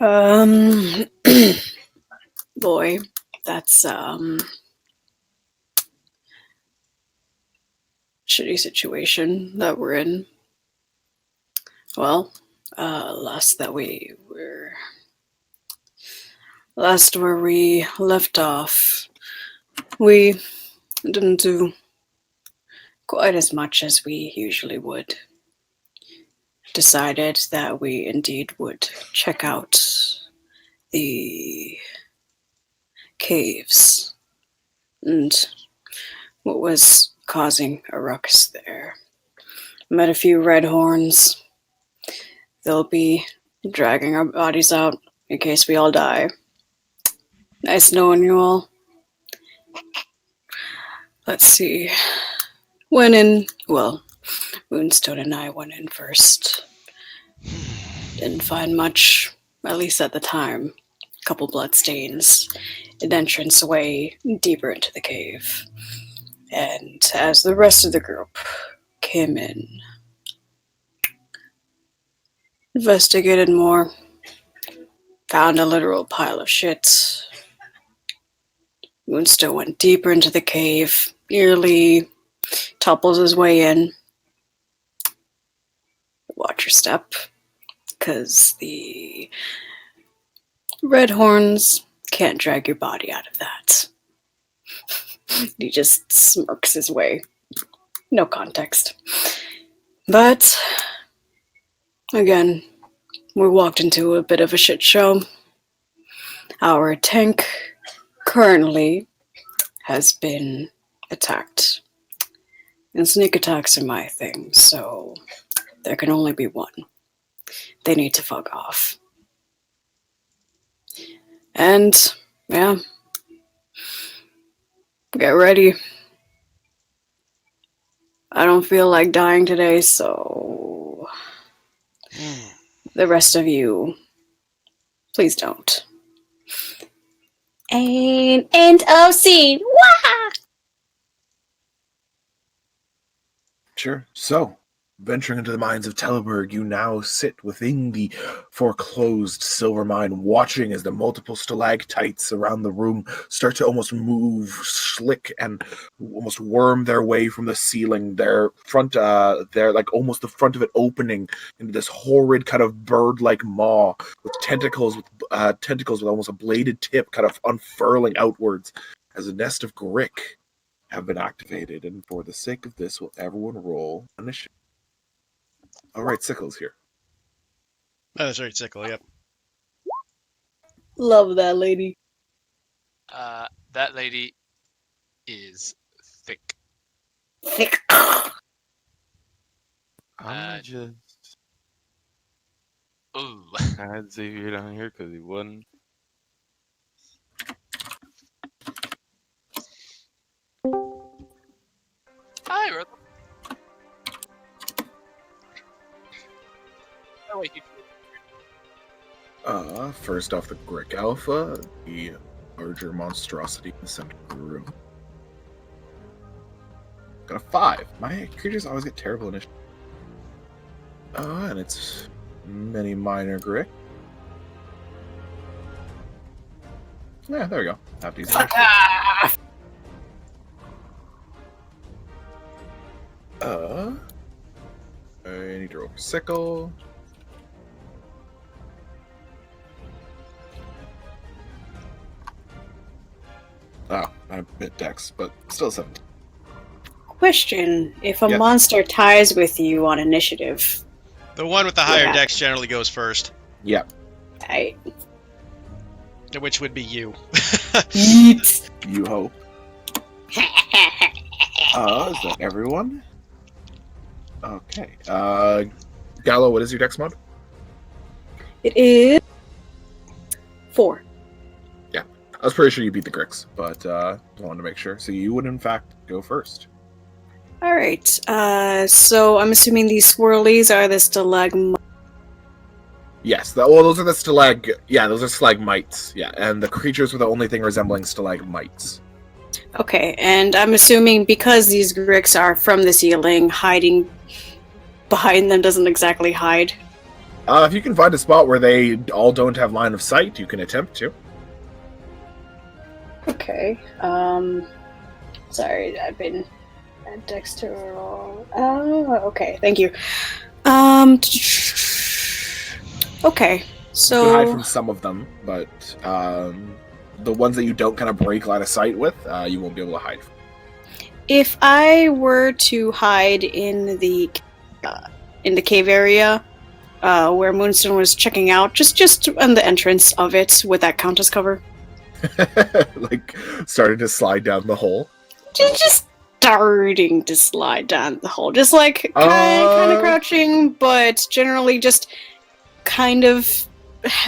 Um, boy, that's shitty situation that we're in. Well, last where we left off, we didn't do quite as much as we usually would. Decided that we indeed would check out the caves and what was causing a ruckus there. Met a few red horns. They'll be dragging our bodies out in case we all die. Nice knowing you all. Let's see. Moonstone and I went in first. Didn't find much, at least at the time. A couple bloodstains, an entrance way deeper into the cave. And as the rest of the group came in, investigated more, found a literal pile of shit. Moonstone went deeper into the cave, nearly topples his way in. Watch your step, because the red horns can't drag your body out of that. He just smirks his way. No context. But, again, we walked into a bit of a shit show. Our tank currently has been attacked. And sneak attacks are my thing, so there can only be one. They need to fuck off. And, yeah. Get ready. I don't feel like dying today, so the rest of you, please don't. And end of scene. Wah! Sure. So, venturing into the mines of Teleburg, you now sit within the foreclosed silver mine, watching as the multiple stalactites around the room start to almost move, slick, and almost worm their way from the ceiling. Their like almost the front of it opening into this horrid kind of bird-like maw with tentacles with almost a bladed tip kind of unfurling outwards as a nest of Grick have been activated. And for the sake of this, will everyone roll initiative? All right, Sickle's here. Oh, that's right, Sickle, yep. Love that lady. That lady is thick. Thick. I'm just Ooh. had Xavier down here because he wasn't. Hi, brother. Oh, wait, First off, the Grick Alpha, the larger monstrosity in the center of the room. Got a 5. My creatures always get terrible initiative. And it's many minor Grick. Yeah, there we go. Half decent. I need to roll for Sickle. Oh, I bit Dex, but still 17. Question: if a Yes. monster ties with you on initiative, The one with the higher Yeah. dex generally goes first, Yeah. I which would be you. eat. You hope. Is that everyone? Okay. Gallo, what is your Dex mod? It is 4. I was pretty sure you beat the Gricks, but wanted to make sure. So you would, in fact, go first. All right. So I'm assuming these swirlies are the stalagmites. Yes. Those are the those are stalagmites. Yeah, and the creatures were the only thing resembling stalagmites. Okay, and I'm assuming because these gricks are from the ceiling, hiding behind them doesn't exactly hide. If you can find a spot where they all don't have line of sight, you can attempt to. Okay. Sorry, I've been at Dexter roll. Oh, okay. Thank you. Okay. You So can hide from some of them, but the ones that you don't kind of break line of sight with, you won't be able to hide from. if I were to hide in the cave area where Moonstone was checking out, just on the entrance of it, would that count as cover? Like, starting to slide down the hole. Just starting to slide down the hole, just like kind of crouching, but generally just kind of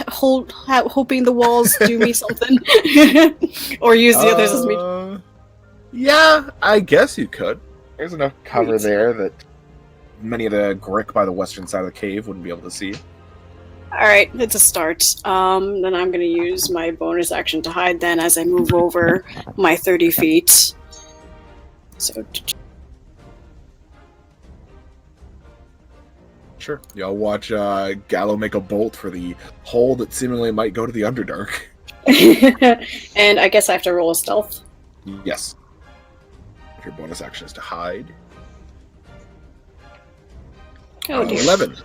hoping the walls do me something, or use the others as me. Yeah, I guess you could. There's enough cover Sweet. there that many of the Grick by the western side of the cave wouldn't be able to see. All right, it's a start. Then I'm gonna use my bonus action to hide. Then, as I move over my 30 feet. So Sure. Y'all watch Gallo make a bolt for the hole that seemingly might go to the Underdark. and I guess I have to roll a stealth. Yes. Your bonus action is to hide. Oh dear. 11.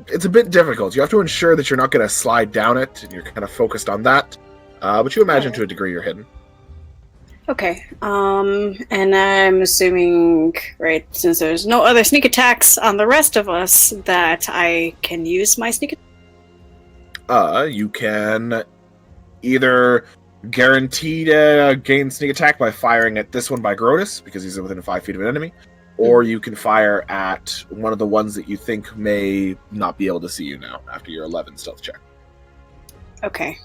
It's a bit difficult. You have to ensure that you're not going to slide down it, and you're kind of focused on that. But you imagine to a degree you're hidden. Okay. And I'm assuming, right, since there's no other sneak attacks on the rest of us, that I can use my sneak attack. You can either guarantee to gain sneak attack by firing at this one by Grotus, because he's within 5 feet of an enemy, or you can fire at one of the ones that you think may not be able to see you now after your 11 stealth check. Okay.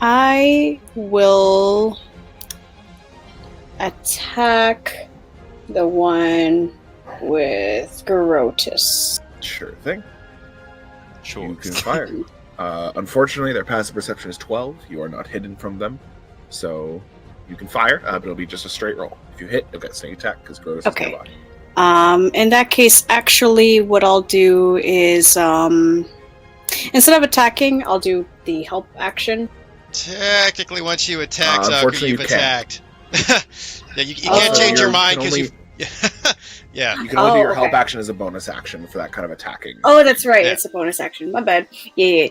I will attack the one with Grotus. Sure thing. Sure. You can fire. Unfortunately, their passive perception is 12. You are not hidden from them. So you can fire, but it'll be just a straight roll. If you hit, you'll get sneak attack because Grotus is nearby. In that case, actually, what I'll do is, instead of attacking, I'll do the help action. Technically, once you attack, Zaku, unfortunately, you've you can't. attacked. Yeah, you can't change your mind because you. Yeah. You can only do your okay. help action as a bonus action for that kind of attacking. Oh, that's right. Yeah. It's a bonus action. My bad. Yeah.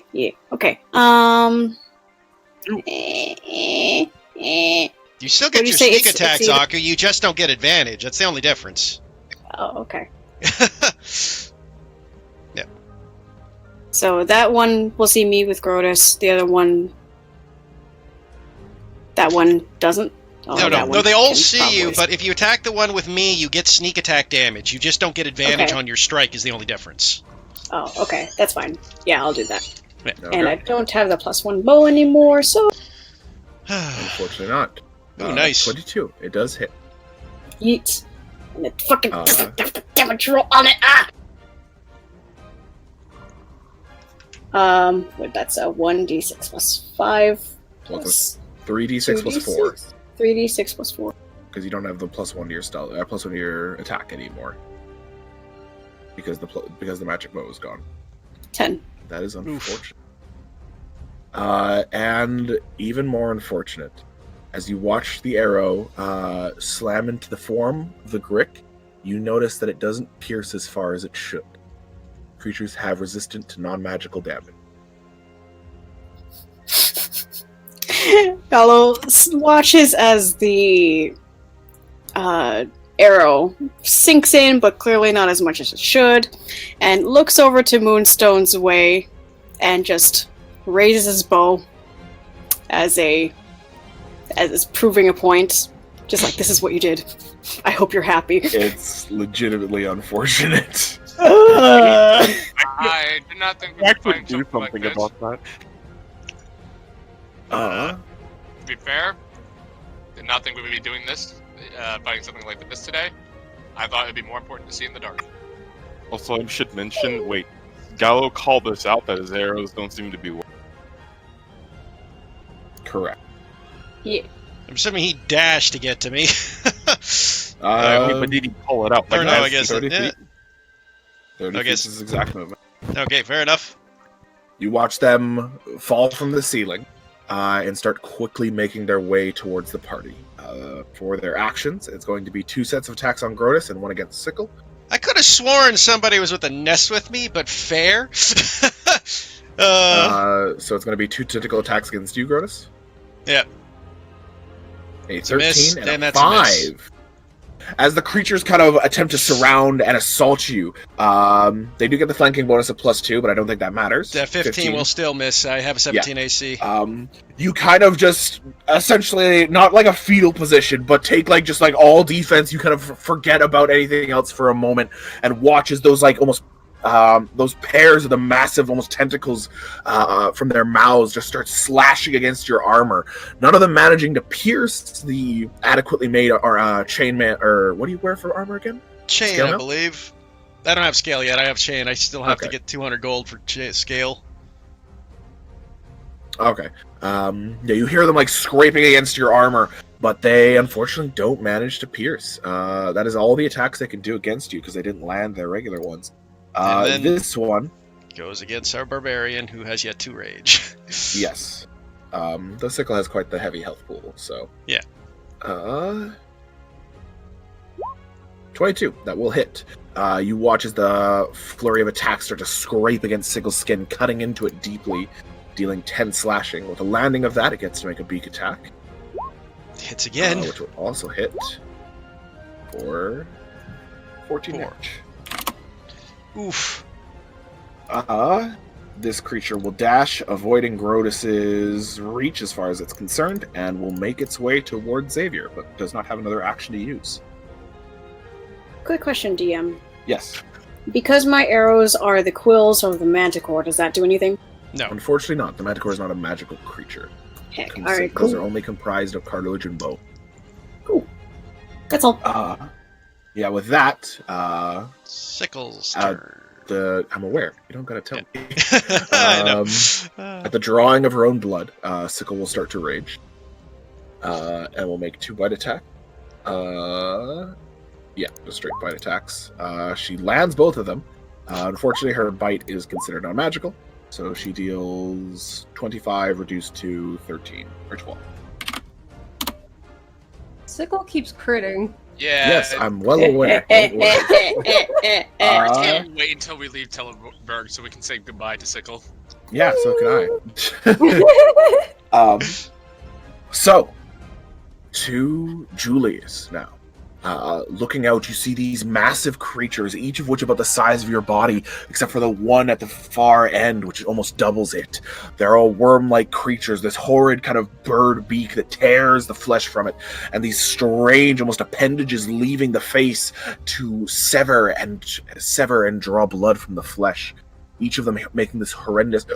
Okay. You still What get do you your say? sneak It's attack, either- Zaku. You just don't get advantage. That's the only difference. Oh, okay. Yeah. So that one will see me with Grotus. The other one, that one doesn't. Oh, that No, one they all can see you, probably- but if you attack the one with me, you get sneak attack damage. You just don't get advantage Okay. on your strike is the only difference. Oh, okay. That's fine. Yeah, I'll do that. Okay. And I don't have the +1 bow anymore, so Unfortunately not. Ooh, nice. 22. It does hit. yeet. And it fucking Uh. doesn't have the damage roll on it. Wait, that's a 1d6 plus 5 Well, plus 3d6 plus 4. 3d6 plus 4. Because you don't have the +1 to your stealth, +1 to your attack anymore. Because the magic bow is gone. 10. That is unfortunate. And even more unfortunate, as you watch the arrow slam into the form of the Grick, you notice that it doesn't pierce as far as it should. Creatures have resistant to non-magical damage. Gallo watches as the arrow sinks in, but clearly not as much as it should, and looks over to Moonstone's way and just raises his bow as is proving a point. Just like, this is what you did. I hope you're happy. It's legitimately unfortunate. I did not think we I could could find do something like something this. about that. To be fair, did not think we would be doing this, fighting something like this today. I thought it'd be more important to see in the dark. Also, I should mention, wait, Gallo called us out that his arrows don't seem to be working. Correct. Yeah. I'm assuming he dashed to get to me. Wait, but did he pull it out? Or no, as I guess 30 yeah. feet? 30 I feet guess- is exact movement. Okay, fair enough. You watch them fall from the ceiling and start quickly making their way towards the party. For their actions, it's going to be 2 sets of attacks on Grotus and 1 against Sickle. I could have sworn somebody was with a nest with me, but fair. So it's going to be 2 tactical attacks against you, Grotus. Yeah. A a miss, 13 and and a that's a miss. 5. As the creatures kind of attempt to surround and assault you, they do get the flanking bonus of +2, but I don't think that matters. That 15 will still miss. I have a 17 AC. You kind of just essentially, not like a fetal position, but take just all defense. You kind of forget about anything else for a moment and watch as those almost those pairs of the massive almost tentacles from their mouths just start slashing against your armor. None of them managing to pierce the adequately made chainmail, or what do you wear for armor again? Chain, Scale I now? believe. I don't have scale yet. I have chain. I still have to Okay. get 200 gold for scale. Okay. You hear them scraping against your armor, but they unfortunately don't manage to pierce. That is all the attacks they can do against you because they didn't land their regular ones. And then- This one, Goes against our barbarian, who has yet to rage. yes. The Sickle has quite the heavy health pool, so. Yeah. 22, that will hit. You watch as the flurry of attacks start to scrape against Sickle's skin, cutting into it deeply, dealing 10 slashing. With the landing of that, it gets to make a beak attack. Hits again. Which will also hit for 14 4. damage. Oof. This creature will dash, avoiding Grotus's reach as far as it's concerned, and will make its way towards Xavier, but does not have another action to use. Quick question, DM. Yes. Because my arrows are the quills of the manticore, does that do anything? No. Unfortunately not. The Manticore is not a magical creature. Heck, alright, Those are cool. only comprised of cartilage and bone. That's all. Yeah, with that, Sickle's uh, turn. I'm aware. You don't gotta tell me. I know. At the drawing of her own blood, Sickle will start to rage. And will make 2 bite attack. Yeah, just straight bite attacks. She lands both of them. Unfortunately, her bite is considered non-magical, so she deals 25 reduced to 13 or 12. Sickle keeps critting. Yeah. Yes, I'm well aware. Don't worry. Can't wait until we leave Teleburg so we can say goodbye to Sickle. Yeah, so can I. So, to Julius now. Looking out, you see these massive creatures, each of which about the size of your body, except for the one at the far end, which almost doubles it. They're all worm-like creatures, this horrid kind of bird beak that tears the flesh from it, and these strange, almost appendages leaving the face to sever and draw blood from the flesh. Each of them making this horrendous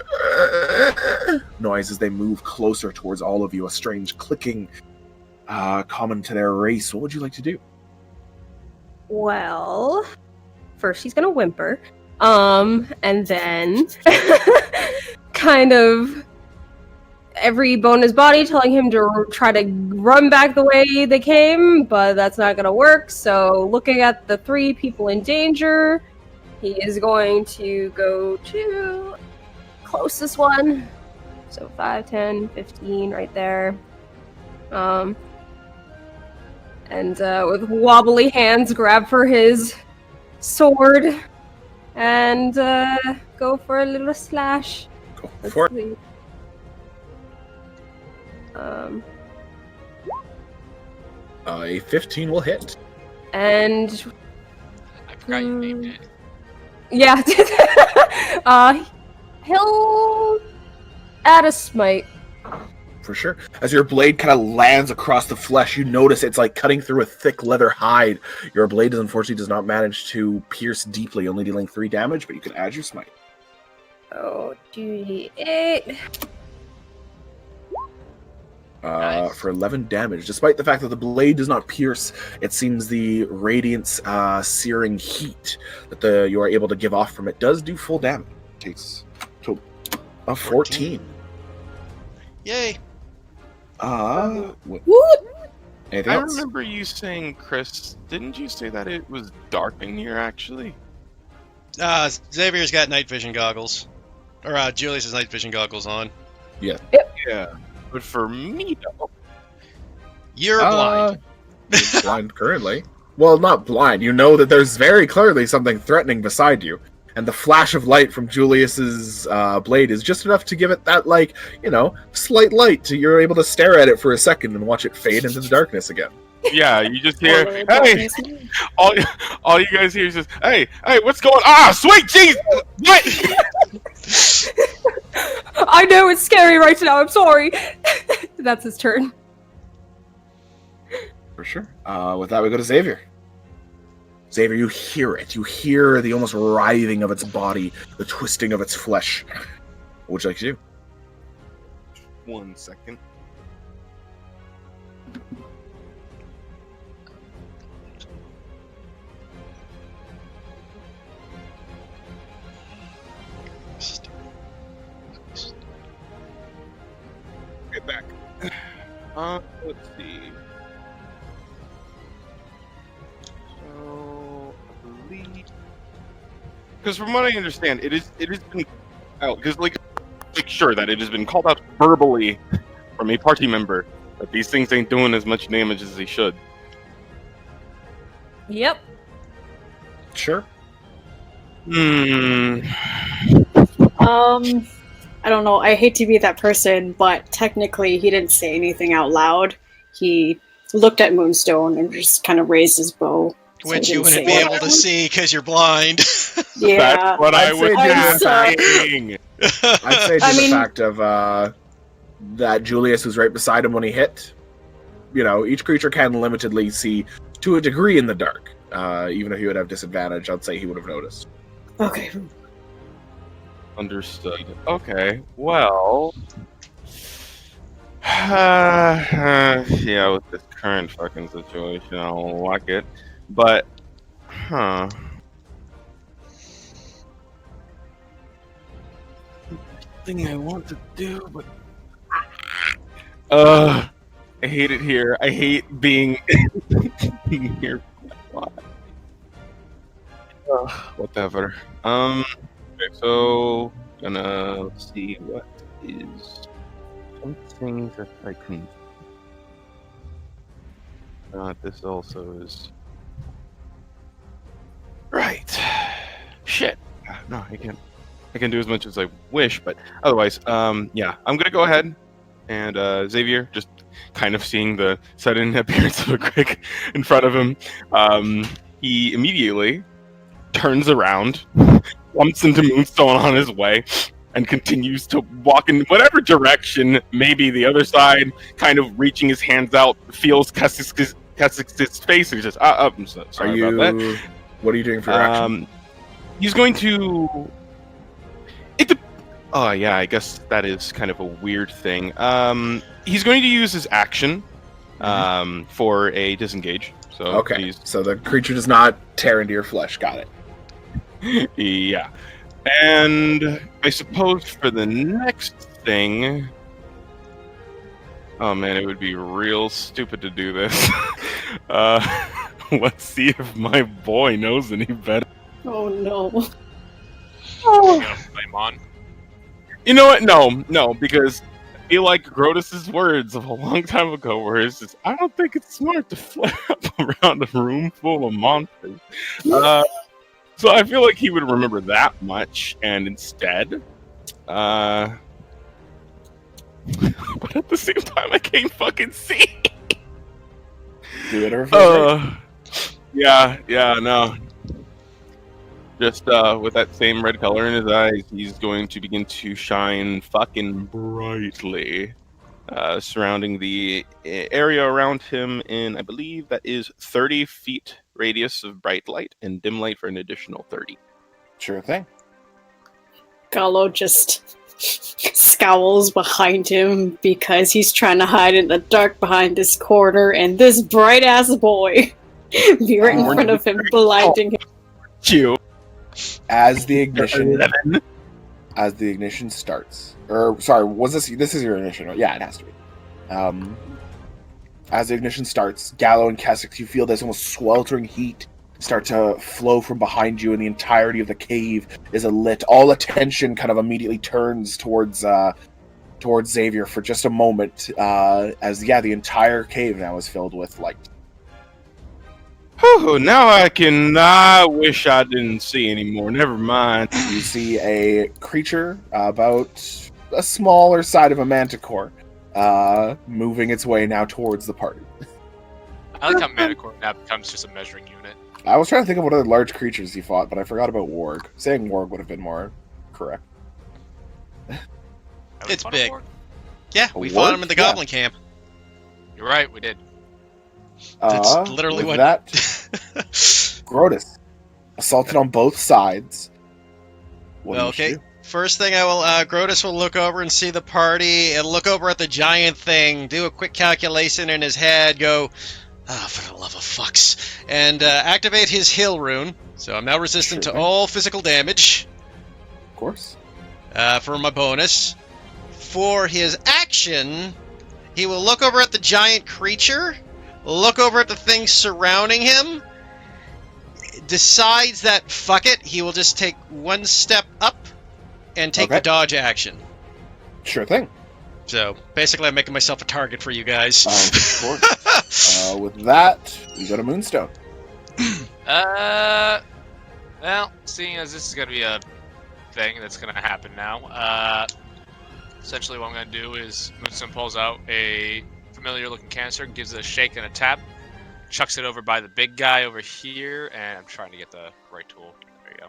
noise as they move closer towards all of you, a strange clicking common to their race. What would you like to do? Well, first he's gonna whimper, and then kind of every bone in his body telling him to try to run back the way they came, but that's not gonna work. So, looking at the 3 people in danger, he is going to go to closest one. So 5, 10, 15 right there. And with wobbly hands, grab for his sword and go for a little slash. Go Let's for it. see. A 15 will hit. And I forgot you named it. yeah, he'll add a smite. For sure. As your blade kind of lands across the flesh, you notice it's like cutting through a thick leather hide. Your blade unfortunately does not manage to pierce deeply, only dealing 3 damage, but you can add your smite. Oh, 2d8. Nice. For 11 damage. Despite the fact that the blade does not pierce, it seems the radiance searing heat that you are able to give off from it does do full damage. It takes to a 14. Yay. Woot! Anything I else? remember you saying, Chris, didn't you say that it was dark in here, actually? Xavier's got night vision goggles. Or Julius has night vision goggles on. Yeah. But for me, though... You're blind. You're blind currently. Well, not blind. You know that there's very clearly something threatening beside you. And the flash of light from Julius's blade is just enough to give it that, like, you know, slight light. You're able to stare at it for a second and watch it fade into the darkness again. Yeah, you just hear, hey! All you guys hear is just, hey, what's going on? Ah, sweet jeez! What? I know it's scary right now. I'm sorry. That's his turn. For sure. With that, we go to Xavier. Xavier, you hear it. You hear the almost writhing of its body, the twisting of its flesh. What would you like to do? 1 second. Get back. Let's see. So, I believe, because from what I understand, it has been out. Because like sure that it has been called out verbally from a party member that these things ain't doing as much damage as they should. Yep. Sure. I don't know. I hate to be that person, but technically he didn't say anything out loud. He looked at Moonstone and just kind of raised his bow. Which you wouldn't be able to see because you're blind. Yeah. That's what I I'd was say saying. I'd say the fact of that Julius was right beside him when he hit. You know, each creature can limitedly see to a degree in the dark. Even if he would have disadvantage, I'd say he would have noticed. Okay. Understood. Okay, well... yeah, with this current fucking situation, I don't like it. But, thing I want to do, but... I hate it here. I hate being here. Whatever. Okay, so gonna see what is something that I can. This also is right. Shit. No, I can't. I can do as much as I wish, but otherwise, yeah, I'm gonna go ahead and Xavier, just kind of seeing the sudden appearance of a crick in front of him, he immediately turns around, bumps into Moonstone on his way, and continues to walk in whatever direction, maybe the other side, kind of reaching his hands out, feels Kasik's face, and he's just, I'm so sorry about that. What are you doing for your action? He's going to... Oh, yeah, I guess that is kind of a weird thing. He's going to use his action for a disengage. So okay, so the creature does not tear into your flesh. Got it. Yeah. And I suppose for the next thing... Oh, man, it would be real stupid to do this. Let's see if my boy knows any better. Oh, no. You gonna blame on? You know what? No, because I feel like Grotus's words of a long time ago were just, I don't think it's smart to flap around a room full of monsters. So I feel like he would remember that much, and instead, but at the same time, I can't fucking see. Do whatever feels right. Yeah, no. Just with that same red color in his eyes, he's going to begin to shine fucking brightly, surrounding the area around him in, I believe, that is 30 feet radius of bright light, and dim light for an additional 30. Sure thing. Gallo just scowls behind him because he's trying to hide in the dark behind this corner, and this bright-ass boy be right in front of him, blinding him. You. As the ignition starts, or sorry, was this is your ignition? Yeah, it has to be. as the ignition starts, Gallo and Kessex, you feel this almost sweltering heat start to flow from behind you, and the entirety of the cave is lit. All attention kind of immediately turns towards Xavier for just a moment, the entire cave now is filled with light. Whew, now I wish I didn't see anymore. Never mind. You see a creature about a smaller side of a manticore, moving its way now towards the party. I like how Manticore now becomes just a measuring unit. I was trying to think of what other large creatures he fought, but I forgot about Warg. Saying Warg would have been more correct. It's Fun big. Award? Yeah, we What? fought him in the Yeah. Goblin Camp. You're right, we did. That's literally with what. that, Grotus, assaulted on both sides. What do you Okay. do? First thing I will, Grotus will look over and see the party, and look over at the giant thing, do a quick calculation in his head, go, for the love of fucks, and activate his heal rune. So I'm now resistant Sure to thing. all physical damage Of course. for my bonus. For his action, he will look over at the giant creature, look over at the things surrounding him, decides that, fuck it, he will just take one step up and take Okay. the dodge action. Sure thing. So, basically, I'm making myself a target for you guys. Of course. With that, you go to Moonstone. Well, seeing as this is gonna be a thing that's gonna happen now, essentially what I'm gonna do is Moonstone pulls out a familiar-looking canister, gives it a shake and a tap, chucks it over by the big guy over here, and I'm trying to get the right tool. There you go.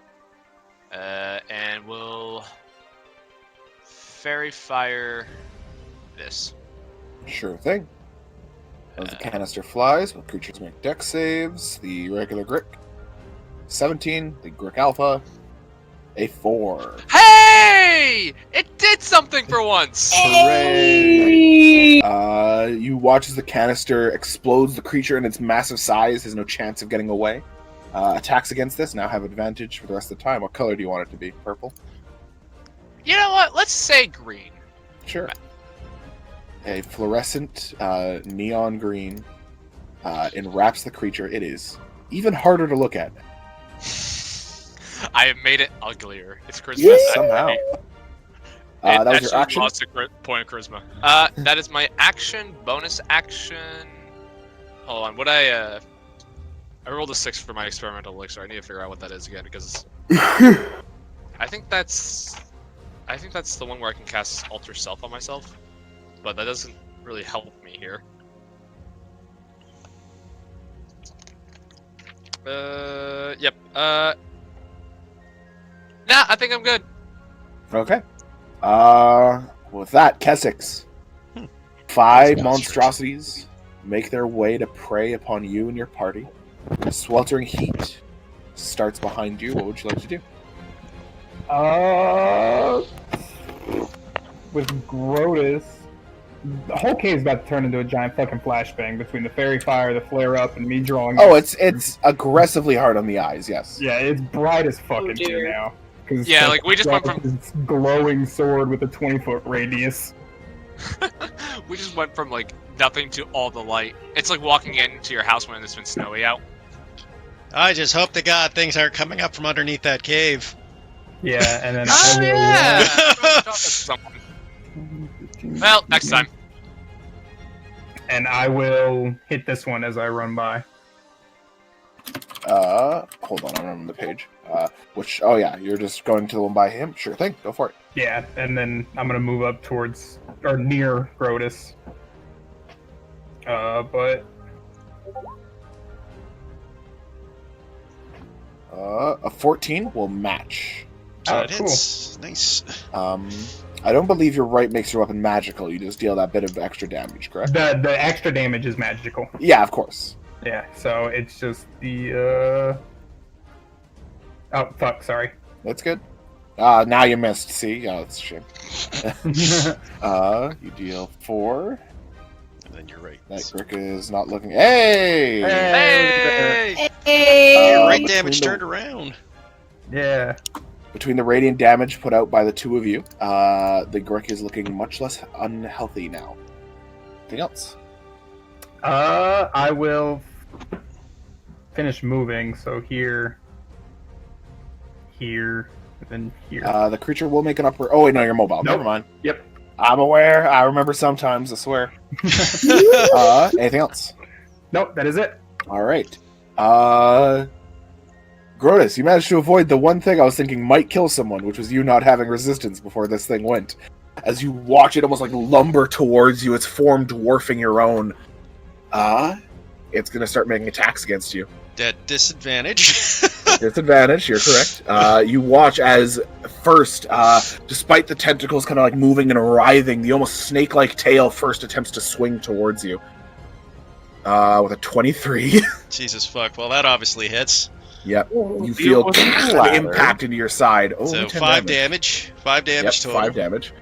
And we'll fairy fire this. Sure thing. As the canister flies, both creatures make dex saves. The regular Grick, 17. The Grick Alpha, a 4. Hey! It did something for once! Hooray! You watch as the canister explodes. The creature in its massive size has no chance of getting away. Attacks against this now have advantage for the rest of the time. What color do you want it to be? Purple? You know what? Let's say green. Sure. A fluorescent neon green enwraps the creature. It is even harder to look at. I have made it uglier. It's charisma. Yes, somehow. That was your actually action? lost a point of charisma. That is my action. Bonus action. Hold on. What I rolled a 6 for my experimental elixir. I need to figure out what that is again because I think that's the one where I can cast Alter Self on myself, but that doesn't really help me here. Yep. Nah, I think I'm good. Okay. With that, Kessex. 5 monstrosities make their way to prey upon you and your party. The sweltering heat starts behind you. What would you like to do? With Grotus, the whole cave's about to turn into a giant fucking flashbang between the fairy fire, the flare up, and me drawing. Oh, it's aggressively hard on the eyes. Yes. Yeah, it's bright as fuck Oh, in here dear. now. 'Cause Yeah, like, we just went from- this glowing sword with a 20-foot radius. We just went from like nothing to all the light. It's like walking into your house when it's been snowy out. I just hope to God things aren't coming up from underneath that cave. Yeah, and then Oh I will, yeah. Someone. Well, next time. and I will hit this one as I run by. Hold on, I'm on the page. Oh yeah, you're just going to the one by him? Sure thing, go for it. Yeah, and then I'm gonna move up towards or near Grotus. But A 14 will match. That cool. hits. Nice. I don't believe your right makes your weapon magical. You just deal that bit of extra damage, correct? The extra damage is magical. Yeah, of course. Yeah, so it's just the oh fuck, sorry. That's good. Now you missed. See? Yeah, that's a shame. You deal 4. And then you're right. That Grick is not looking. Hey! Hey! Hey! Your Uh, right between damage the- turned around. Yeah. Between the radiant damage put out by the two of you, the Grick is looking much less unhealthy now. Anything else? I will finish moving. So here, and then here. The creature will make an upward. Oh wait, no, you're mobile. Nope. Never mind. Yep. I'm aware. I remember sometimes. I swear. Anything else? Nope, that is it. All right. Grotus, you managed to avoid the one thing I was thinking might kill someone, which was you not having resistance before this thing went. As you watch it almost like lumber towards you, its form dwarfing your own. It's going to start making attacks against you. At disadvantage. Disadvantage, you're correct. You watch as first, despite the tentacles kind of like moving and writhing, the almost snake-like tail first attempts to swing towards you. With a 23. Jesus fuck. Well, that obviously hits. Yep. You feel an impact into your side. Oh, So 10 5 damage. 5 damage total. 5 damage.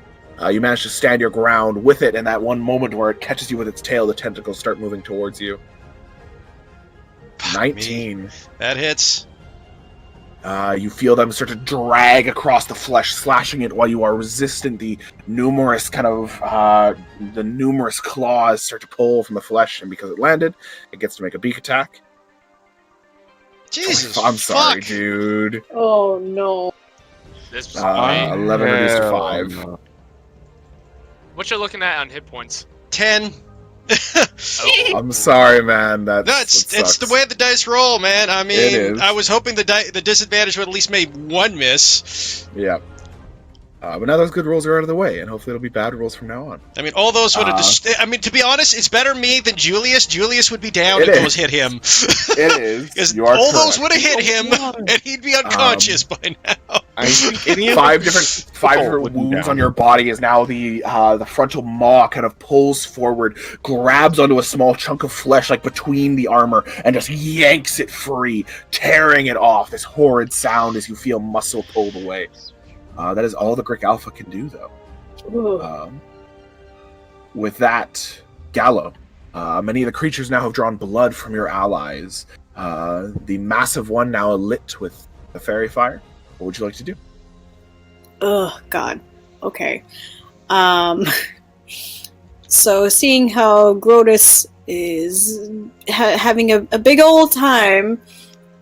You manage to stand your ground with it, and that one moment where it catches you with its tail, the tentacles start moving towards you. 19. That hits. You feel them start to drag across the flesh, slashing it while you are resistant. The numerous claws start to pull from the flesh, and because it landed, it gets to make a beak attack. Jesus, I'm sorry, fuck. dude. Oh no. This was 11 reduced to 5. No. what you're looking at on hit points. 10. I'm sorry, man. No, it's the way the dice roll, man. I It mean, is. I was hoping the disadvantage would at least make one miss. Yeah. But now those good rolls are out of the way, and hopefully it'll be bad rolls from now on. I mean, all those would have. I mean, to be honest, it's better me than Julius. Julius would be down It if is. those hit him. It is. Because You are all those correct. would have hit him, and he'd be unconscious by now. I think any of Five those different people would be wounds down. on your body as now the frontal maw kind of pulls forward, grabs onto a small chunk of flesh like between the armor, and just yanks it free, tearing it off. This horrid sound as you feel muscle pulled away. That is all the Grick Alpha can do, though. Ooh. With that, Gallo, many of the creatures now have drawn blood from your allies. The massive one now lit with the fairy fire. What would you like to do? Oh God. Okay. So seeing how Grotus is having a big old time,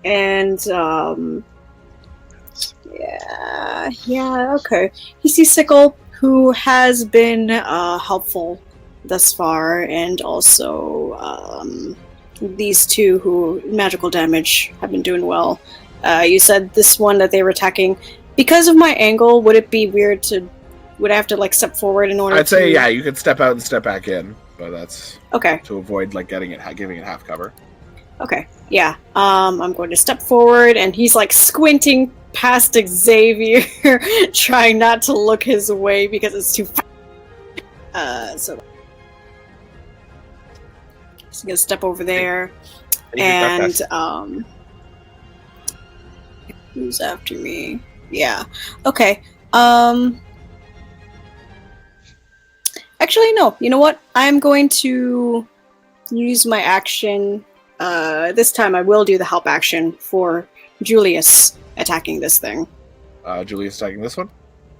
and yeah, okay. He sees Sickle, who has been helpful thus far, and also these two who magical damage have been doing well. You said this one that they were attacking. Because of my angle, would it be weird to... Would I have to, like, step forward in order to... I'd say, yeah, you could step out and step back in, but that's Okay, to avoid, like, giving it half cover. okay. Yeah. I'm going to step forward, and he's, like, squinting past Xavier, trying not to look his way because it's too fast. So... He's gonna step over there, and, who's after me? Yeah. Okay. Actually, no. You know what? I'm going to use my action. This time I will do the help action for Julius attacking this thing. Julius attacking this one?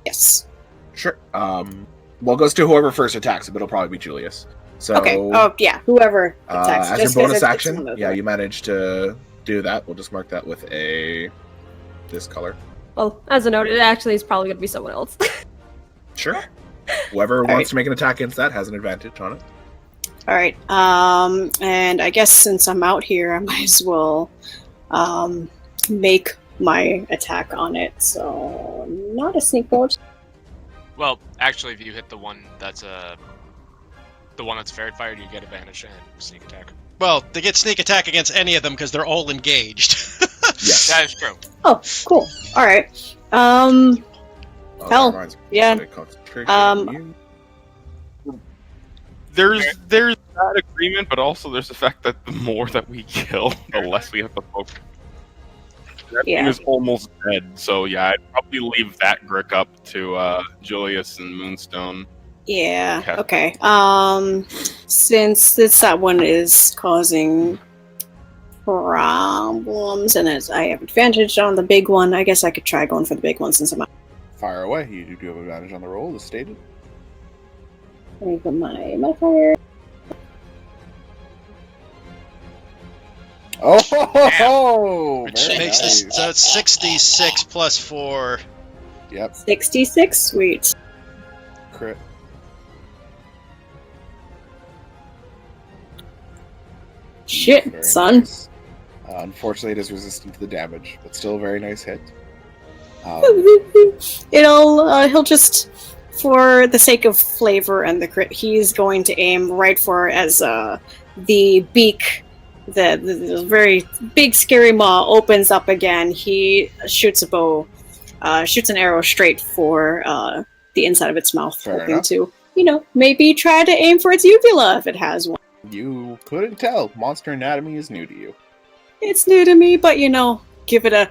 Yes. Sure. Well, it goes to whoever first attacks it, but it'll probably be Julius. So, Okay. Oh, yeah. Whoever attacks. as just your 'cause bonus it's action, one of yeah, them. you managed to do that. We'll just mark that with this color. Well, as a note, it actually is probably going to be someone else. Sure. Whoever wants right. to make an attack against that has an advantage on it. All right. And I guess since I'm out here, I might as well make my attack on it. So not a sneak bolt. Well, actually, if you hit the one that's fairy fired, you get advantage and sneak attack. Well, they get sneak attack against any of them because they're all engaged. Yes. That is true. Oh, cool. All right. Oh, Hell, that reminds me. yeah. Concentration. There's that agreement, but also there's the fact that the more that we kill, the less we have to focus. That thing Yeah. is almost dead, so yeah, I'd probably leave that Grick up to Julius and Moonstone. Yeah. Okay. Okay. Since that one is causing problems, and as I have advantage on the big one, I guess I could try going for the big one since I'm out. Fire away. You do have advantage on the roll, as stated. Let me put my fire. Oh, Which very makes nice. this so it's 66 plus 4. Yep, 66? Sweet. crit. Shit, Very son. nice. Unfortunately, it is resistant to the damage, but still a very nice hit. He'll just, for the sake of flavor and the crit, he's going to aim right for as the beak, the very big scary maw opens up again. He shoots a bow, shoots an arrow straight for the inside of its mouth, Fair hoping enough. to, maybe try to aim for its uvula if it has one. You couldn't tell. Monster anatomy is new to you. It's new to me, but give it a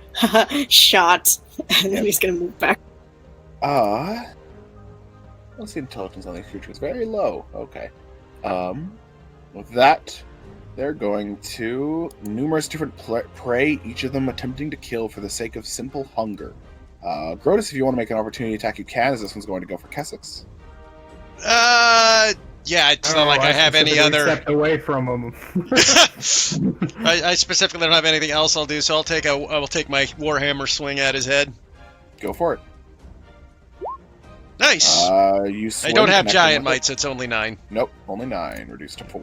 shot, and then he's gonna move back. What's the intelligence on these creatures? Very low. Okay. With that, they're going to numerous different prey, each of them attempting to kill for the sake of simple hunger. Grotus, if you want to make an opportunity attack, you can, as this one's going to go for Kessex. Yeah, it's not like I have any other. Stepped away from him. I specifically don't have anything else I'll do, so I'll take my warhammer swing at his head. Go for it. Nice. You I swing, don't have connecting giant with it. might, so it's only 9. Nope, only 9, reduced to 4.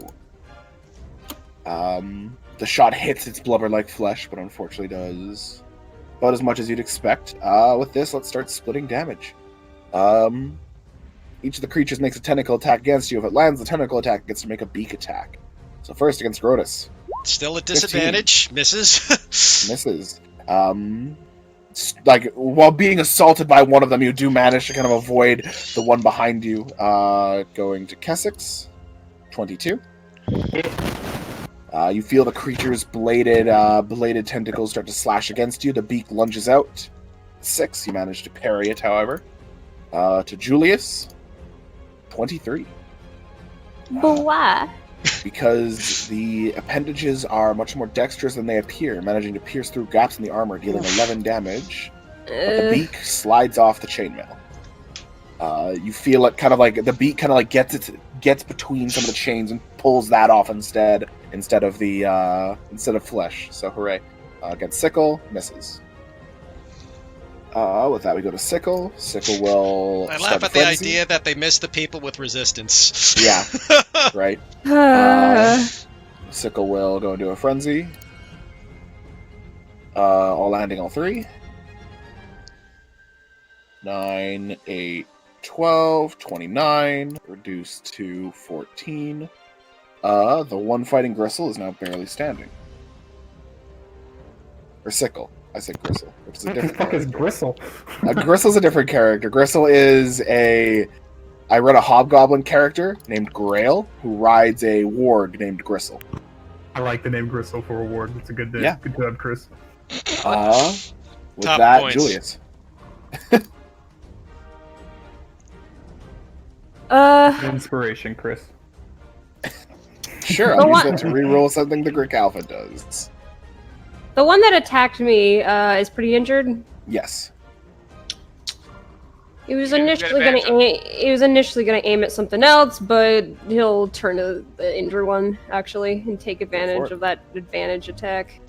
The shot hits its blubber-like flesh, but unfortunately does about as much as you'd expect. With this, let's start splitting damage. Each of the creatures makes a tentacle attack against you. If it lands the tentacle attack, it gets to make a beak attack. So first against Grotus. Still at disadvantage. 15. Misses. Misses. While being assaulted by one of them, you do manage to kind of avoid the one behind you. Going to Kessex. 22. You feel the creature's bladed tentacles start to slash against you. The beak lunges out. 6. You manage to parry it, however. To Julius. 23. But why? Because the appendages are much more dexterous than they appear, managing to pierce through gaps in the armor, dealing 11 damage. But the beak slides off the chainmail. You feel it kind of like the beak kind of like gets between some of the chains and pulls that off instead of flesh. So hooray! Against Sickle, misses. With that, we go to Sickle. Sickle will. I start laugh at the frenzy. idea that they miss the people with resistance. Yeah, right. Sickle will go into a frenzy. All landing all 3. 9, 8, 12, 29, reduced to 14. The one fighting Gristle is now barely standing. Or Sickle. I said Gristle, which is a What the different fuck is character. Gristle? Gristle's a different character. Gristle is I read a hobgoblin character named Grail who rides a warg named Gristle. I like the name Gristle for a ward. It's a good name. Yeah. Good job, Chris. With Top that, points. Julius. Inspiration, Chris. Sure, The I'll use one- that to reroll something the Grick Alpha does. The one that attacked me is pretty injured. Yes. He was You get initially gonna aim at something else, but he'll turn to the injured one actually and take advantage it. of that advantage attack.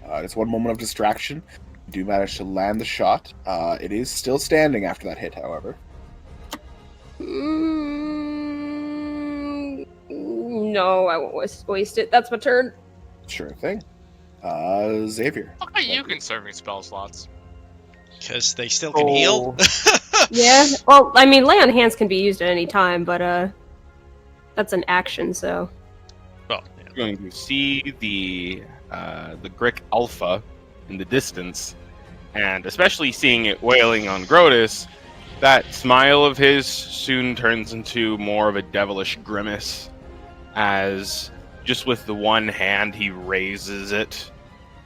It's one moment of distraction. You do manage to land the shot. It is still standing after that hit, however. No, I won't waste it. That's my turn. Sure thing. Xavier. How are you conserving spell slots? Because they still can heal. Yeah. Well, I mean, lay on hands can be used at any time, but that's an action, so. Well, You're going to see the Grick Alpha in the distance, and especially seeing it wailing on Grotus, that smile of his soon turns into more of a devilish grimace, as just with the one hand he raises it,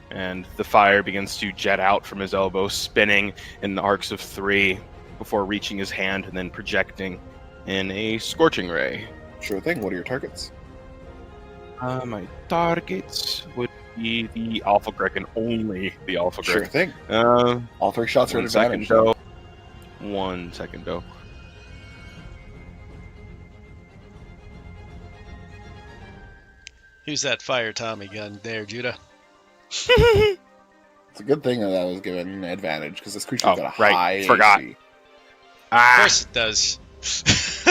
and the fire begins to jet out from his elbow, spinning in the arcs of 3 before reaching his hand and then projecting in a scorching ray. Sure thing. What are your targets? My targets would be the Alpha Grick and only the Alpha Sure Grick. thing. Uh, All 3 shots are at 1 second, advantage. though. 1 second, though. Use that fire Tommy gun there, Judah. It's a good thing that I was given an advantage because this creature's got a high Forgot. AC. Of course it does. It's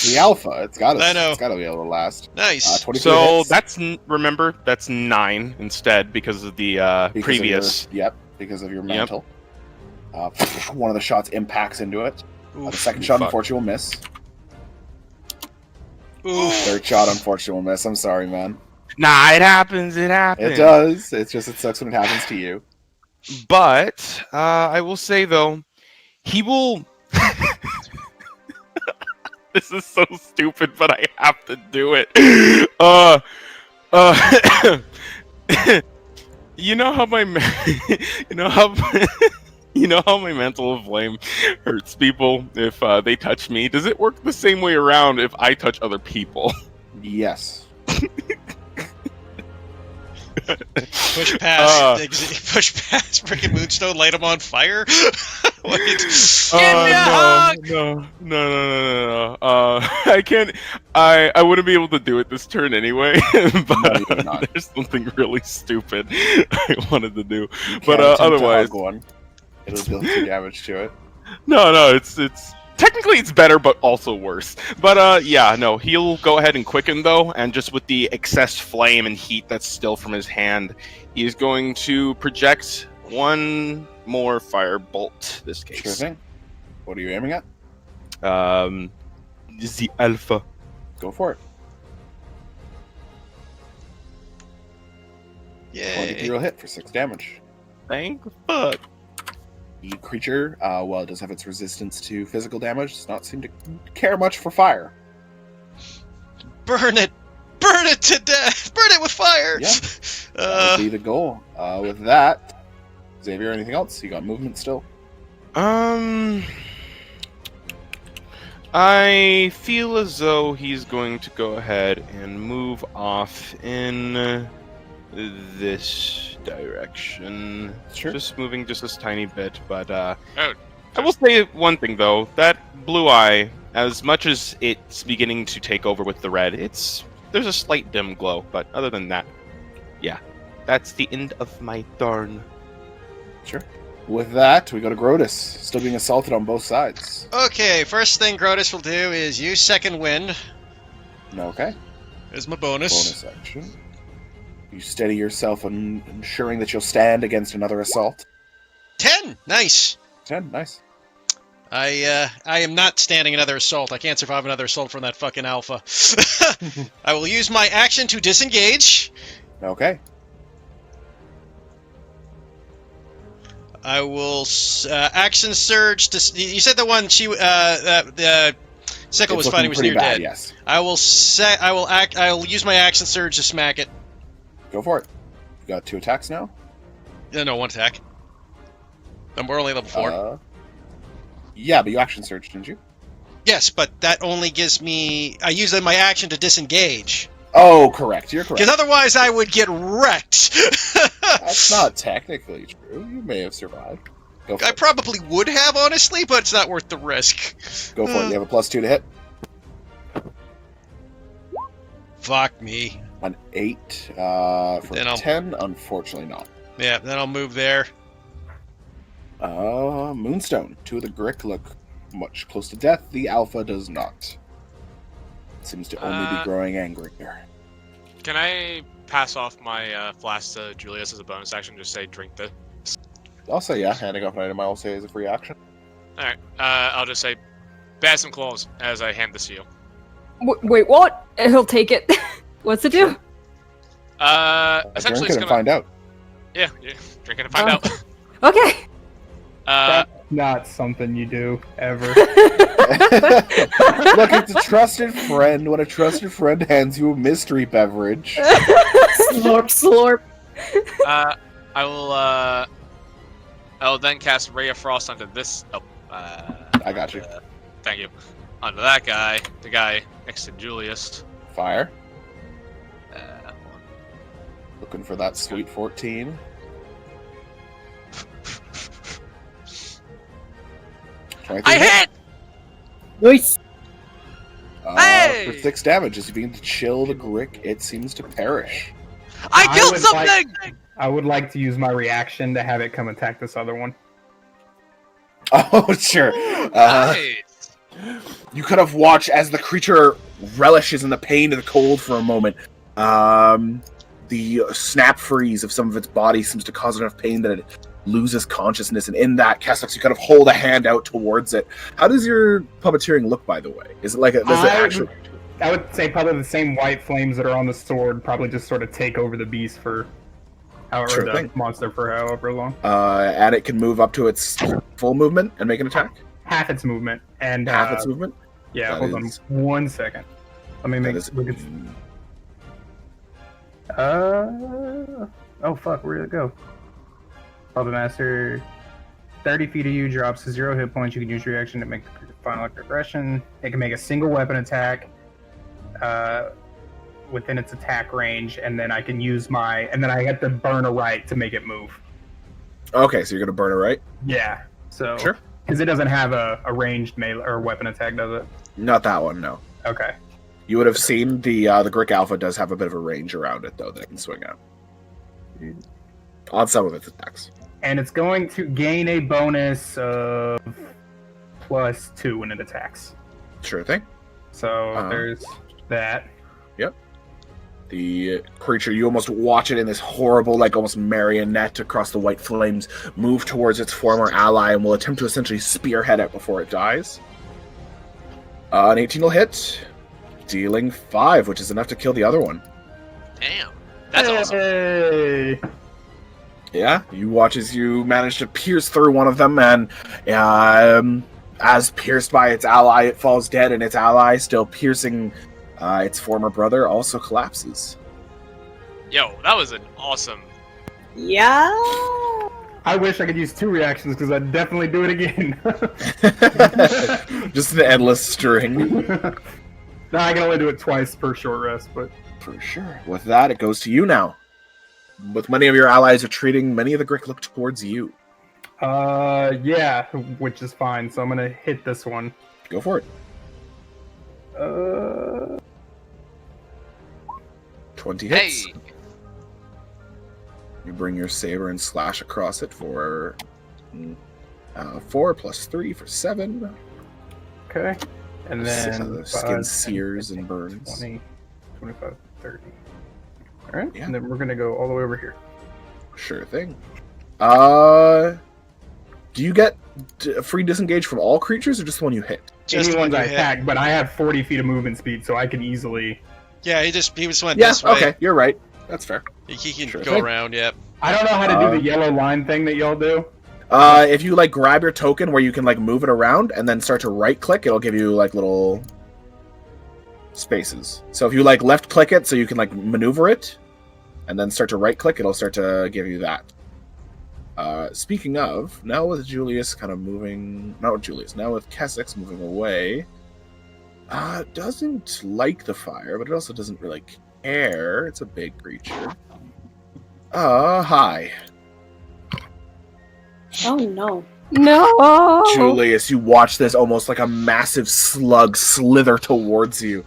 the alpha. It's got I know. to be able to last. Nice. 23 So hits remember that's 9 instead because of the because previous. Of your, because of your mantle. One of the shots impacts into it. The second shot, unfortunately, will miss. Oof. Third shot, unfortunately, will miss. I'm sorry, man. Nah, it happens. It happens. It does. It's just it sucks when it happens to you. But I will say though, he will. This is so stupid, but I have to do it. You know how my you know how my mantle of flame hurts people if they touch me. Does it work the same way around if I touch other people? Yes. Push past freaking Moonstone, light him on fire. Wait. No. I can't. I wouldn't be able to do it this turn anyway. But there's something really stupid I wanted to do. But otherwise, it'll deal 2 damage to it. No. It's technically it's better, but also worse. But yeah, no. He'll go ahead and quicken though, and just with the excess flame and heat that's still from his hand, he's going to project one more fire bolt. This case. Sure thing. What are you aiming at? The alpha. Go for it. Yay. 23 will hit for 6 damage. Thank fuck. The creature, while it does have its resistance to physical damage, does not seem to care much for fire. Burn it! Burn it to death! Burn it with fire! Yeah, that would be the goal. With that, Xavier, anything else? You got movement still? I feel as though he's going to go ahead and move off in this direction. Sure. Just moving just this tiny bit, but Oh. I will say one thing though, that blue eye, as much as it's beginning to take over with the red, there's a slight dim glow, but other than that, yeah. That's the end of my turn. Sure. With that, we go to Grotus, still being assaulted on both sides. Okay, first thing Grotus will do is use Second Wind Okay. as my bonus. Bonus action. You steady yourself and ensuring that you'll stand against another assault. 10! Nice! 10, nice. I am not standing another assault. I can't survive another assault from that fucking alpha. I will use my action to disengage. Okay. I will action surge to. You said the one the Sickle was fighting was near dead. Yes. I will use my action surge to smack it. Go for it. You got 2 attacks now. No, 1 attack. We're only level 4. Yeah, but you action surged, didn't you? Yes, but that only gives me. I use my action to disengage. Oh, correct. You're correct. Because otherwise, I would get wrecked. That's not technically true. You may have survived. Go for I it. probably would have, honestly, but it's not worth the risk. Go for it. You have a +2 to hit. Fuck me. An 8 for Then I'll- 10, unfortunately not. Yeah, then I'll move there. Moonstone. 2 of the Grick look much close to death. The Alpha does not. Seems to only be growing angrier. Can I pass off my flask to Julius as a bonus action? Just say, drink this. I'll say yeah. Handing off an item I will say is a free action. Alright, I'll just say, bat some claws as I hand this to you. Wait, what? And he'll take it. What's it do? Essentially Drink it's it gonna... and find out. Yeah, drink it and find out. Okay. Not something you do, ever. Look, it's a trusted friend. When a trusted friend hands you a mystery beverage. Slurp, slurp. I will then cast Ray of Frost onto this. Oh, I got you. Thank you. Onto that guy, the guy next to Julius. Fire. Hold on. Looking for that sweet 14. I hit! Nice. for 6 damage as you begin to chill the Grick. It seems to perish. I killed would something! I would like to use my reaction to have it come attack this other one. Oh, sure. Nice. You kind of watch as the creature relishes in the pain of the cold for a moment. The snap freeze of some of its body seems to cause enough pain that it loses consciousness, and in that, Castex, you kind of hold a hand out towards it. How does your puppeteering look, by the way? Is it like I would say probably the same white flames that are on the sword probably just sort of take over the beast for however monster for however long. And it can move up to its full movement and make an attack? Half its movement. And Half its movement? Yeah, That hold on 1 second. Let me make look at oh fuck, where did it go? Puppet Master, 30 feet of you drops to 0 hit points. You can use your reaction to make the final aggression. It can make a single weapon attack within its attack range, and then I can use and then I get to burn a right to make it move. Okay, so you're going to burn a right? Yeah, so... Sure. Because it doesn't have a ranged melee or weapon attack, does it? Not that one, no. Okay. You would have seen the Grick Alpha does have a bit of a range around it, though, that it can swing at. On some of its attacks. And it's going to gain a bonus of +2 when it attacks. Sure thing. So there's that. Yep. The creature, you almost watch it in this horrible, like almost marionette across the white flames, move towards its former ally and will attempt to essentially spearhead it before it dies. An 18 will hit, dealing 5, which is enough to kill the other one. Damn. That's awesome. Hey! Yeah, you watch as you manage to pierce through one of them, and as pierced by its ally, it falls dead, and its ally, still piercing its former brother, also collapses. Yo, that was an awesome... Yeah. I wish I could use 2 reactions because I'd definitely do it again. Just an endless string. No, I can only do it twice per short rest, but... For sure. With that, it goes to you now. With many of your allies retreating, many of the Grick look towards you. Yeah, which is fine. So I'm gonna hit this one. Go for it. 20 hits. Hey! You bring your saber and slash across it for 4 plus 3 for 7. Okay. And then The skin sears and burns. 20, 25, 30. Alright, Yeah. and then we're gonna go all the way over here. Sure thing. Do you get free disengage from all creatures or just the one you hit? Just Any ones when I you hit. attack, but I have 40 feet of movement speed, so I can easily... Yeah, he just went Yeah, this way. okay, you're right. That's fair. He can Sure go thing. around, yep. I don't know how to do the yellow line thing that y'all do. If you like grab your token where you can like move it around and then start to right click, it'll give you like little spaces. So if you like left click it so you can like maneuver it and then start to right click, it'll start to give you that. Speaking of, now with Julius kind of moving, not with Julius, now with Kessex moving away, doesn't like the fire, but it also doesn't really care. It's a big creature. Hi. Oh no. No. Julius, you watch this almost like a massive slug slither towards you.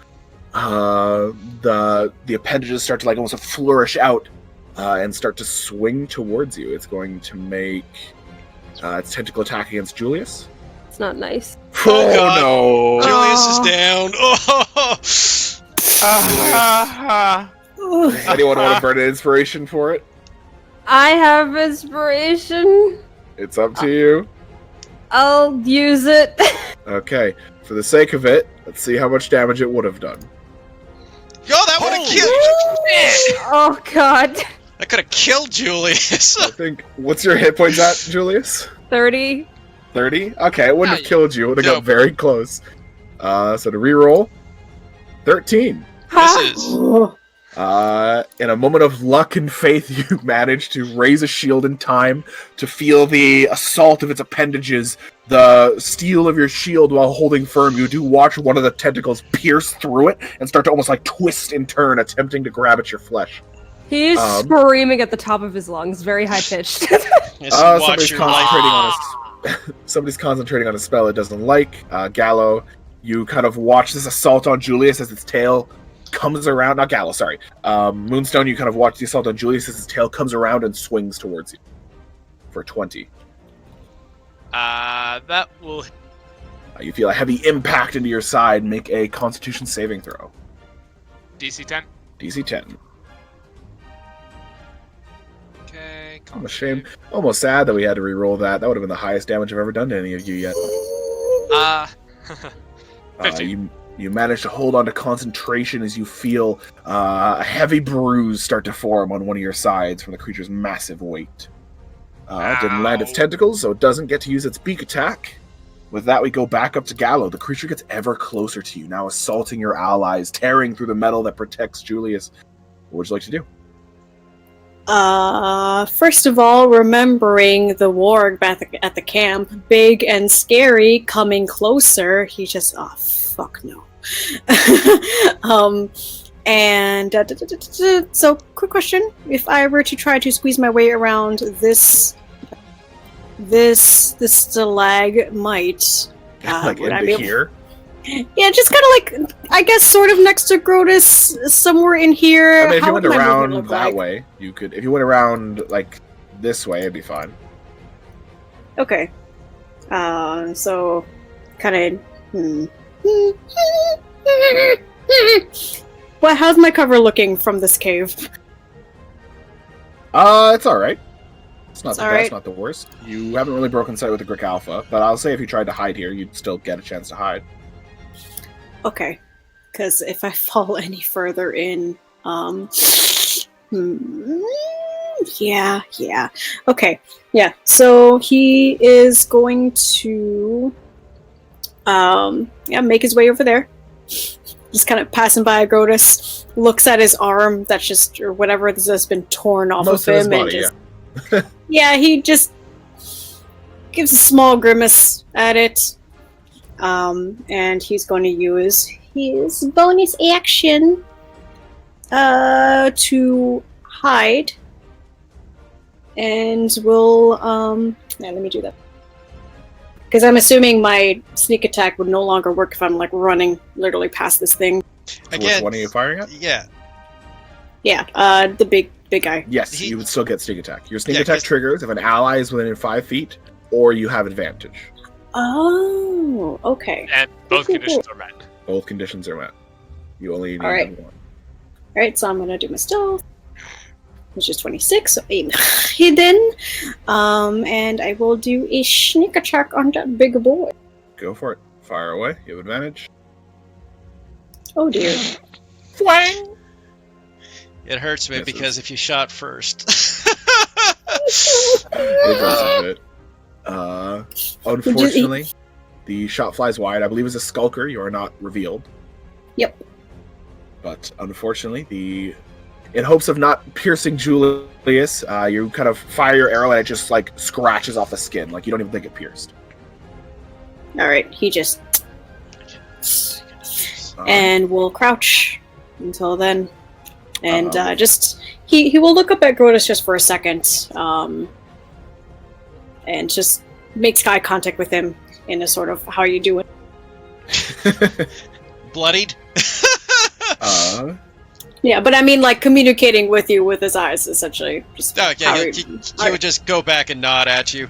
The appendages start to like almost flourish out and start to swing towards you. It's going to make its tentacle attack against Julius. It's not nice. Oh, God. No! Julius is down. Oh! Anyone want to burn an inspiration for it? I have inspiration. It's up to you. I'll use it. Okay, for the sake of it, let's see how much damage it would have done. Yo, that would have killed. Oh god. That could have killed Julius. I think. What's your hit points at, Julius? 30. 30? Okay, it wouldn't have killed you. It would have got Dope. very close. So to reroll, 13. This is. In a moment of luck and faith, you manage to raise a shield in time to feel the assault of its appendages, the steel of your shield while holding firm. You do watch one of the tentacles pierce through it and start to almost like twist and turn, attempting to grab at your flesh. He's screaming at the top of his lungs, very high pitched. Yes, you watch Somebody's your concentrating life. on a somebody's concentrating on a spell it doesn't like. Gallo, You kind of watch this assault on Julius as its tail comes around. Not Gallo, sorry. Moonstone, you kind of watch the assault on Julius as his tail comes around and swings towards you for 20. That will. You feel a heavy impact into your side. Make a Constitution saving throw. DC 10. DC 10. Okay. Almost shame. Almost sad that we had to re-roll that. That would have been the highest damage I've ever done to any of you yet. 15. You manage to hold on to concentration as you feel a heavy bruise start to form on one of your sides from the creature's massive weight. It didn't land its tentacles, so it doesn't get to use its beak attack. With that, we go back up to Gallo. The creature gets ever closer to you, now assaulting your allies, tearing through the metal that protects Julius. What would you like to do? First of all, remembering the warg back at the camp, big and scary, coming closer, he just, oh, fuck no. So, quick question. If I were to try to squeeze my way around this stalagmite, Like would I into be able- here? Yeah, just kind of like, I guess, sort of next to Grotus, somewhere in here. I mean, if How you would went my movement around look that like? way, you could. If you went around like this way, it'd be fine. Okay. So, kind of. Well, how's my cover looking from this cave? It's all right. It's not It's the all best, right. not the worst. You haven't really broken sight with the Grick Alpha, but I'll say if you tried to hide here, you'd still get a chance to hide. Okay. Because if I fall any further in, yeah. Okay, yeah. So he is going to, make his way over there. Just kind of passing by Grotus, looks at his arm that's just, or whatever this has been torn off Most of of his him, body, and just, yeah, he just gives a small grimace at it. And he's going to use his bonus action to hide. And we'll, let me do that. Because I'm assuming my sneak attack would no longer work if I'm, like, running literally past this thing. So Again, which one are you firing at? yeah. Yeah, the big guy. Yes, you would still get sneak attack. Your sneak Yeah, attack 'cause- triggers if an ally is within 5 feet, or you have advantage. Oh, okay. And both conditions are met. Both conditions are met. You only need Alright. one. Alright, so I'm going to do my stealth. Which is 26, so aim hidden. And I will do a sneak attack on that big boy. Go for it. Fire away. You have advantage. Oh dear. Fwang! It hurts me Misses. because if you shot first. It does hit. Unfortunately, the shot flies wide. I believe it's a skulker. You are not revealed. Yep. But unfortunately, in hopes of not piercing Julius, you kind of fire your arrow and it just like scratches off the skin. Like you don't even think it pierced. Alright, he just. Um, And we'll crouch until then. And just. He will look up at Grotus just for a second. And just makes eye contact with him in a sort of, how you doing? Bloodied? Yeah, but I mean, like, communicating with you with his eyes, essentially. Just Oh, how yeah, you- he would just go back and nod at you.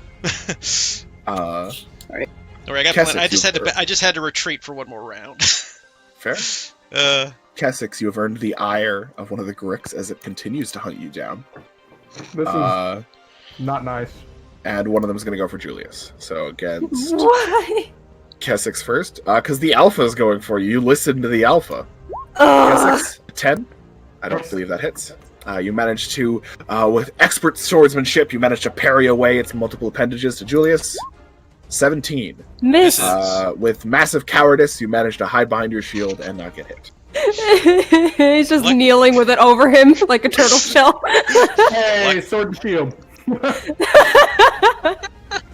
Alright, I just had to retreat for one more round. Fair. Kessex, you have earned the ire of one of the Gricks as it continues to hunt you down. This is not nice. And one of them is going to go for Julius. So against Why? Kessex first, because the Alpha is going for you. You listen to the Alpha. Ugh. Kessex, 10. I don't believe that hits. You manage to, with expert swordsmanship, you manage to parry away its multiple appendages to Julius. 17. Miss. With massive cowardice, you manage to hide behind your shield and not get hit. He's just Look- kneeling with it over him like a turtle shell. Hey, sword and shield.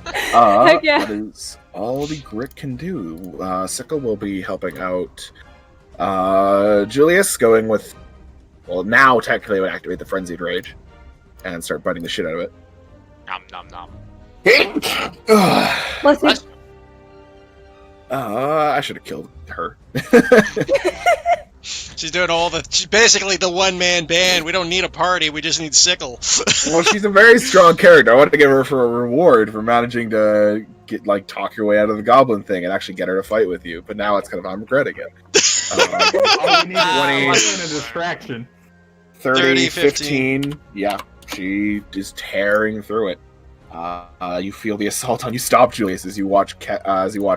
Heck yeah. That is all the Grit can do. Sickle will be helping out Julius, going with... Well, now technically it would activate the Frenzied Rage and start biting the shit out of it. Nom nom nom. Bless you. I should have killed her. She's doing she's basically the one-man band. We don't need a party, we just need Sickle. Well, she's a very strong character. I want to give her for a reward for managing to talk your way out of the goblin thing and actually get her to fight with you. But now it's kind of, I'm regretting it. All we need is 20, a distraction. 30, 15. Yeah, she is tearing through it. You feel the assault on you stop, Julius, as you watch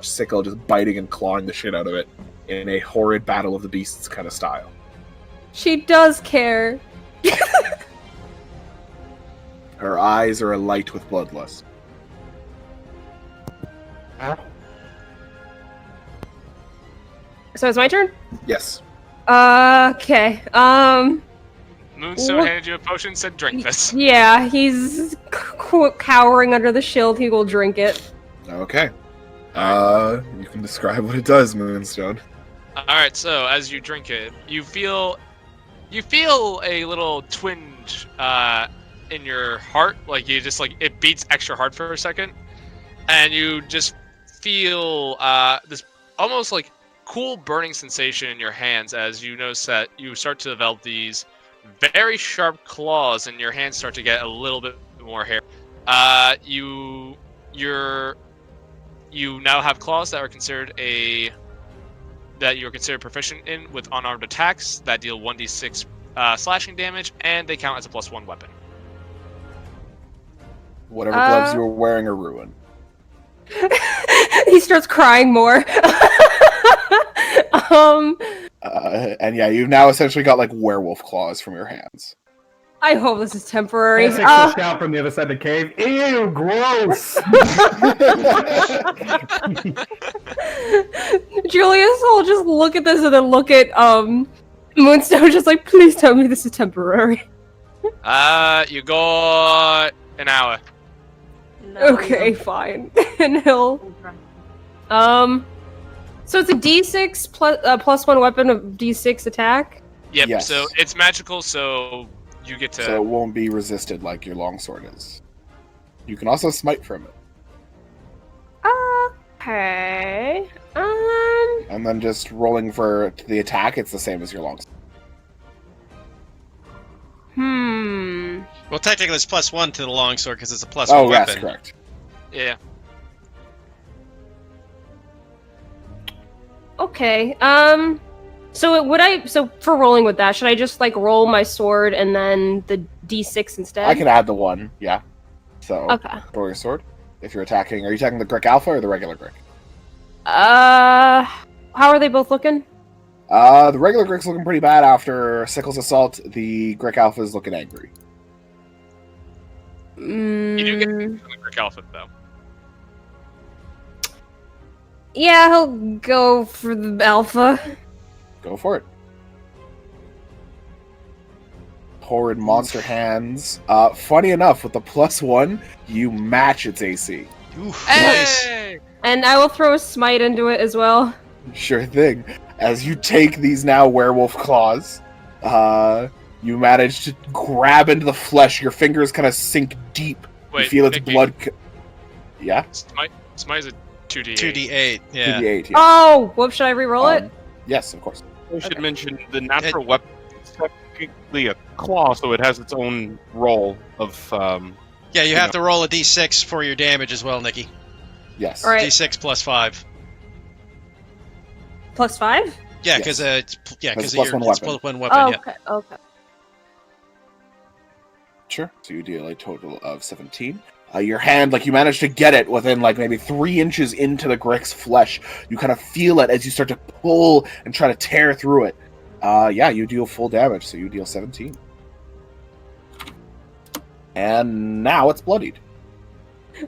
Sickle just biting and clawing the shit out of it in a horrid Battle of the Beasts kind of style. She does care. Her eyes are alight with bloodlust. So it's my turn? Yes. Okay. Moonstone handed you a potion, said drink this. Yeah, he's cowering under the shield. He will drink it. Okay. You can describe what it does, Moonstone. Alright, so as you drink it, you feel a little twinge in your heart, like you just it beats extra hard for a second, and you just feel this almost like cool burning sensation in your hands as you notice that you start to develop these very sharp claws, and your hands start to get a little bit more hair. You now have claws that are considered you're considered proficient in with unarmed attacks that deal 1d6 slashing damage, and they count as a +1 weapon. Whatever gloves you were wearing are ruined. He starts crying more. And yeah, you've now essentially got werewolf claws from your hands. I hope this is temporary. Essex pushed out from the other side of the cave. Ew, gross! Julius will just look at this and then look at Moonstone, just please tell me this is temporary. You got an hour. No, Okay, fine. And he'll so it's a D6 plus 1 weapon of D6 attack? Yep, Yes. so it's magical, so you get to... So it won't be resisted like your longsword is. You can also smite from it. Okay. And then just rolling for the attack, it's the same as your longsword. Well, technically it's +1 to the longsword because it's a +1 Oh, weapon. yes, correct. Yeah. Okay. So for rolling with that, should I just roll my sword and then the D6 instead? I can add the 1, yeah. So, Okay. roll your sword. If you're attacking, are you attacking the Grick Alpha or the regular Grick? How are they both looking? The regular Grick's looking pretty bad after Sickle's assault. The Grick Alpha is looking angry. You do get the Grick Alpha, though. Yeah, he'll go for the alpha. Go for it. Horrid monster hands. Funny enough, with the +1, you match its AC. Ooh, nice. Hey! And I will throw a smite into it as well. Sure thing. As you take these now werewolf claws, you manage to grab into the flesh. Your fingers kind of sink deep. Wait, you feel its Nikki, blood. Yeah? Smite is a 2d8. 2d8, yeah. 2d8, yeah. Oh, whoop, should I re-roll it? Yes, of course. I should mention the natural weapon is technically a claw, so it has its own roll of. Yeah, you have to roll a d6 for your damage as well, Nikki. Yes. All right. D6 +5. +5? Yeah, Yes. because It's it's +1 weapon. +1 weapon. Oh, Yeah. okay, okay. Sure. So you deal a total of 17. Your hand, you manage to get it within maybe 3 inches into the Grick's flesh. You kind of feel it as you start to pull and try to tear through it. Yeah, you deal full damage, so you deal 17. And now it's bloodied.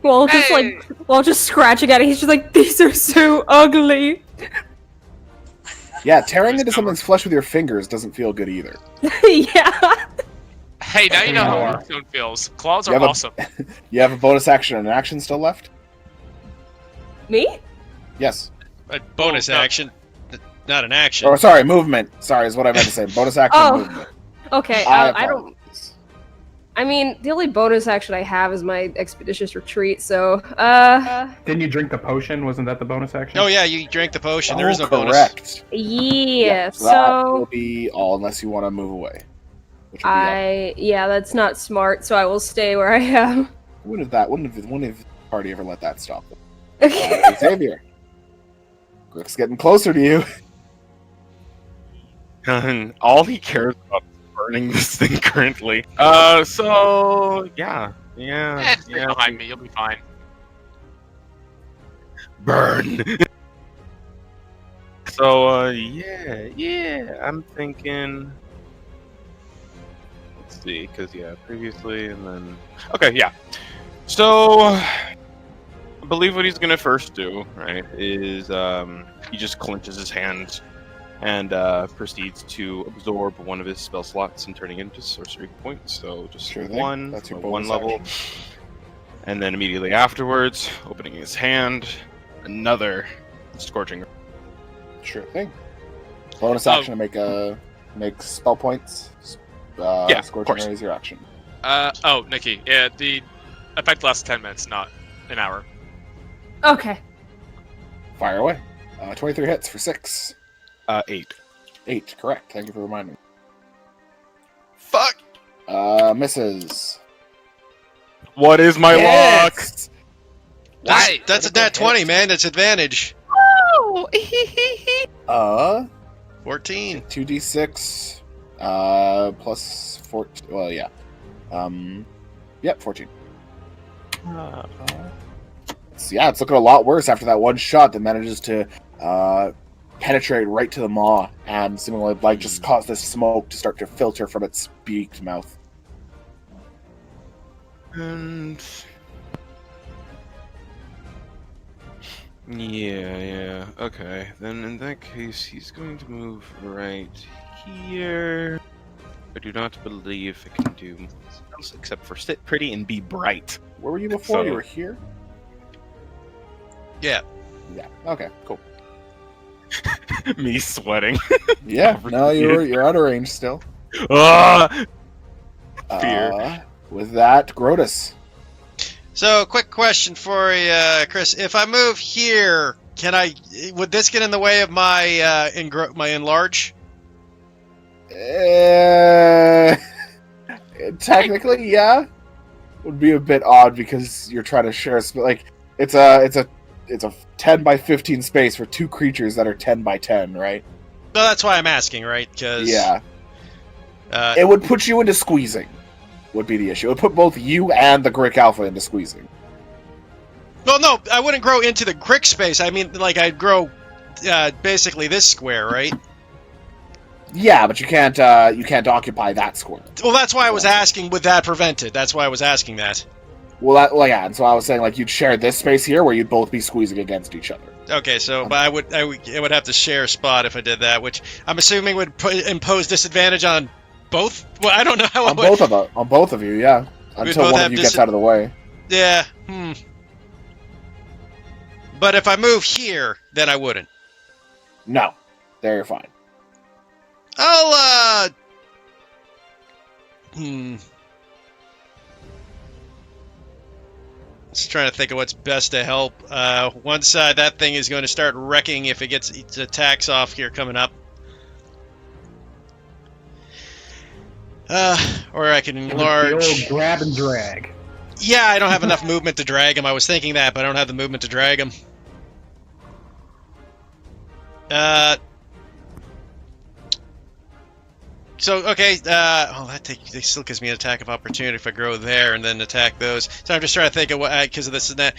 Well, just scratching at it, he's just these are so ugly. Yeah, tearing into something's flesh with your fingers doesn't feel good either. Yeah. Hey, now you know how Anymore. Moonstone feels. Claws You are have a- awesome. You have a bonus action and an action still left? Me? Yes. A bonus Oh, no. action, not an action. Oh, sorry, movement. Sorry, is what I meant to say. Bonus action Oh. movement. Okay, I I don't... apologize. I mean, the only bonus action I have is my expeditious retreat, so Didn't you drink the potion? Wasn't that the bonus action? Oh yeah, you drank the potion. There is no correct. yeah, So that so will be all unless you want to move away. Which will be up. that's not smart, so I will stay where I am. Wouldn't have the party ever let that stop them? Okay. Xavier. Grick's getting closer to you. And all he cares about is burning this thing currently. So yeah. Stay behind me. You'll be fine. Burn. So yeah. I'm thinking. Let's see, because previously and then. Okay, yeah. So I believe what he's gonna first do, right, is he just clenches his hands and proceeds to absorb one of his spell slots and turning it into sorcery points. So just Sure thing. one, That's your one bonus level, action. and then immediately afterwards, opening his hand, another scorching. Sure thing. Bonus action to make spell points. Yeah, Scorching of course. Ray is your action. Nikki. Yeah, the effect lasts 10 minutes, not an hour. Okay. Fire away. 23 hits for 6. 8. 8, correct. Thank you for reminding me. Fuck! Misses. What is my luck? Yes! That's a nat 20, man. That's advantage. Oh! 14. 2d6 plus 14. Well, yeah. Yep, 14. It's looking a lot worse after that one shot that manages to penetrate right to the maw and seemingly just cause this smoke to start to filter from its beaked mouth. And yeah. Okay, then in that case, he's going to move right here. I do not believe I can do else except for sit pretty and be bright. Where were you before? So- You were here? Yeah. Yeah. Okay, cool. Me sweating. Yeah, no, you're out of range still. Ah! Fear. With that, Grotus. So, quick question for you, Chris. If I move here, would this get in the way of my my enlarge? Technically, yeah. Would be a bit odd because you're trying to share a it's a 10 by 15 space for two creatures that are 10 by 10, right? No, that's why I'm asking, right? Because it would put you into squeezing. Would be the issue. It would put both you and the Grick Alpha into squeezing. Well, no, I wouldn't grow into the Grick space. I mean, like I'd grow basically this square, right? Yeah, but you can't occupy that square. Well, that's why I was asking. Would that prevent it? That's why I was asking that. Well, yeah, and so I was saying you'd share this space here where you'd both be squeezing against each other. Okay, so but I would have to share a spot if I did that, which I'm assuming would impose disadvantage on both. Well, I don't know how on both of you, yeah. Until one of you gets out of the way. Yeah. But if I move here, then I wouldn't. No, there you're fine. I'll Just trying to think of what's best to help. One side, that thing is going to start wrecking if it gets its attacks off here coming up. Or I can enlarge. The old grab and drag. Yeah, I don't have enough movement to drag him. I was thinking that, but I don't have the movement to drag him. So, okay, that still gives me an attack of opportunity if I grow there and then attack those. So I'm just trying to think of what, because of this and that.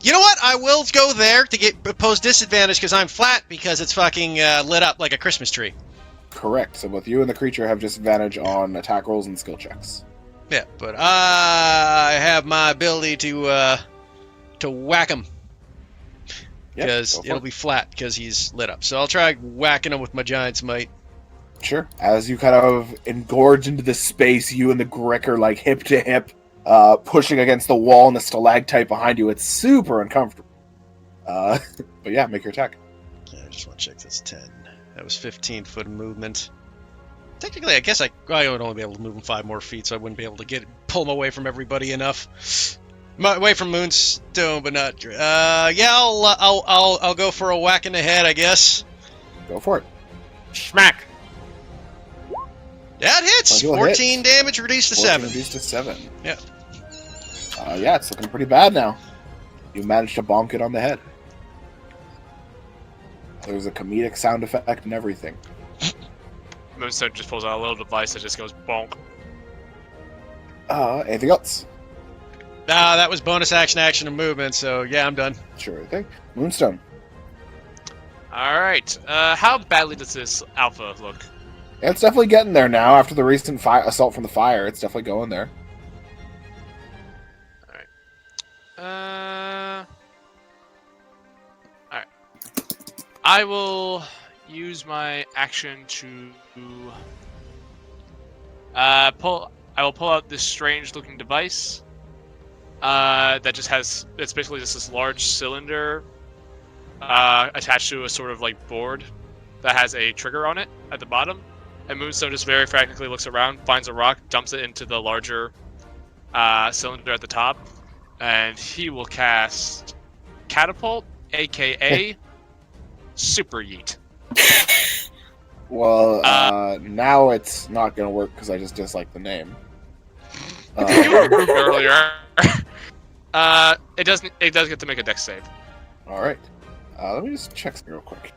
You know what? I will go there to pose disadvantage because I'm flat because it's fucking lit up like a Christmas tree. Correct. So both you and the creature have disadvantage on attack rolls and skill checks. Yeah, but I have my ability to whack him. Because it'll be flat because he's lit up. So I'll try whacking him with my giant smite. Sure. As you kind of engorge into the space, you and the Grick are hip to hip, pushing against the wall and the stalactite behind you. It's super uncomfortable. But yeah, make your attack. Yeah, I just want to check this 10. That was 15 foot movement. Technically, I guess I would only be able to move him 5 more feet, so I wouldn't be able to pull him away from everybody enough. Away from Moonstone, but not. Yeah, I'll go for a whack in the head, I guess. Go for it. Smack. That hits. Well, 14 hit. damage, reduced to 7. Reduced to 7. Yeah. Yeah, it's looking pretty bad now. You managed to bonk it on the head. There's a comedic sound effect and everything. Moonstone just pulls out a little device that just goes bonk. Anything else? That was bonus action, and movement, so yeah, I'm done. Sure thing. Moonstone. Alright, how badly does this alpha look? It's definitely getting there now after the recent assault from the fire. It's definitely going there. Alright. I will use my action to I will pull out this strange looking device that just has, it's basically just this large cylinder attached to a sort of like board that has a trigger on it at the bottom. And Moonstone just very frantically looks around, finds a rock, dumps it into the larger cylinder at the top, and he will cast Catapult, aka Super Yeet. Well, now it's not going to work because I just dislike the name. You improved earlier. It does get to make a dex save. All right. Let me just check something real quick.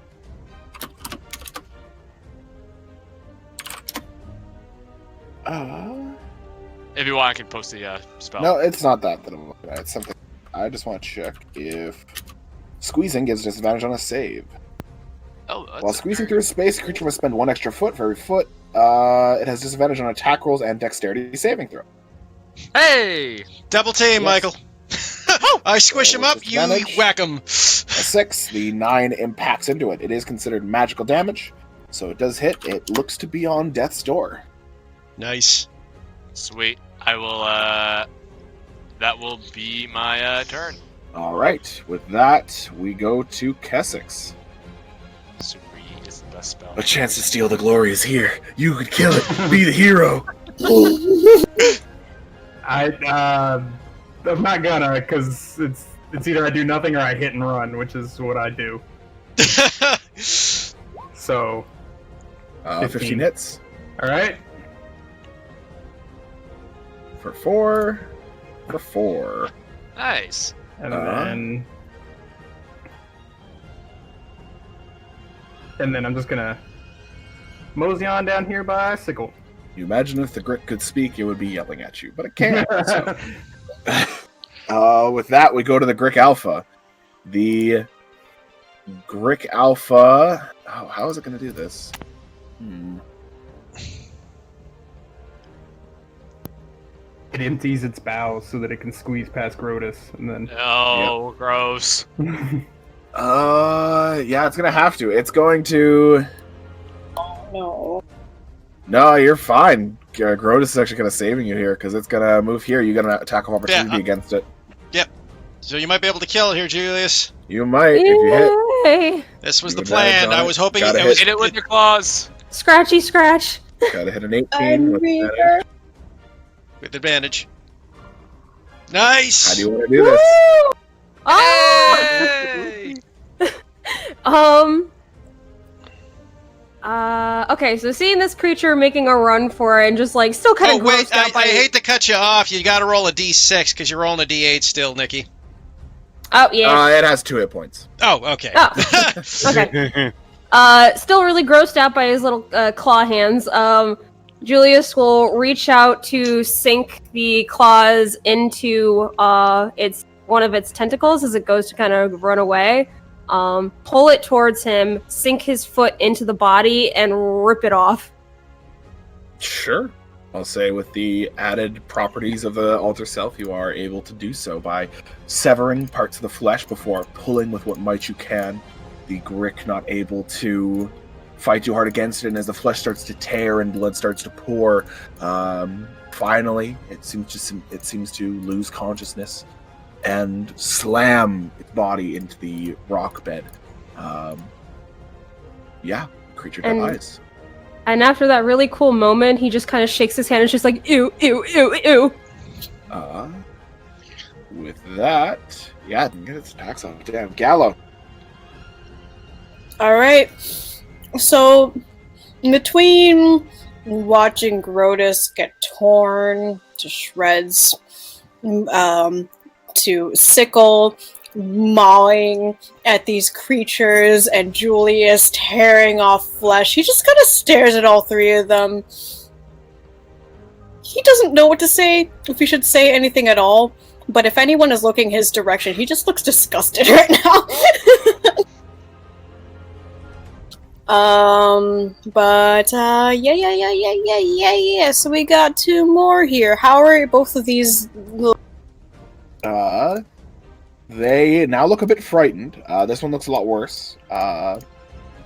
If you want, I can post the spell. No, it's not that I'm looking at. It's something. I just want to check if squeezing gives disadvantage on a save. Oh, that's While squeezing through space, a creature must spend 1 extra foot for every foot. It has disadvantage on attack rolls and dexterity saving throw. Hey! Double team, Yes. Michael. I squish him up, you disadvantage. whack him. A 6, the 9 impacts into it. It is considered magical damage, so it does hit. It looks to be on death's door. Nice. Sweet. I will, that will be my, turn. All right. With that, we go to Kessex. Super Yeet is the best spell. A chance to steal the glory is here. You could kill it. Be the hero. I'm not gonna, because it's either I do nothing or I hit and run, which is what I do. So, 15 hits. all right. For 4. For 4. Nice. And then I'm just gonna mosey on down here by Sickle. You imagine if the Grit could speak, it would be yelling at you, but it can't. So. With that, we go to the Grick Alpha. The Grick Alpha... Oh, how is it going to do this? It empties its bowels so that it can squeeze past Grotus, and then... Oh, gross. Yeah, it's going to have to. It's going to... No. No, you're fine. Grotus is actually kind of saving you here, because it's going to move here. You got an attack of opportunity against it. Yep. So you might be able to kill it here, Julius. You might, if you hit. Yay! This was You the advantage plan. on I it. was hoping Gotta it was... Hit it with your claws. Scratchy scratch. Gotta hit an 18 with advantage. With advantage. Nice! How do you want to do this? Oh! Hey! Okay, so seeing this creature making a run for it and just like still kind Oh, of wait, grossed out by I hate to cut you off. You gotta roll a d6 because you're rolling a d8 still, Nikki. Oh yeah. It has 2 hit points. Oh, okay. Oh. Okay. Still really grossed out by his little claw hands. Julius will reach out to sink the claws into one of its tentacles as it goes to kind of run away. Pull it towards him, sink his foot into the body, and rip it off. Sure. I'll say with the added properties of the alter self, you are able to do so by severing parts of the flesh before pulling with what might you can. The Grick not able to fight too hard against it, and as the flesh starts to tear and blood starts to pour, finally it seems to lose consciousness and slam its body into the rock bed. Creature And- dies. And after that really cool moment, he just kind of shakes his hand and is just like, ew, ew, ew, ew. With that, yeah, get its attacks on. Damn, Gallo. Alright. So, between watching Grotus get torn to shreds, to Sickle mawing at these creatures, and Julius tearing off flesh, he just kind of stares at all three of them. He doesn't know what to say, if he should say anything at all, but if anyone is looking his direction, he just looks disgusted right now. Yeah. So we got two more here. How are both of these? They now look a bit frightened. This one looks a lot worse.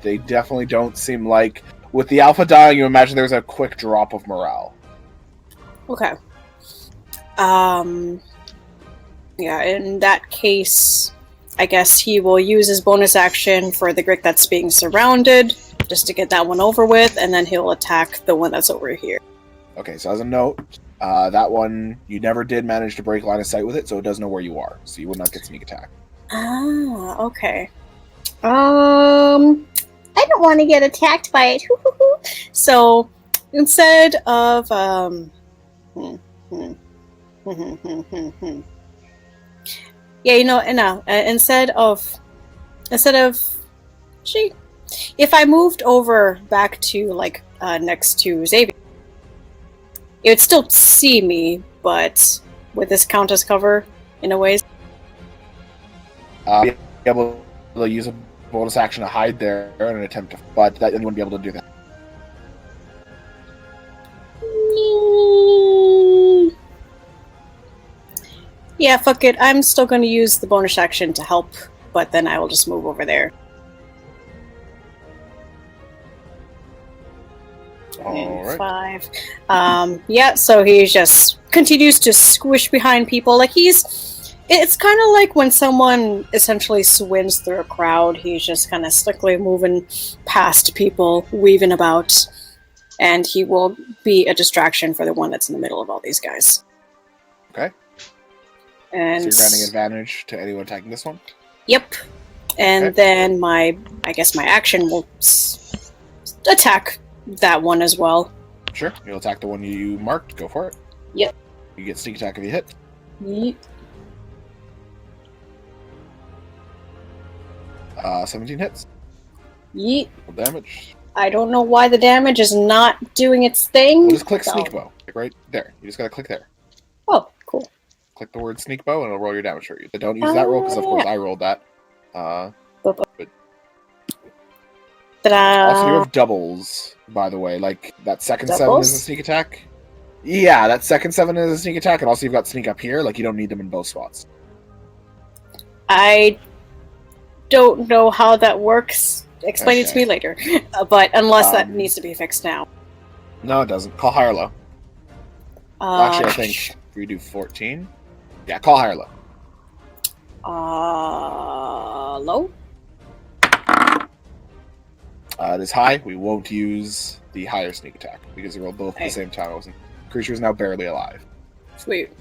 They definitely don't seem like... With the alpha dying, you imagine there's a quick drop of morale. Okay. Yeah, in that case, I guess he will use his bonus action for the Grick that's being surrounded, just to get that one over with, and then he'll attack the one that's over here. Okay, so as a note, that one, you never did manage to break line of sight with it, so it does know where you are, so you would not get sneak attack. Ah, okay. I don't want to get attacked by it. So, instead of, yeah, you know, no. Instead of, if I moved over back to like next to Xavier, it would still see me, but would this count as cover in a way? Be able to use a bonus action to hide there in an attempt to, but that you wouldn't be able to do that. Yeah, fuck it. I'm still going to use the bonus action to help, but then I will just move over there. Alright. 5. Yeah, so he just continues to squish behind people. Like it's kind of like when someone essentially swims through a crowd. He's just kind of slickly moving past people, weaving about, and he will be a distraction for the one that's in the middle of all these guys. Okay. And so you're granting advantage to anyone attacking this one? Yep. And Okay. then I guess my action will attack that one as well. Sure. You'll attack the one you marked. Go for it. Yep. You get sneak attack if you hit. Yeet. 17 hits. Yeet. Full damage. I don't know why the damage is not doing its thing. We'll just click so- sneak bow. Like right there. You just gotta click there. Oh, cool. Click the word sneak bow and it'll roll your damage for you. But don't use that roll because of course I rolled that. Ta-da. Also, you have doubles, by the way. Like, that second 7 Doubles? is a sneak attack. Yeah, that second 7 is a sneak attack, and also you've got sneak up here. Like, you don't need them in both spots. I don't know how that works. Explain it to Okay. me later. But unless that Um, needs to be fixed now. No, it doesn't. Call high or low. Actually, I think if we do 14... Yeah, call high or low. Low? It is high. We won't use the higher sneak attack, because they roll both at the same time. Creature is now barely alive. Sweet.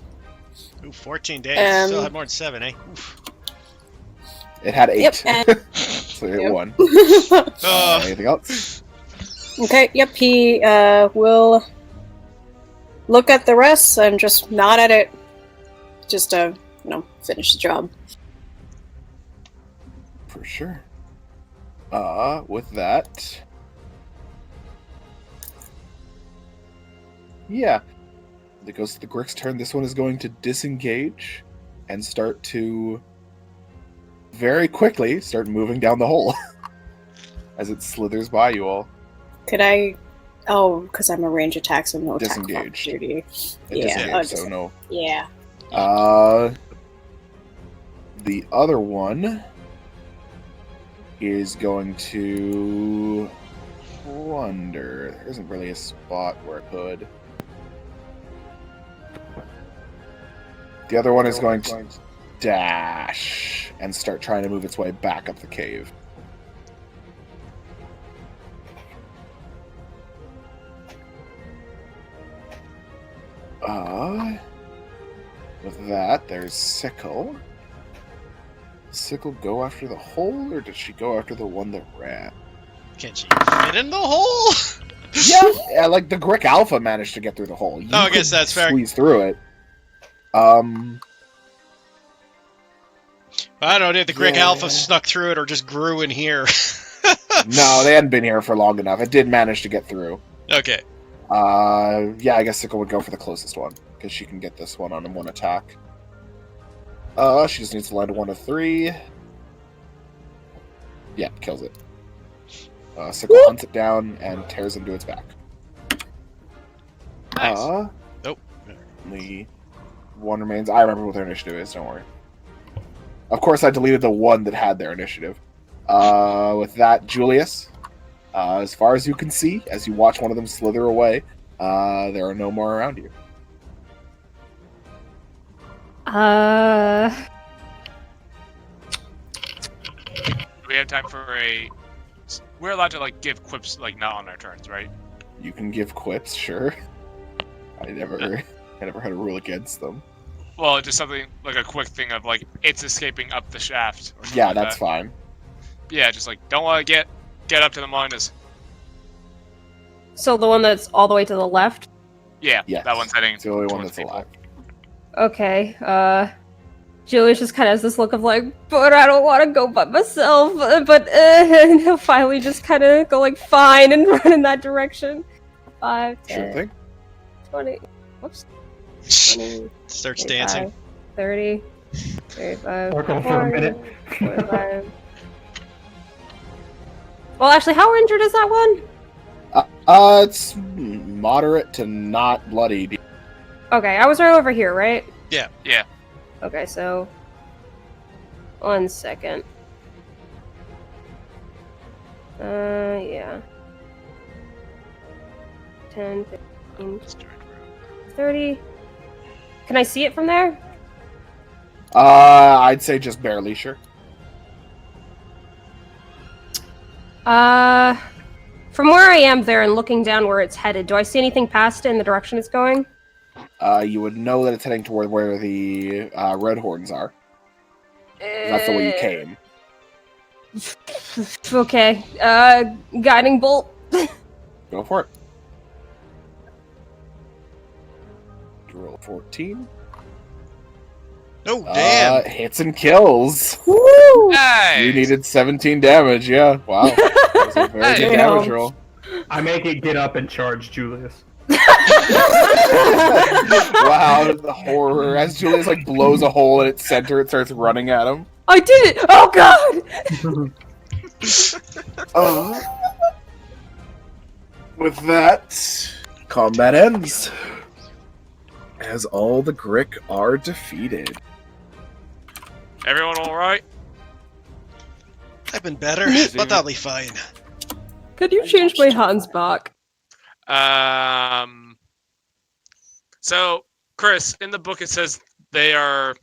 Ooh, 14 days. Still had more than 7, eh? Oof. It had 8. Yep, and- So it hit Yep. 1. Anything else? Okay, yep, he will look at the rest and just nod at it. Just to, finish the job. For sure. With that... Yeah. It goes to the Grick's turn. This one is going to disengage and start to very quickly start moving down the hole as it slithers by you all. Could I... Oh, because I'm a range attack, so no attack of Disengaged. opportunity. It Yeah, disengaged, so no. Yeah. The other one is going to wonder. There isn't really a spot where it could. The other one is going to dash and start trying to move its way back up the cave. With that, there's Sickle. Sickle go after the hole, or did she go after the one that ran? Can she fit in the hole? Yeah, like the Grick Alpha managed to get through the hole. You I guess could that's fair. Squeeze through it. I don't know, did the Grick Yeah. Alpha snuck through it or just grew in here? No, they hadn't been here for long enough. It did manage to get through. Okay. Yeah, I guess Sickle would go for the closest one, because she can get this one on one attack. She just needs to land a 1 of 3. Yeah, kills it. Sickle hunts it down and tears into its back. Nice. Nope. Only one remains. I remember what their initiative is, don't worry. Of course, I deleted the one that had their initiative. With that, Julius, as far as you can see, as you watch one of them slither away, there are no more around you. Do we have time for a... We're allowed to, like, give quips, like, not on our turns, right? You can give quips, sure. I never had a rule against them. Well, just something, like, a quick thing of, like, it's escaping up the shaft. Or something Yeah, like that's that. fine. Yeah, just, like, don't want to get up to the minus. So the one that's all the way to the left? Yes. That one's heading It's the only one towards that's people. alive. Okay, Julius just kind of has this look of like, but I don't want to go by myself, and he'll finally just kind of go like, fine, and run in that direction. 5, 10, Sure thing. 20, whoops, 20, Starts 25, dancing. 30, 35, Circle for a minute. 45. Well, actually, how injured is that one? It's moderate to not bloody. Okay, I was right over here, right? Yeah. Okay, so 1 second. Yeah. 10, 15, 30. Can I see it from there? I'd say just barely, sure. From where I am there and looking down where it's headed, do I see anything past it in the direction it's going? You would know that it's heading toward where the red horns are. That's the way you came. Okay. Guiding bolt. Go for it. Roll 14. Oh, damn. Hits and kills. Woo! Nice! You needed 17 damage, yeah. Wow. That was a very good Damn. damage roll. I make it get up and charge Julius. Wow, the horror. As Julius like blows a hole in its center, it starts running at him. I did it! Oh god! With that, combat ends. As all the Grick are defeated. Everyone alright? I've been better, but that'll be fine. Could you change my hands back? So, Chris, in the book it says they are...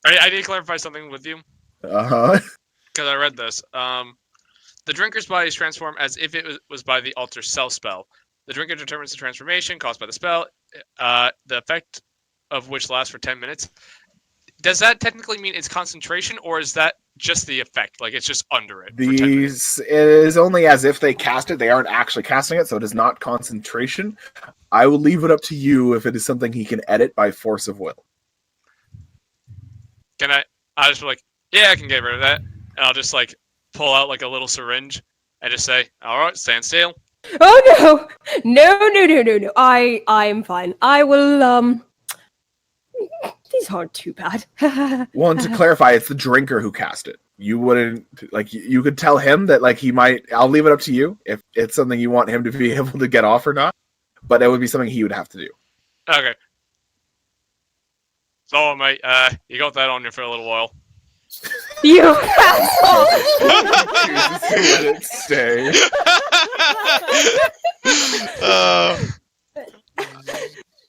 I need to clarify something with you, Uh-huh. because I read this. The drinker's body is transformed as if it was by the altar cell spell. The drinker determines the transformation caused by the spell, the effect of which lasts for 10 minutes. Does that technically mean it's concentration, or is that just the effect? Like, it's just under it for 10 minutes? It is only as if they cast it. They aren't actually casting it, so it is not concentration. I will leave it up to you if it is something he can edit by force of will. Can I'll just be like, yeah, I can get rid of that. And I'll just, like, pull out, like, a little syringe and just say, alright, stand still. Oh no! I'm fine. I will, these aren't too bad. Well, and to clarify, it's the drinker who cast it. You wouldn't, like, you could tell him that, like, he might, I'll leave it up to you if it's something you want him to be able to get off or not, but it would be something he would have to do. Okay. So, mate, you got that on you for a little while. You asshole! Let it stay.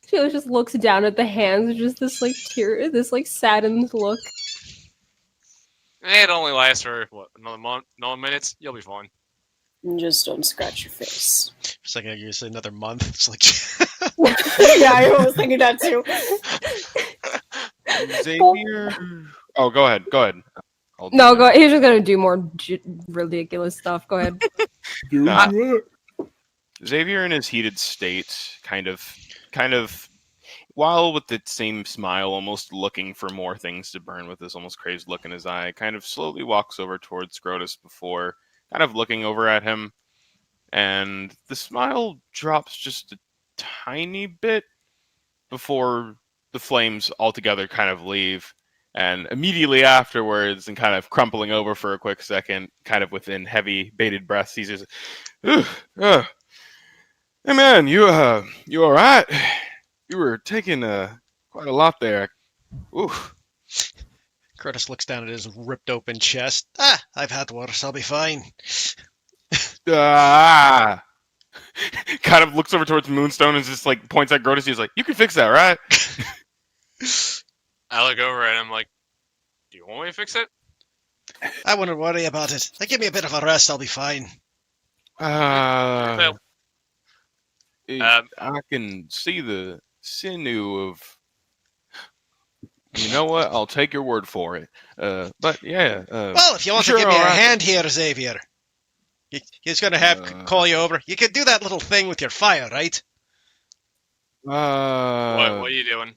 She just looks down at the hands with just this like tear, this like saddened look. It only lasts for, what, another month? 9 minutes? You'll be fine. And just don't scratch your face. It's like I guess another month. It's like Yeah, I was thinking that too. Xavier. Oh, go ahead. Go ahead. I'll do No, it. go. He's just gonna do more ridiculous stuff. Go ahead. Nah. Xavier, in his heated state, kind of, while with the same smile, almost looking for more things to burn with this almost crazed look in his eye, kind of slowly walks over towards Scrotus before kind of looking over at him, and the smile drops just a tiny bit before the flames altogether kind of leave. And immediately afterwards, and kind of crumpling over for a quick second, kind of within heavy, bated breaths, he says, "Hey man, you all right? You were taking quite a lot there. Ooh." Curtis looks down at his ripped open chest. I've had worse. I'll be fine. Ah. Kind of looks over towards Moonstone and just like points at Grotus. He's like, "You can fix that, right?" I look over and I'm like, "Do you want me to fix it?" I wouldn't worry about it. Give me a bit of a rest. I'll be fine. Well, I can see the sinew of. You know what? I'll take your word for it. But yeah. Well, if you want sure, to give me a alright. hand here, Xavier, he's going to have call you over. You could do that little thing with your fire, right? what are you doing?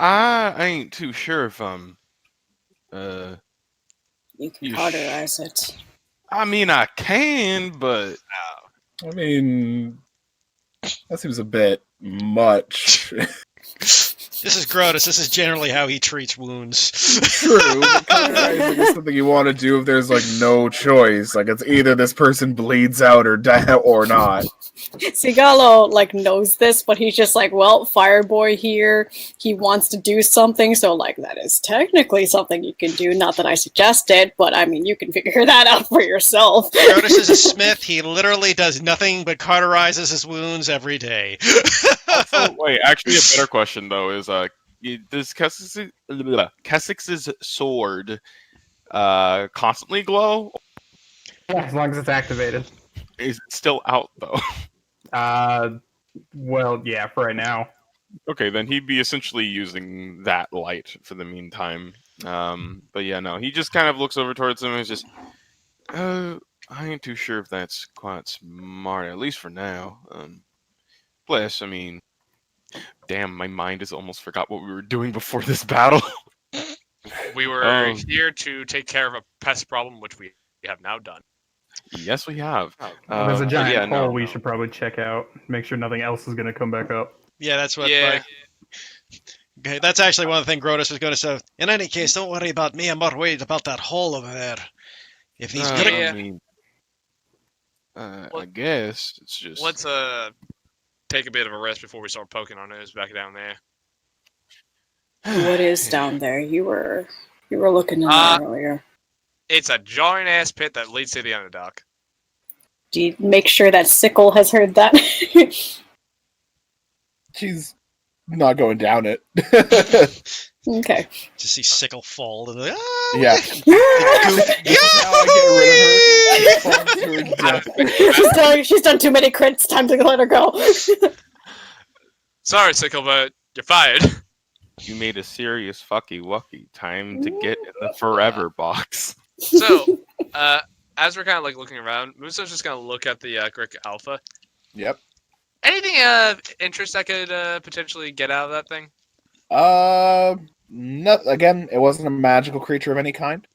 I ain't too sure if I'm. You can You cauterize it. I mean, I can, but I mean, that seems a bit much. This is Grotus. This is generally how he treats wounds. True, but cauterizing is something you want to do if there's like no choice. Like it's either this person bleeds out or or not. Sigalo like knows this, but he's just like, well, Fireboy here, he wants to do something, so like that is technically something you can do. Not that I suggest it, but I mean you can figure that out for yourself. Grotus is a smith. He literally does nothing but cauterizes his wounds every day. also, wait. Actually, a better question though is does Kessix's sword constantly glow? Yeah, as long as it's activated. Is it still out though? Well, yeah, for right now. Okay, then he'd be essentially using that light for the meantime. But yeah, no, he just kind of looks over towards him and is just, I ain't too sure if that's quite smart, at least for now. Plus, I mean, damn, my mind has almost forgot what we were doing before this battle. We were here to take care of a pest problem, which we have now done. Yes, we have. There's a giant yeah, hole no, we no. should probably check out. Make sure nothing else is going to come back up. Yeah, that's what. Yeah. Okay, that's actually one of the things Grotus was going to say. In any case, don't worry about me. I'm more worried about that hole over there. If he's gonna, Yeah. I mean, I guess it's just. Let's take a bit of a rest before we start poking our nose back down there. What is down there? You were looking in there earlier. It's a giant ass pit that leads to the Underdark. Do you make sure that Sickle has heard that? She's not going down it. Okay. just see Sickle fall. And Yeah. This is how I get rid of her. She's done too many crits. Time to let her go. Sorry, Sickle, but you're fired. You made a serious fucky wucky. Time to get in the forever box. So, as we're kind of like looking around, Muso's just gonna look at the Grick Alpha. Yep. Anything of interest I could potentially get out of that thing? No, again, it wasn't a magical creature of any kind.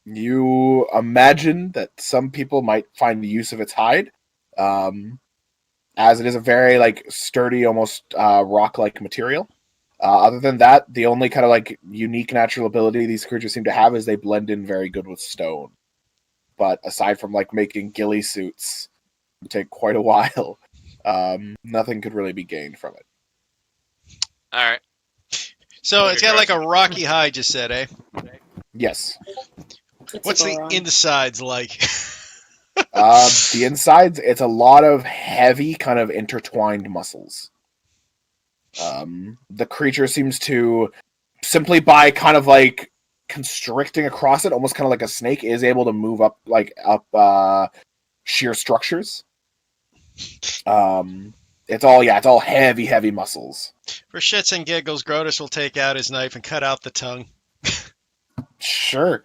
You imagine that some people might find the use of its hide, as it is a very like sturdy, almost rock-like material. Other than that, the only kind of like unique natural ability these creatures seem to have is they blend in very good with stone. But aside from like making ghillie suits, it would take quite a while. Nothing could really be gained from it. All right. So it's got like a rocky hide, you said, eh? Yes. What's the insides like? The insides, it's a lot of heavy, kind of intertwined muscles. The creature seems to, simply by kind of like constricting across it, almost kind of like a snake, is able to move up sheer structures. It's all heavy muscles. For shits and giggles, Grotus will take out his knife and cut out the tongue. Sure.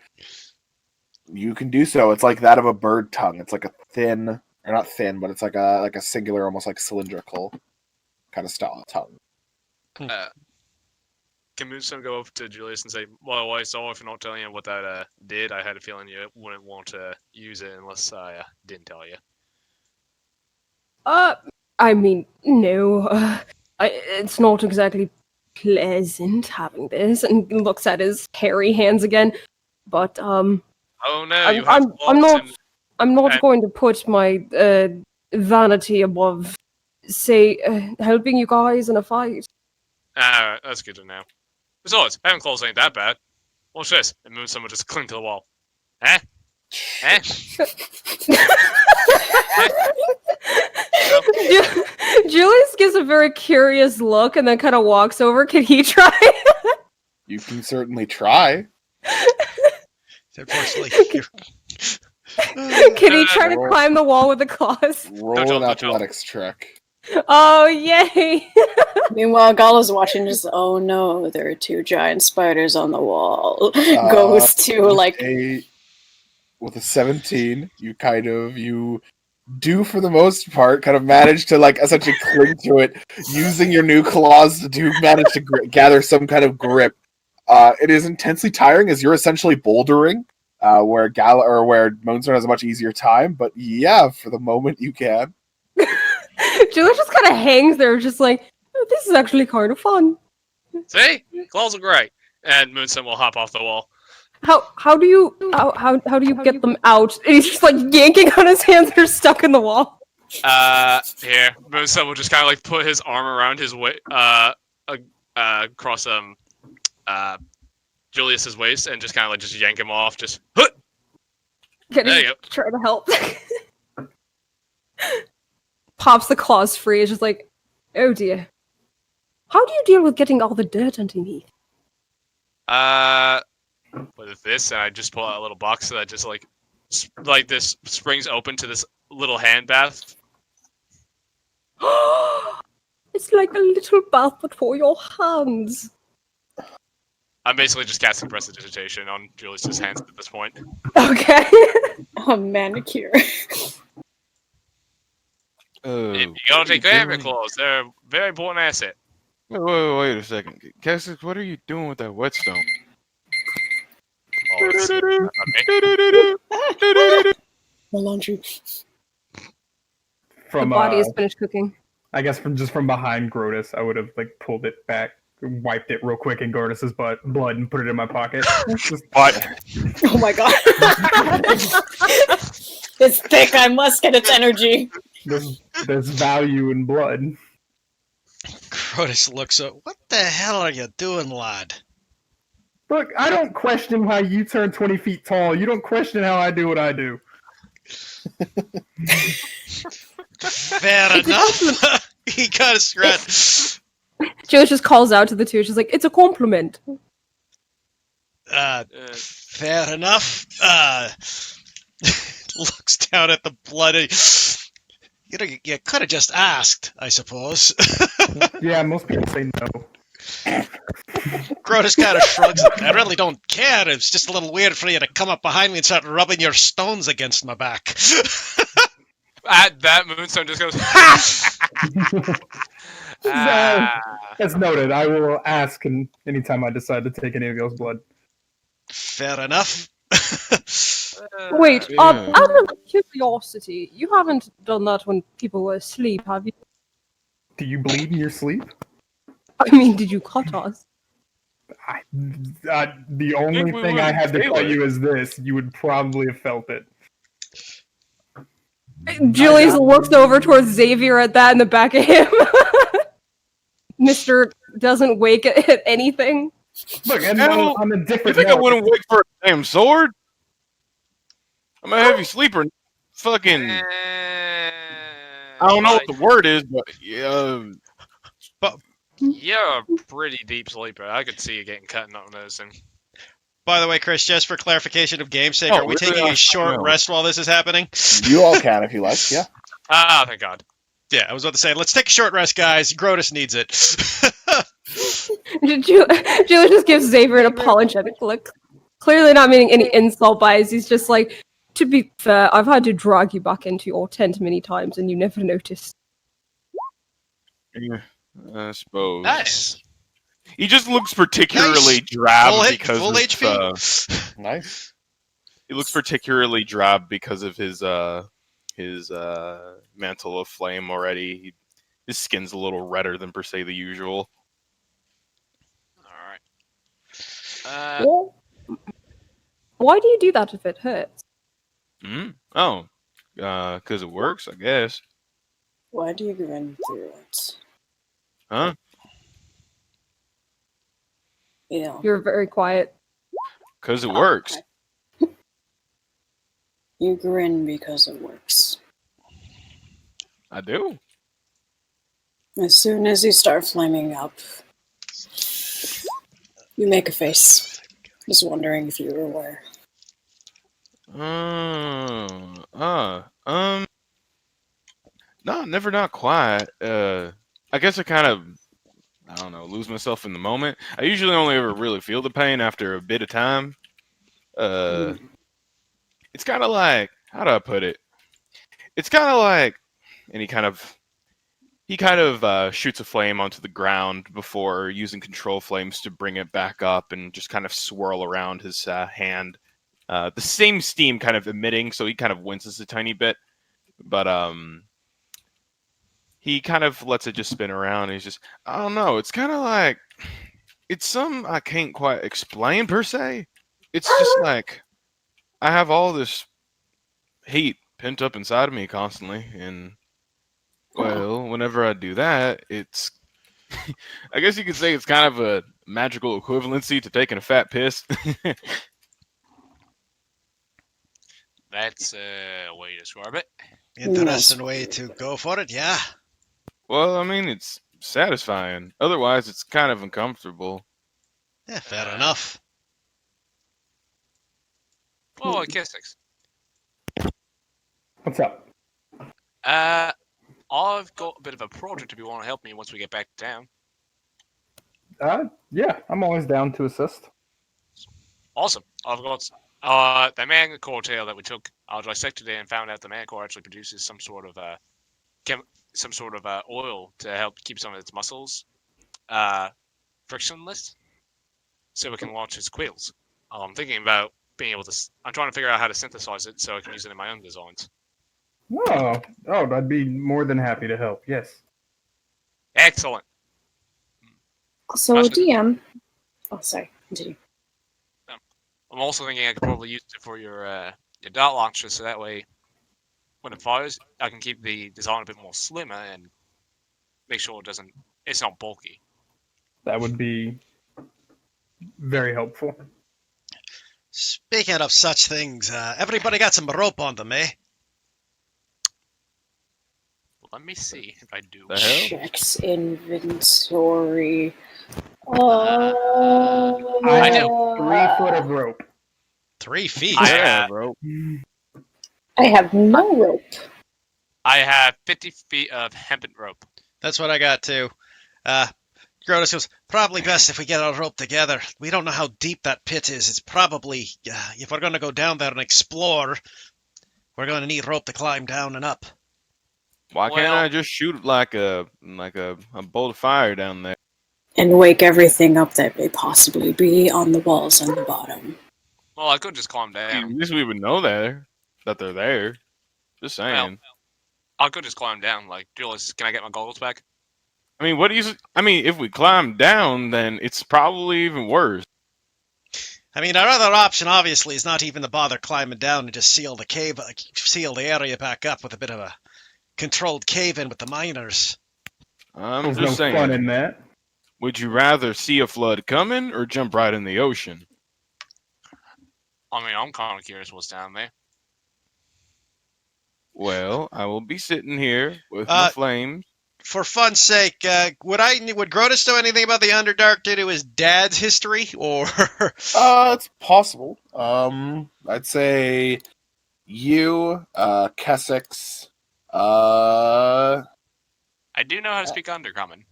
You can do so. It's like that of a bird tongue. It's like a thin, or not thin, but it's like a singular, almost like cylindrical kind of style tongue. Can Moonstone go over to Julius and say, "Well, sorry for not telling you what that did. I had a feeling you wouldn't want to use it unless I didn't tell you." I mean, no. It's not exactly pleasant having this, and looks at his hairy hands again. But Oh no, I'm not and- going to put my vanity above, say, helping you guys in a fight. That's good to know. Besides, having claws ain't that bad. Watch this. And Moonstone will just cling to the wall. Eh? Eh? Julius gives a very curious look and then kind of walks over. Can he try? You can certainly try. Unfortunately, Can he try to climb the wall with the claws? Roll an athletics check. Oh, yay! Meanwhile, Gala's watching just, oh no, there are 2 giant spiders on the wall. Goes to, like... With a 17, you do, for the most part, kind of manage to, like, essentially cling to it, using your new claws to manage to gather some kind of grip. It is intensely tiring as you're essentially bouldering, where Moonstone has a much easier time, but yeah, for the moment you can. Julius just kind of hangs there, just like, oh, this is actually kind of fun. See? Claws are great. And Moonstone will hop off the wall. How do you get them out? And he's just like yanking on his hands that are stuck in the wall. Here. Moonstone will just kind of like put his arm around his across Julius's waist and just kind of like just yank him off. Just Can there he you go. try to help? Pops the claws free. It's just like, oh dear. How do you deal with getting all the dirt underneath? With this, and I just pull out a little box that just like this springs open to this little hand bath. It's like a little bath, but for your hands. I'm basically just casting prestidigitation on Julius's hands at this point. Okay. A manicure. You gotta take care of your claws. They're a very important asset. Wait a second. Cassius, what are you doing with that whetstone? Oh, it's not me. The laundry. The body is finished cooking. I guess from behind Grotus, I would have like pulled it back, wiped it real quick in Grotus's blood, and put it in my pocket. What? Oh my god. It's thick, I must get its energy. There's value in blood. Grotus looks up. What the hell are you doing, lad? Look, I don't question how you turn 20 feet tall. You don't question how I do what I do. Fair enough. He kind of scratched. Julius just calls out to the two. She's like, it's a compliment. Fair enough. Looks down at the bloody. You could have just asked, I suppose. Yeah, most people say no. Grotus kind of shrugs. I really don't care. It's just a little weird for you to come up behind me and start rubbing your stones against my back. At that, Moonstone just goes, ha! That's noted. I will ask anytime I decide to take any of y'all's blood. Fair enough. Wait, Yeah. out of curiosity, you haven't done that when people were asleep, have you? Do you bleed in your sleep? I mean, did you cut us? The only think we thing I would had to say tell that. you is this. You would probably have felt it. Julius looks over towards Xavier at that in the back of him. Mr. doesn't wake at anything. Look, and Hell, on a You different think I note, wouldn't wait for a damn sword? I'm a heavy sleeper. Fucking, I don't know what the word is, but yeah. You're a pretty deep sleeper. I could see you getting cut and not noticing. By the way, Chris, just for clarification of game's sake, Oh, are we really? taking a I short know. rest while this is happening? You all can if you like. Yeah. Ah, thank God. Yeah, I was about to say, let's take a short rest, guys. Grotus needs it. Julie just gives Xavier an apologetic look, clearly not meaning any insult bias. He's just like, to be fair, I've had to drag you back into your tent many times and you never noticed. Yeah, I suppose. Nice. He just looks particularly Nice. drab because full of, HP. Nice. he looks particularly drab because of his mantle of flame already. His skin's a little redder than per se the usual. All right. Well, why do you do that if it hurts? Oh, because it works, I guess. Why do you grin through it? Huh? Yeah. You're very quiet. Because it works. Okay. You grin because it works. I do. As soon as you start flaming up, you make a face. Just wondering if you were aware. No, never, not quite. I guess I kind of, I don't know, lose myself in the moment. I usually only ever really feel the pain after a bit of time. It's kind of like, how do I put it? It's kind of like, and he kind of shoots a flame onto the ground before using control flames to bring it back up and just kind of swirl around his hand. The same steam kind of emitting, so he kind of winces a tiny bit, but he kind of lets it just spin around. And he's just, I don't know. It's kind of like, it's some I can't quite explain per se. It's just like I have all this heat pent up inside of me constantly, and well, whenever I do that, it's I guess you could say it's kind of a magical equivalency to taking a fat piss. That's a way to describe it. Interesting way to go for it, yeah. Well, I mean, it's satisfying. Otherwise, it's kind of uncomfortable. Yeah, fair enough. Oh, I guess six. What's up? I've got a bit of a project if you want to help me once we get back to town. Yeah, I'm always down to assist. Awesome. I've got the mancore tail that we took. I dissected it and found out the mancore actually produces some sort of oil to help keep some of its muscles frictionless, so we can launch its quills. I'm thinking about being able to. I'm trying to figure out how to synthesize it so I can use it in my own designs. Oh, I'd be more than happy to help. Yes. Excellent. So, Must be- DM. Oh, sorry. Continue. I'm also thinking I could probably use it for your dart launcher, so that way, when it fires, I can keep the design a bit more slimmer and make sure it's not bulky. That would be very helpful. Speaking of such things, everybody got some rope on them, eh? Let me see if I do. The hell? Checks inventory. I do. 3 foot of rope. 3 feet. I, bro. I have no rope. I have 50 feet of hempen rope. That's what I got too. Grotus goes, probably best if we get our rope together. We don't know how deep that pit is. It's probably, if we're going to go down there and explore, we're going to need rope to climb down and up. Why can't I just shoot like a bolt of fire down there? And wake everything up that may possibly be on the walls on the bottom. Well, I could just climb At down. least we would know that they're there. Just saying. Well, I could just climb down. Like, Julius, can I get my goggles back? I mean, if we climb down, then it's probably even worse. I mean, our other option, obviously, is not even to bother climbing down and just seal the area back up with a bit of a controlled cave-in with the miners. I'm There's just no saying. fun in that. Would you rather see a flood coming or jump right in the ocean? I mean, I'm kind of curious what's down there. Well, I will be sitting here with my flames. for fun's sake, would Grotus know anything about the Underdark due to his dad's history, or? It's possible. I'd say you, Kessex, I do know how to speak Undercommon.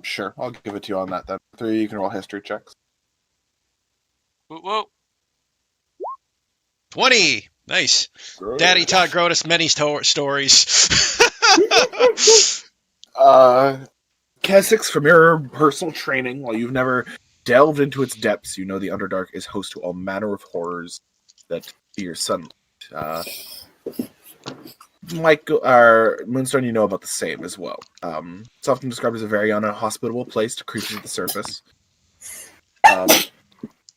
sure, I'll give it to you on that then. 3, you can roll history checks. Whoa. 20. Nice. Good. Daddy taught Grotus many stories. Kessex, from your personal training, while you've never delved into its depths, you know the Underdark is host to all manner of horrors that fear sunlight. Moonstone, you know about the same as well. It's often described as a very unhospitable place to creatures at the surface.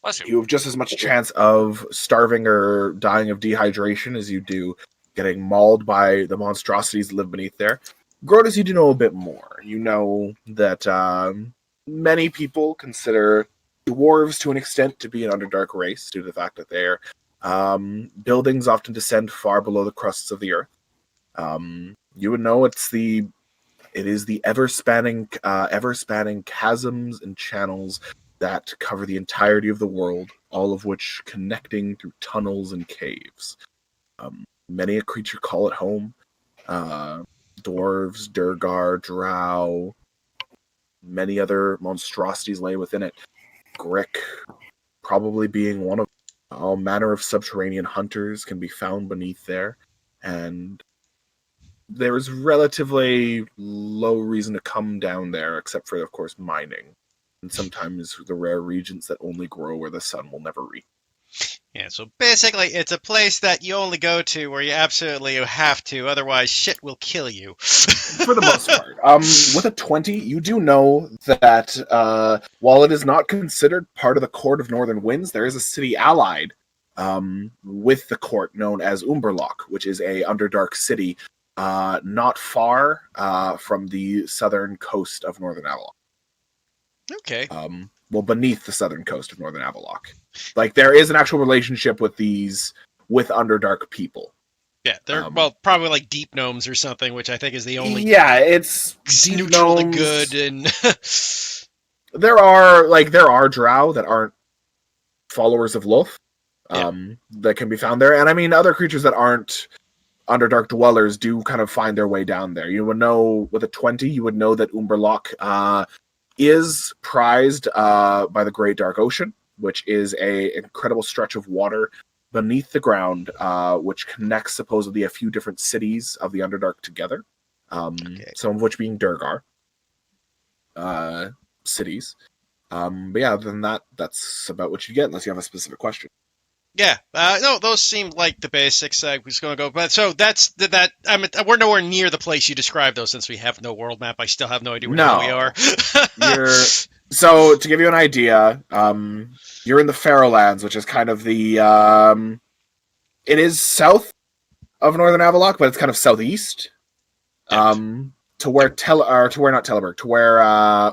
Bless you. You have just as much chance of starving or dying of dehydration as you do getting mauled by the monstrosities that live beneath there. Grotus, you do know a bit more. You know that many people consider dwarves to an extent to be an Underdark race due to the fact that their buildings often descend far below the crusts of the earth. You would know it is the ever-spanning chasms and channels that cover the entirety of the world, all of which connecting through tunnels and caves. Many a creature call it home. Dwarves, Durgar, Drow, many other monstrosities lay within it. Grick probably being one of them. All manner of subterranean hunters can be found beneath there, and there is relatively low reason to come down there, except for, of course, mining. And sometimes the rare regions that only grow where the sun will never reach. Yeah, so basically, it's a place that you only go to where you absolutely have to, otherwise shit will kill you. For the most part. With a 20, you do know that while it is not considered part of the Court of Northern Winds, there is a city allied with the court known as Umberloch, which is a Underdark city not far from the southern coast of Northern Avalok. Okay. Beneath the southern coast of Northern Avalok. Like, there is an actual relationship with Underdark people. Yeah, they're probably like deep gnomes or something, which I think is the only it's neutral to gnomes. good. And there are drow that aren't followers of Loth that can be found there, and I mean other creatures that aren't Underdark dwellers do kind of find their way down there. You would know with a 20, you would know that Umberloch is prized by the Great Dark Ocean, which is a incredible stretch of water beneath the ground, which connects supposedly a few different cities of the Underdark together, some of which being Durgar cities. But yeah, other than that, that's about what you get, unless you have a specific question. yeah, no, those seem like the basics. I was going to go, but so that's that. We're nowhere near the place you described, though, since we have no world map. I still have no idea where the hell we are. So to give you an idea, you're in the Farolands, which is kind of the it is south of Northern Avalok, but it's kind of southeast. To where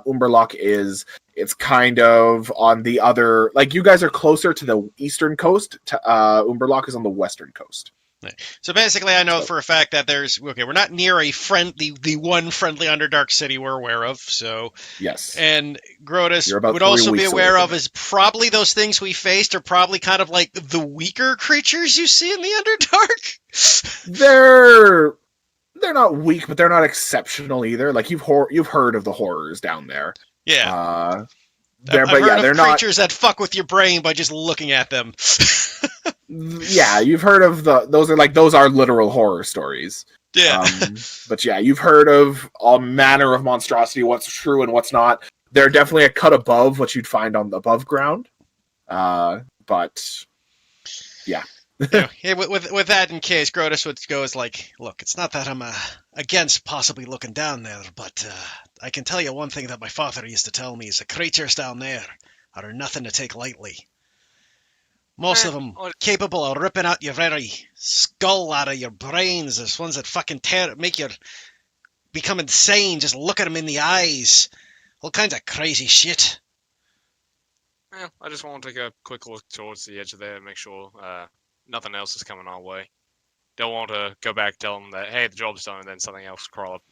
Umberloch is. It's kind of on the other, like, you guys are closer to the eastern coast. Umberloch is on the western coast. So basically, I know for a fact that we're not near the one friendly Underdark city we're aware of. So yes, and Grotus would also be aware of is probably those things we faced are probably kind of like the weaker creatures you see in the Underdark. They're not weak, but they're not exceptional either. Like you've heard of the horrors down there. Yeah. I've heard of creatures that fuck with your brain by just looking at them. Yeah, you've heard of those are literal horror stories. Yeah. But yeah, you've heard of all manner of monstrosity, what's true and what's not. They're definitely a cut above what you'd find on the above ground. But yeah. With that in case, Grotus would go as like, look, it's not that I'm against possibly looking down there, but I can tell you one thing that my father used to tell me is the creatures down there are nothing to take lightly. Most of them capable of ripping out your very skull out of your brains. There's ones that fucking make you become insane. Just look at them in the eyes. All kinds of crazy shit. Well, I just want to take a quick look towards the edge of there and make sure nothing else is coming our way. Don't want to go back and tell them that, hey, the job's done, and then something else crawl up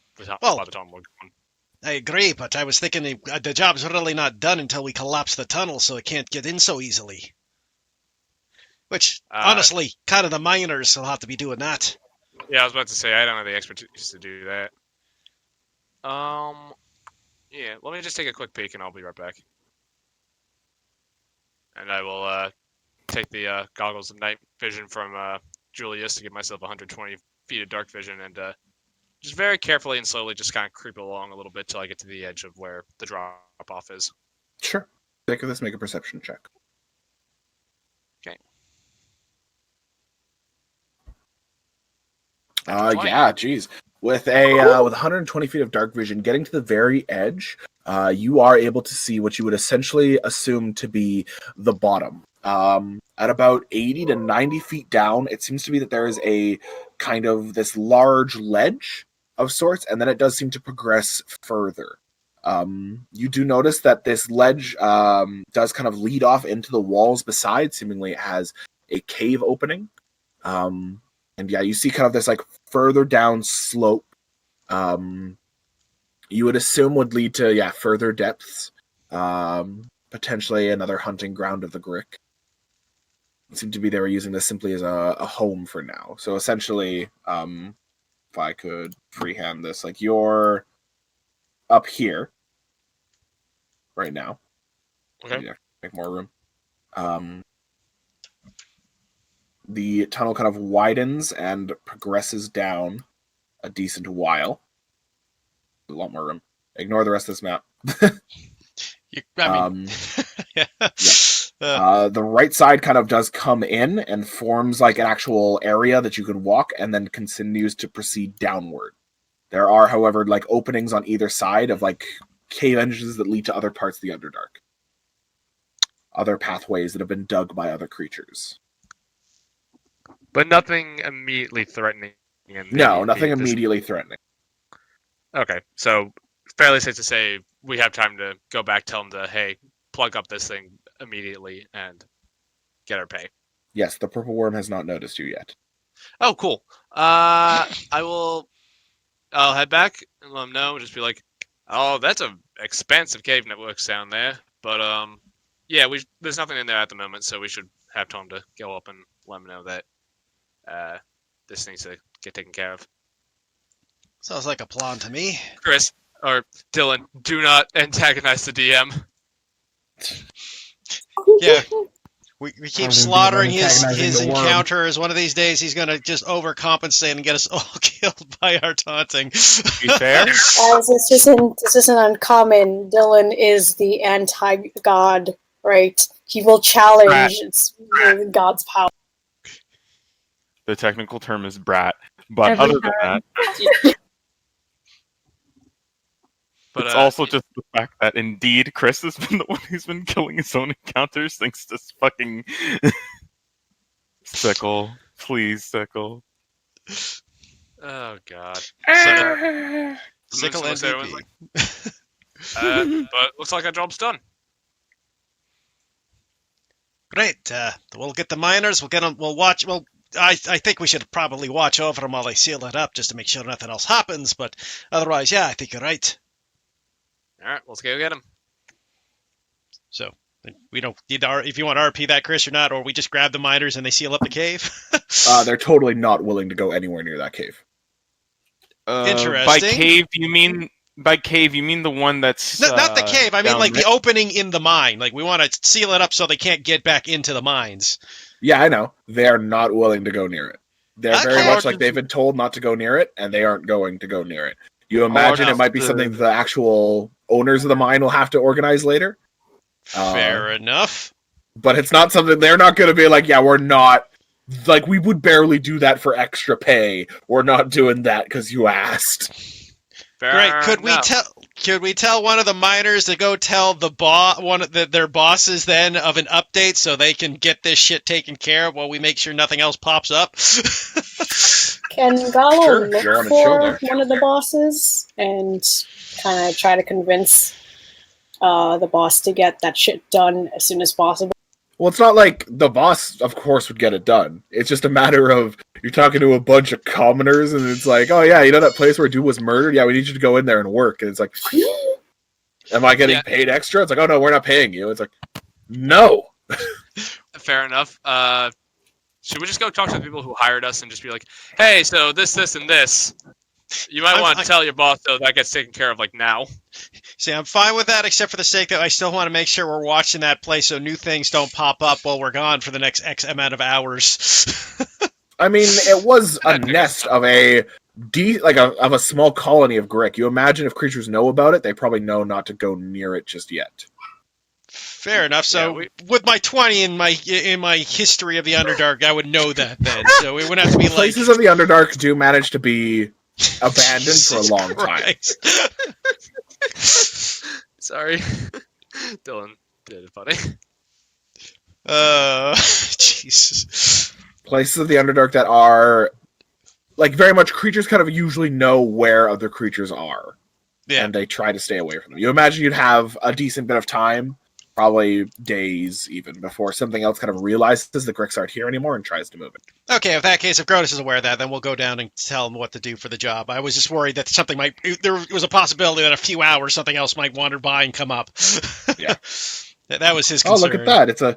Well- by the time we're gone. I agree, but I was thinking the job's really not done until we collapse the tunnel, so it can't get in so easily. Which, honestly, kind of the miners will have to be doing that. Yeah, I was about to say I don't have the expertise to do that. Yeah, let me just take a quick peek and I'll be right back. And I will take the goggles of night vision from Julius to give myself 120 feet of dark vision and just very carefully and slowly just kind of creep along a little bit till I get to the edge of where the drop off is. Sure. Let's make a perception check. Okay. Yeah, geez. With 120 feet of dark vision, getting to the very edge, you are able to see what you would essentially assume to be the bottom. At about 80 to 90 feet down, it seems to be that there is a kind of this large ledge of sorts, and then it does seem to progress further. You do notice that this ledge does kind of lead off into the walls beside. Seemingly it has a cave opening. And yeah, you see kind of this like further down slope. You would assume would lead to further depths. Potentially another hunting ground of the Grick. It seemed to be they were using this simply as a home for now. So essentially, if I could freehand this, like you're up here right now. Okay. Yeah, make more room. The tunnel kind of widens and progresses down a decent while. A lot more room. Ignore the rest of this map. Yeah. The right side kind of does come in and forms like an actual area that you can walk and then continues to proceed downward. There are, however, like openings on either side of like cave entrances that lead to other parts of the Underdark. Other pathways that have been dug by other creatures. But nothing immediately threatening. No, nothing immediately threatening. Okay, so fairly safe to say we have time to go back, tell them to, hey, plug up this thing immediately and get our pay. Yes, the purple worm has not noticed you yet. Oh, cool. I'll head back and let them know. Just be like, oh, that's a expansive cave networks down there. But yeah, there's nothing in there at the moment, so we should have time to go up and let them know that this needs to get taken care of. Sounds like a plan to me. Chris or Dylan, do not antagonize the DM. Yeah. We keep slaughtering his antagonizing the worm. encounters. One of these days, he's going to just overcompensate and get us all killed by our taunting. Be fair. This isn't uncommon. Dylan is the anti-god, right? He will challenge God's power. The technical term is brat, but Every other than time. that, But it's also just the fact that indeed Chris has been the one who's been killing his own encounters thanks to fucking Sickle. Please, Sickle. oh god. Sickle MVP. But looks like our job's done. Great. We'll get the miners. We'll get them. We'll watch. Well, I think we should probably watch over them while they seal it up, just to make sure nothing else happens. But otherwise, yeah, I think you're right. All right, let's go get him. So we don't need if you want to RP that, Chris, or not, or we just grab the miners and they seal up the cave. They're totally not willing to go anywhere near that cave. Interesting. By cave, you mean the one that's No, not the cave. I mean, down like there? the opening in the mine. Like we want to seal it up so they can't get back into the mines. Yeah, I know. They are not willing to go near it. They're very Okay. much like they've been told not to go near it, and they aren't going to go near it. You imagine it might be something the actual owners of the mine will have to organize later. Fair enough. But it's not something they're not going to be like, yeah, we're not. Like, we would barely do that for extra pay. We're not doing that because you asked. Great. Could we tell one of the miners to go tell their bosses then of an update so they can get this shit taken care of while we make sure nothing else pops up? Can Gallo Sure, look you're on a for shoulder. one of the bosses and kind of try to convince the boss to get that shit done as soon as possible? Well, it's not like the boss, of course, would get it done. It's just a matter of you're talking to a bunch of commoners, and it's like, oh yeah, you know that place where a dude was murdered? Yeah, we need you to go in there and work. And it's like, am I getting paid extra? It's like, oh no, we're not paying you. It's like, no. Fair enough. Should we just go talk to the people who hired us and just be like, hey, so this, and this. You might want to tell your boss, though, that gets taken care of, like, now. See, I'm fine with that, except for the sake that I still want to make sure we're watching that place so new things don't pop up while we're gone for the next X amount of hours. I mean, it was a nest of of a small colony of Grick. You imagine if creatures know about it, they probably know not to go near it just yet. Fair enough. So, with my 20 in my history of the Underdark, I would know that then. So it would have to be places of the Underdark do manage to be abandoned for a long time. Sorry, Dylan did it funny. Jesus. Places of the Underdark that are like very much creatures kind of usually know where other creatures are. Yeah. And they try to stay away from them. You imagine you'd have a decent bit of time, probably days even, before something else kind of realizes the Gricks aren't here anymore and tries to move it. Okay, in that case, if Grotus is aware of that, then we'll go down and tell him what to do for the job. I was just worried that there was a possibility that a few hours something else might wander by and come up. Yeah. That was his concern. Oh, look at that. It's a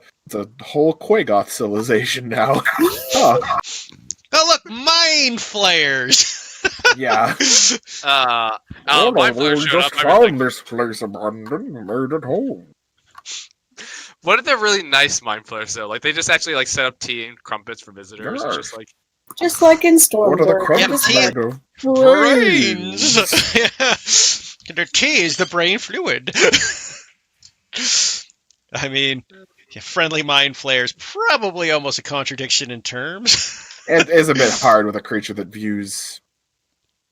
whole Quagoth civilization now. Huh. Oh, look, mind flares! Yeah. Mind flares showed just up. found this place abandoned and made it home. What if they're really nice mind flayers though? Like they just actually like set up tea and crumpets for visitors. Sure. Just like in Stormberg. What are the crumpets made of? Brains! Yeah. Their tea is the brain fluid. I mean, friendly mind flayers, probably almost a contradiction in terms. It is a bit hard with a creature that views...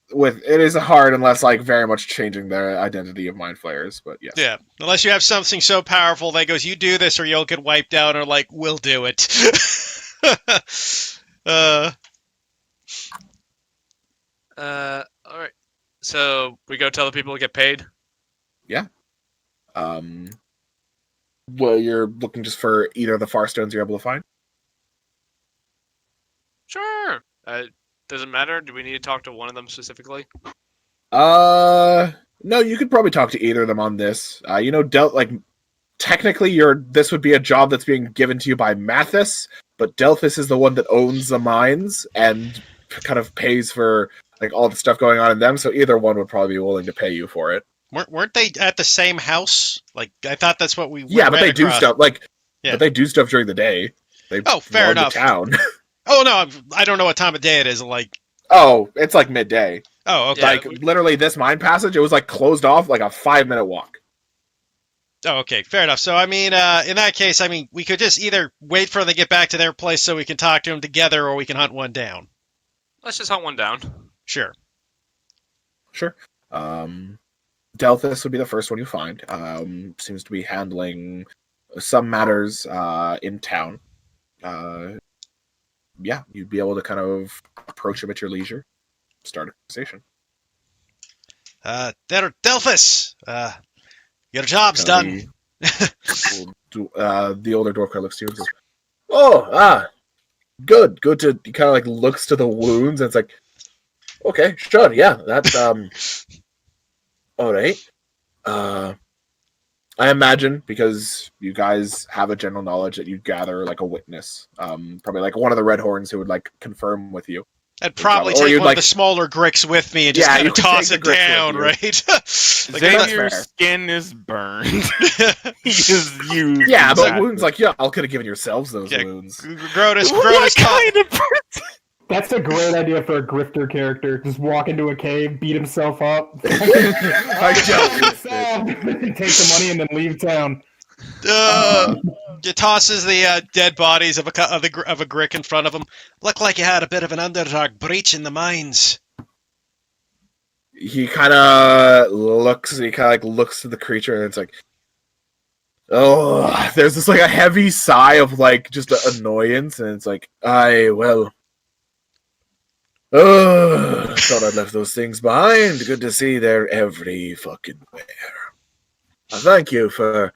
It is hard unless, like, very much changing their identity of mind flayers, but yes. Yeah, unless you have something so powerful that goes, you do this or you'll get wiped out, or like, we'll do it. Alright. So, we go tell the people to get paid? Yeah. Well, you're looking just for either of the Farstones you're able to find? Sure. Does it matter? Do we need to talk to one of them specifically? No, you could probably talk to either of them on this. Technically, this would be a job that's being given to you by Mathis, but Delphis is the one that owns the mines and kind of pays for like all the stuff going on in them. So either one would probably be willing to pay you for it. Weren't they at the same house? Like I thought that's what we. Yeah, but they do stuff but they do stuff during the day. They fair enough. The town. Oh no, I don't know what time of day it is. Like, it's like midday. Oh, okay. Like literally, this mine passage, it was like closed off, like a 5-minute walk. Oh, okay, fair enough. So, I mean, in that case, I mean, we could just either wait for them to get back to their place so we can talk to them together, or we can hunt one down. Let's just hunt one down. Sure. Delphis would be the first one you find. Seems to be handling some matters in town. Yeah, you'd be able to kind of approach him at your leisure, start a conversation. Delphis, your job's done. The older dwarf kind of looks to you and says, good to, he kind of like looks to the wounds and it's like, okay, sure, yeah, that's, alright. I imagine, because you guys have a general knowledge, that you'd gather like a witness, probably like one of the Red Horns who would like confirm with you. I'd probably take one of the smaller Gricks with me and just kind of toss it down, right? Xavier's skin is burned. He is used. Yeah, but wounds like, y'all could have given yourselves those wounds. Grotus kind of person? That's a great idea for a grifter character. Just walk into a cave, beat himself up. Take the money and then leave town. It tosses the dead bodies of a Grick in front of him. Looked like you had a bit of an Underdark breach in the mines. He kind of looks to the creature and it's like, oh, there's this like a heavy sigh of like just annoyance and it's like, thought I'd left those things behind. Good to see they're every fucking where. Thank you for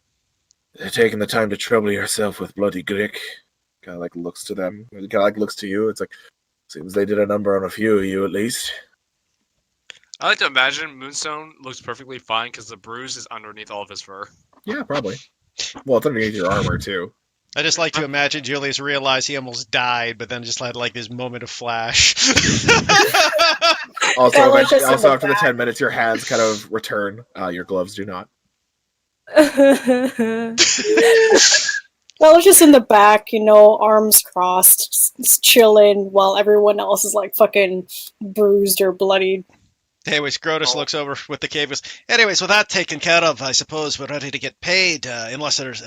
taking the time to trouble yourself with bloody Grick. Kind of like looks to them. Kind of like looks to you. It's like, seems they did a number on a few of you at least. I like to imagine Moonstone looks perfectly fine because the bruise is underneath all of his fur. Yeah, probably. Well, it's underneath your armor too. I just like to imagine Julius realized he almost died, but then just had like this moment of flash. Also, Yeah, like this in also the after the back. 10 minutes, your hands kind of return. Your gloves do not. Bella's just in the back, arms crossed, just chilling while everyone else is like fucking bruised or bloodied. Anyways, Grotus looks over with the cave. Goes, anyways, with that taken care of, I suppose we're ready to get paid. Unless there's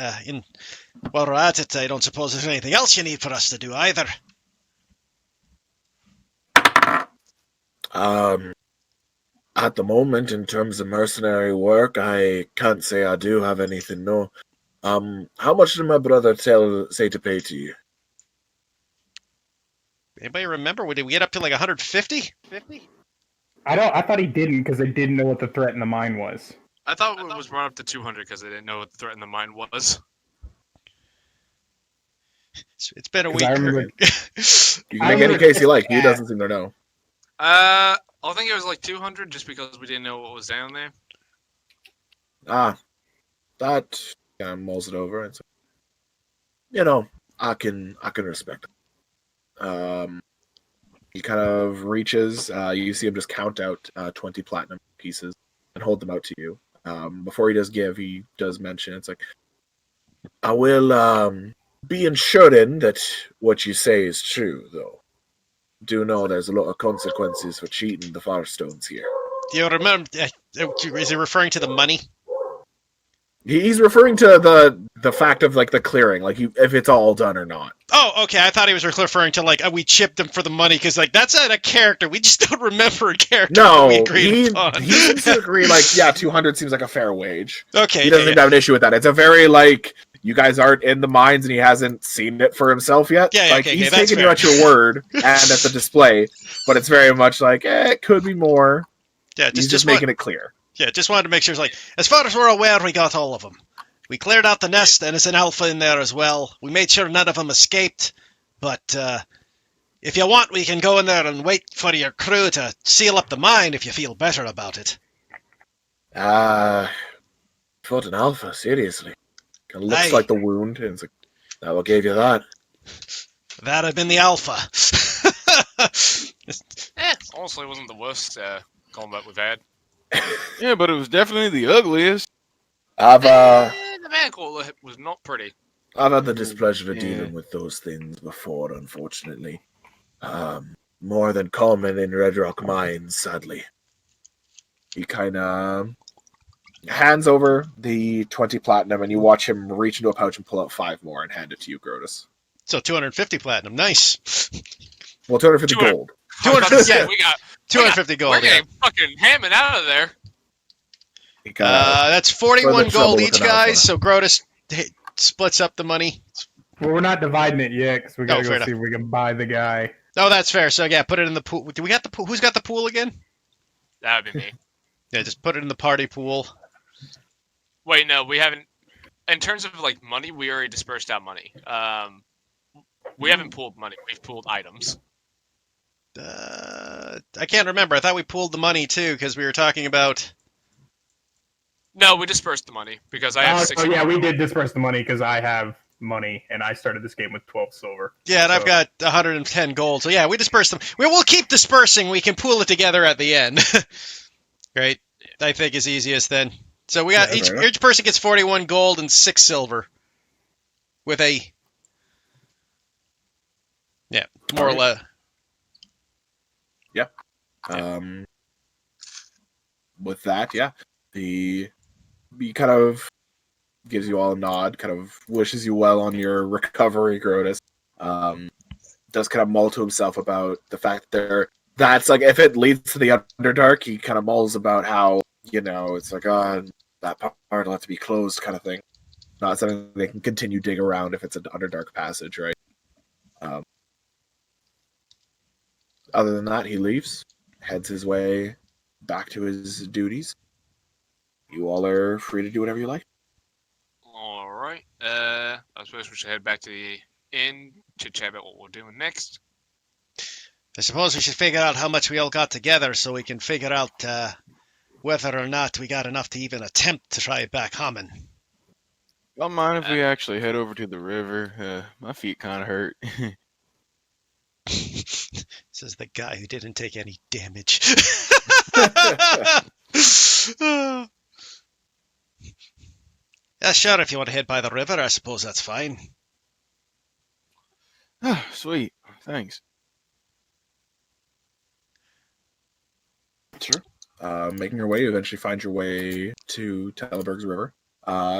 while we're at it, I don't suppose there's anything else you need for us to do either. At the moment, in terms of mercenary work, I can't say I do have anything, no. How much did my brother say to pay to you? Anybody remember? Did we get up to like 150? I thought he didn't because they didn't know what the threat in the mine was. I thought it was run up to 200 because they didn't know what the threat in the mine was. It's been a 'Cause week. I remember- You can make any case you like. He doesn't seem to know. I think it was like 200 just because we didn't know what was down there. That kind of mulls it over. And so, I can respect it. He kind of reaches. You see him just count out 20 platinum pieces and hold them out to you. Before he does give, he does mention it's like, I will be ensuring that what you say is true, though. Do know there's a lot of consequences for cheating the Firestones here. Do you remember? Is he referring to the money? He's referring to the fact of like the clearing, like if it's all done or not. Oh, okay. I thought he was referring to like we chipped him for the money because like that's not a character. We just don't remember a character. No, that we agreed upon. he seems to agree. Like, yeah, 200 seems like a fair wage. Okay, He doesn't seem to have an issue with that. It's a very like you guys aren't in the mines and he hasn't seen it for himself yet. Yeah, like okay, he's that's taking you fair. at your word and at the display, but it's very much like it could be more. Yeah, He's just making it clear. Yeah, just wanted to make sure. It's like as far as we're aware, we got all of them. We cleared out the nest, and it's an alpha in there as well. We made sure none of them escaped. But if you want, we can go in there and wait for your crew to seal up the mine if you feel better about it. Fought an alpha, seriously. It looks Aye. like the wound, and it's like, that what gave you that? That had been the alpha. Honestly, it wasn't the worst combat we've had. Yeah, but it was definitely the ugliest. The man caller was not pretty. I've had the displeasure of Yeah. dealing with those things before, unfortunately. More than common in Red Rock Mines, sadly. He kind of hands over the 20 platinum, and you watch him reach into a pouch and pull out 5 more and hand it to you, Grotus. So 250 platinum, nice. Well, 250 200. gold. 250, yeah, We got 250 gold. We're Yeah. getting fucking hamming out of there. He kinda, That's 41 trouble gold with each, an alpha. guys. So Grotus splits up the money. Well, we're not dividing it yet because we gotta fair go see if we can buy the guy. Oh, that's fair. So yeah, put it in the pool. Do we got the pool? Who's got the pool again? That would be me. Yeah, just put it in the party pool. Wait, no, we haven't. In terms of like money, we already dispersed out money. We haven't pooled money. We've pooled items. I can't remember. I thought we pooled the money too because we were talking about. No, we dispersed the money because I have 6. Oh yeah, we did disperse the money because I have money and I started this game with 12 silver. Yeah, and I've So- got 110 gold. So yeah, we dispersed them. We'll keep dispersing. We can pool it together at the end. Right? I think is easiest then. So we got Yeah, fair enough. each person gets 41 gold and 6 silver. With a. Yeah, more or less. With that, yeah, he kind of gives you all a nod, kind of wishes you well on your recovery, Grotus. Does kind of mull to himself about the fact that that's like if it leads to the Underdark, he kind of mulls about how it's like that part will have to be closed, kind of thing. Not something they can continue dig around if it's an Underdark passage, right? Other than that, he leaves, heads his way back to his duties. You all are free to do whatever you like. All Alright, I suppose we should head back to the inn, chit-chat about what we're doing next. I suppose we should figure out how much we all got together so we can figure out whether or not we got enough to even attempt to try back humming. Don't mind if we actually head over to the river. My feet kind of hurt. Says the guy who didn't take any damage. Yeah, sure, if you want to head by the river, I suppose that's fine. Sweet. Thanks. Sure. Making your way, you eventually find your way to Teleburg's river.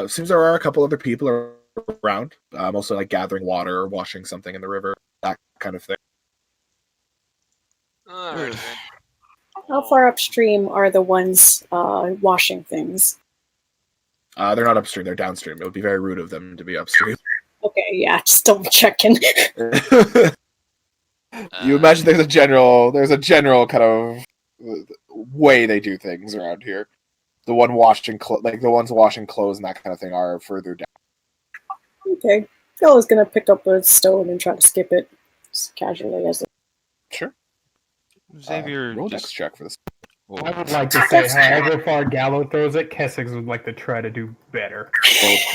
Seems there are a couple other people around, mostly like gathering water or washing something in the river, that kind of thing. Alright then. How far upstream are the ones washing things? They're not upstream; they're downstream. It would be very rude of them to be upstream. Okay, yeah, just double checking. You imagine there's a general kind of way they do things around here. The ones washing clothes and that kind of thing are further down. Okay, Bella's gonna pick up a stone and try to skip it just casually as. Sure. Xavier, Roll just dex check for this. I would like to say, however far Gallo throws it, Kessex would like to try to do better.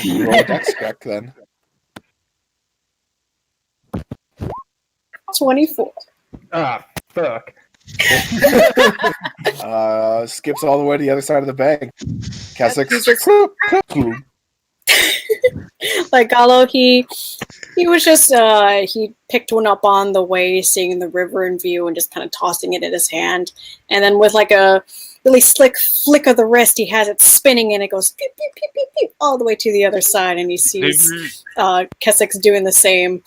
Roll a dex check then. 24. Ah, fuck. Skips all the way to the other side of the bag. Kessex. Like Gallo, he was just he picked one up on the way, seeing the river in view, and just kind of tossing it in his hand. And then with like a really slick flick of the wrist, he has it spinning, and it goes pew, pew, pew, pew, pew, all the way to the other side. And he sees Kessex doing the same.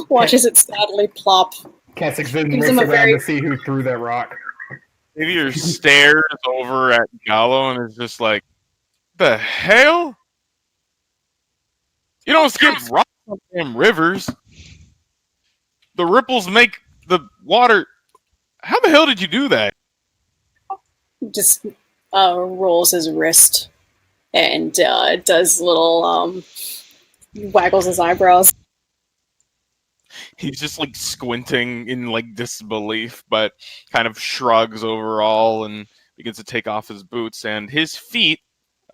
Watches it sadly plop. Kessex then Gives looks him a around very- to see who threw that rock. Xavier stares over at Gallo and is just like, "The hell? You don't skip rocks on damn rivers. The ripples make the water. How the hell did you do that?" Just rolls his wrist and does little waggles his eyebrows. He's just like squinting in like disbelief, but kind of shrugs overall and begins to take off his boots, and his feet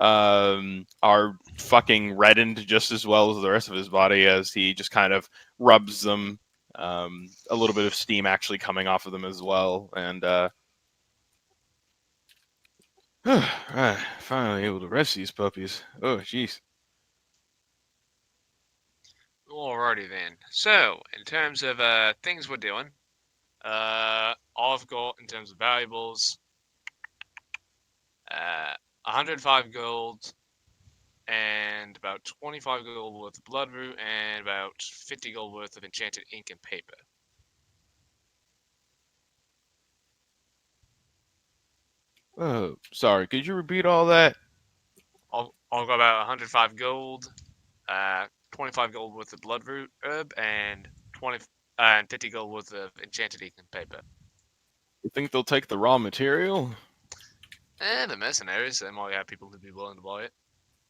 are fucking reddened just as well as the rest of his body as he just kind of rubs them. A little bit of steam actually coming off of them as well, and finally able to rest these puppies. Oh, jeez. Alrighty then. So, in terms of things we're doing, I've got, in terms of valuables, 105 gold, and about 25 gold worth of bloodroot, and about 50 gold worth of enchanted ink and paper. Oh, sorry. Could you repeat all that? I've got about 105 gold, 25 gold worth of bloodroot herb, and 50 gold worth of enchanted ink and paper. You think they'll take the raw material? The mercenaries, they might have people who'd be willing to buy it.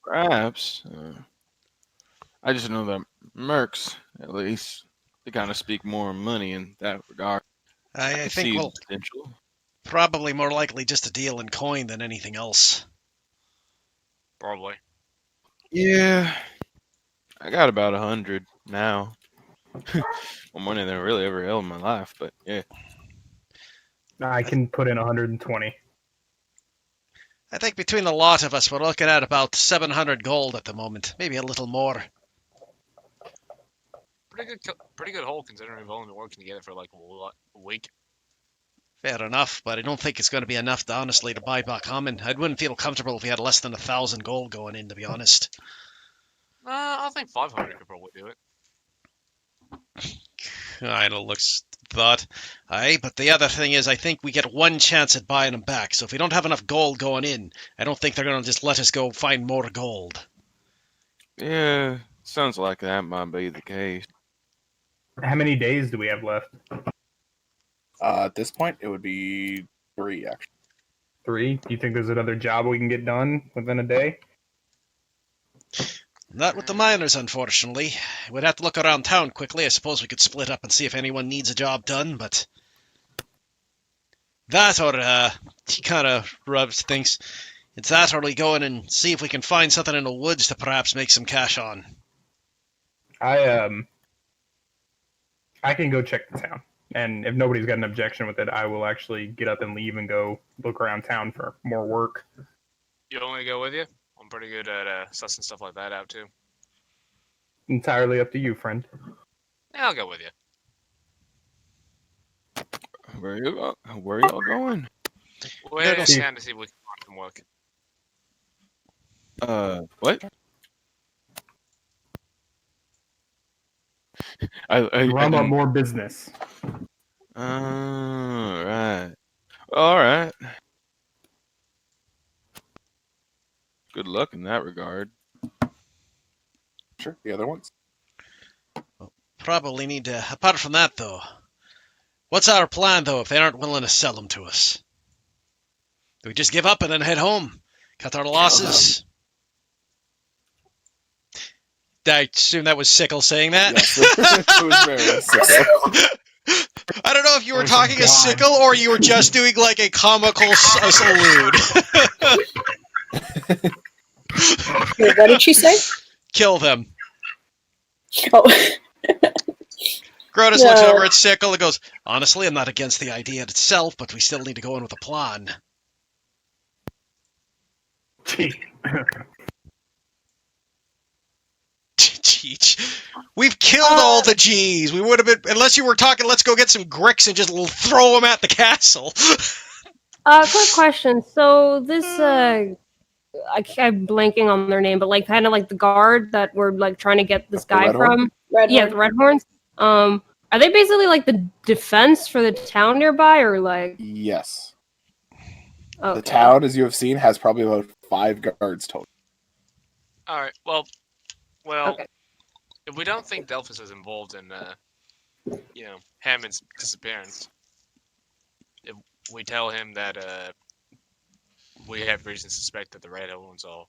Perhaps. I just know that mercs, at least, they kind of speak more money in that regard. I can think see we'll potential. probably more likely just a deal in coin than anything else. Probably. Yeah, I got about 100 now. More money than I really ever held in my life, but yeah. I can put in 120. I think between the lot of us, we're looking at about 700 gold at the moment, maybe a little more. Pretty good haul considering we've only been working together for like a week. Fair enough, but I don't think it's going to be enough, honestly, to buy back Hammond. I wouldn't feel comfortable if we had less than 1,000 gold going in, to be honest. I think 500 could probably do it. I don't look thought. Aye, but the other thing is, I think we get one chance at buying them back. So if we don't have enough gold going in, I don't think they're going to just let us go find more gold. Yeah, sounds like that might be the case. How many days do we have left? At this point, it would be 3, actually. 3? Do you think there's another job we can get done within a day? Not with the miners, unfortunately. We'd have to look around town quickly. I suppose we could split up and see if anyone needs a job done, but... That or, he kind of thinks, it's that or we go in and see if we can find something in the woods to perhaps make some cash on. I can go check the town, and if nobody's got an objection with it, I will actually get up and leave and go look around town for more work. You want me to go with you? I'm pretty good at sussing stuff like that out too. Entirely up to you, friend. Yeah, I'll go with you. Where are y'all going? We're go scan to see if we can find some work. What? I Drum up more business. Alright. Alright. Good luck in that regard. Sure. The other ones? Probably need to... Apart from that, though, what's our plan, though, if they aren't willing to sell them to us? Do we just give up and then head home? Cut our losses? I assume that was Sickle saying that? Yes, it was very sick. I don't know if you were Oh, talking God. as Sickle or you were just doing like a comical salute. Wait, what did she say? Kill them. Oh, Grotus looks No. over at Sickle and goes, honestly, I'm not against the idea itself, but we still need to go in with a plan. Cheech. We've killed all the G's. We would have been, unless you were talking, let's go get some Gricks and just throw them at the castle. Quick question. So this, I'm blanking on their name, but like kind of like the guard that we're like trying to get this The guy Red Horn? from. Red Yeah, Horn. the Red Horns. Are they basically like the defense for the town nearby, or like? Yes. Okay. The town, as you have seen, has probably about 5 guards total. All right. Well, Okay. if we don't think Delphus is involved in, Hammond's disappearance, if we tell him that we have reason to suspect that the Red Horns are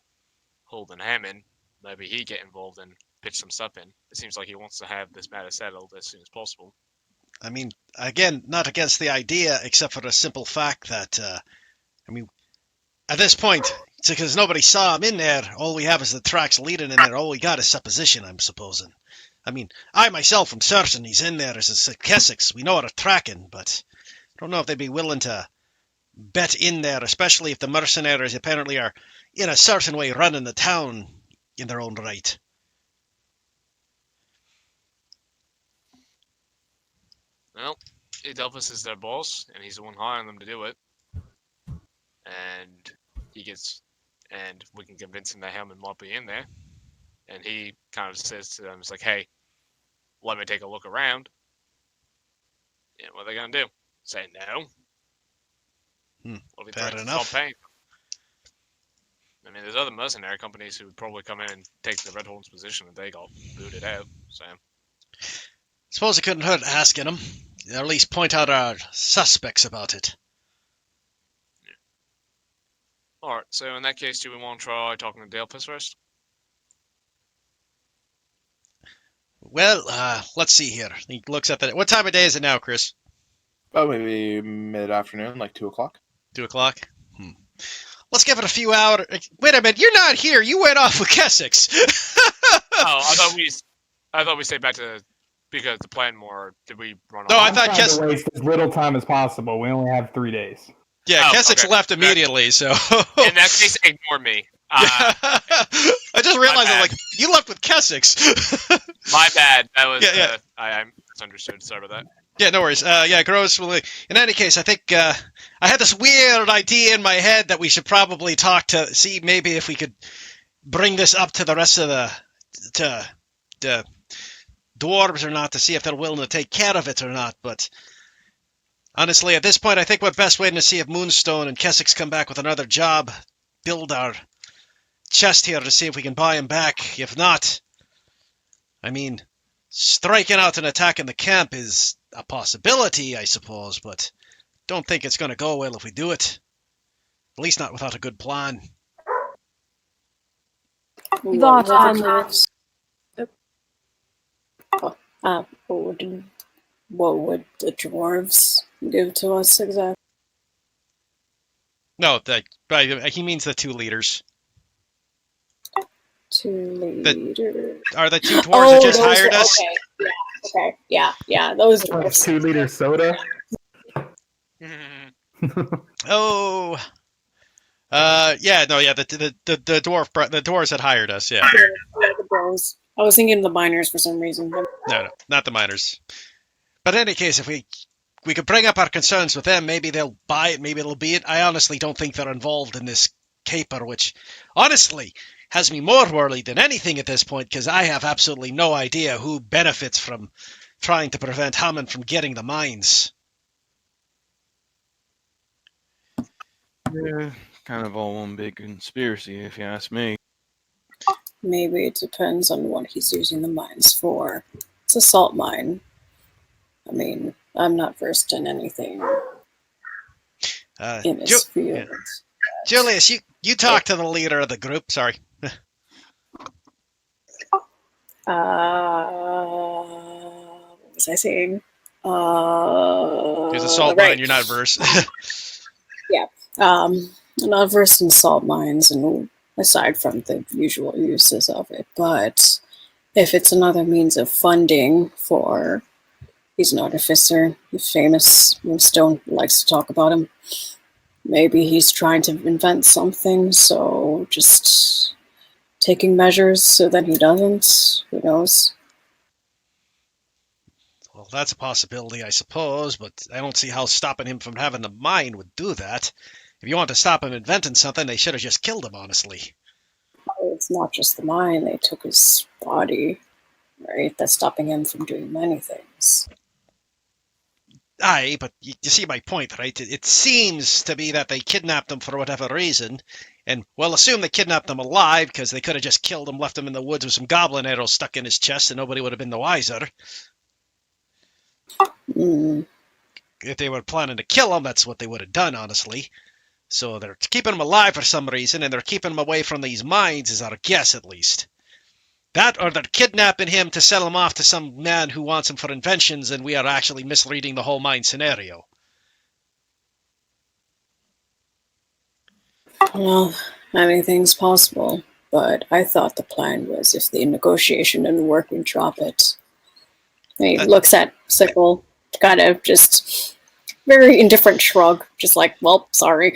holding Hammond, maybe he get involved and pitch some stuff in. It seems like he wants to have this matter settled as soon as possible. I mean, again, not against the idea, except for the simple fact that, at this point, it's because nobody saw him in there. All we have is the tracks leading in there. All we got is supposition, I'm supposing. I mean, I myself am certain he's in there as a Kessex. We know how to track him, but I don't know if they'd be willing to bet in there, especially if the mercenaries apparently are, in a certain way, running the town in their own right. Well, Delphus is their boss, and he's the one hiring them to do it. And we can convince him that Hammond might be in there. And he kind of says to them, it's like, hey, let me take a look around. Yeah, what are they going to do? Say no? What if we Fair threaten to enough. stop paying? I mean, there's other mercenary companies who would probably come in and take the Red Horn's position if they got booted out, so... Suppose it couldn't hurt asking him. Or at least point out our suspects about it. Alright, so in that case, do we want to try talking to Delphus first? Well, let's see here. He looks at the... What time of day is it now, Chris? Oh, maybe mid-afternoon, like 2 o'clock. 2 o'clock? Let's give it a few hours. Wait a minute, you're not here. You went off with Kessex. I thought we stayed back to because the plan more. Did we run No, off? I I'm thought trying Kes- to waste as little time as possible. We only have 3 days. Yeah, Oh, Kessex okay. left immediately, so... In that case, ignore me. I just realized, I'm bad. like, you left with Kessex. My bad. That was Yeah. I misunderstood. Sorry about that. Yeah, no worries. Gross. In any case, I think I had this weird idea in my head that we should probably talk to see maybe if we could bring this up to the rest of the dwarves or not to see if they're willing to take care of it or not. But honestly, at this point, I think we're best waiting to see if Moonstone and Kessex come back with another job, build our chest here to see if we can buy him back. If not, I mean, striking out and attacking the camp is a possibility, I suppose, but don't think it's going to go well if we do it. At least not without a good plan. What That were the dwarves? What would the dwarves give to us exactly? No, he means the 2 leaders. 2 leaders. Are the 2 dwarves that just those hired are- us? Okay. Yeah. Those dwarves. 2 liter soda. Oh. The dwarves that hired us, yeah. The bros. I was thinking of the miners for some reason. No, not the miners. But in any case, if we could bring up our concerns with them, maybe they'll buy it, maybe it'll be it. I honestly don't think they're involved in this caper, which honestly has me more worried than anything at this point, because I have absolutely no idea who benefits from trying to prevent Hammond from getting the mines. Yeah, kind of all one big conspiracy, if you ask me. Maybe it depends on what he's using the mines for. It's a salt mine. I mean, I'm not versed in anything in his field. Yeah. Julius, you talk to the leader of the group. Sorry. What was I saying? There's a salt right. mine. You're not versed. I'm not versed in salt mines, and aside from the usual uses of it, but if it's another means of funding for, he's an artificer, he's famous, Stone likes to talk about him. Maybe he's trying to invent something, so just taking measures so that he doesn't. Who knows? Well, that's a possibility, I suppose, but I don't see how stopping him from having the mine would do that. If you want to stop him inventing something, they should have just killed him, honestly. It's not just the mine, they took his body, right? That's stopping him from doing many things. Aye, but you see my point, right? It seems to be that they kidnapped him for whatever reason, and we'll assume they kidnapped him alive, because they could have just killed him, left him in the woods with some goblin arrows stuck in his chest, and nobody would have been the wiser. Mm. If they were planning to kill him, that's what they would have done, honestly. So they're keeping him alive for some reason, and they're keeping him away from these mines, is our guess, at least. That, or they're kidnapping him to sell him off to some man who wants him for inventions, and we are actually misreading the whole mine scenario. Well, anything's possible, but I thought the plan was if the negotiation didn't work, we'd drop it. He looks at Sickle, kind of just very indifferent shrug, just like, well, sorry.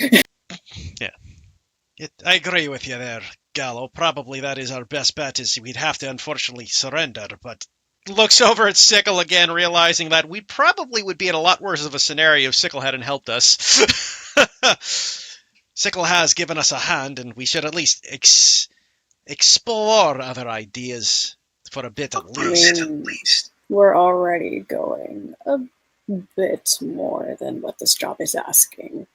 I agree with you there, Gallo. Probably that is our best bet, is we'd have to unfortunately surrender, but looks over at Sickle again, realizing that we probably would be in a lot worse of a scenario if Sickle hadn't helped us. Sickle has given us a hand, and we should at least explore other ideas for a bit at least. We're already going a bit more than what this job is asking.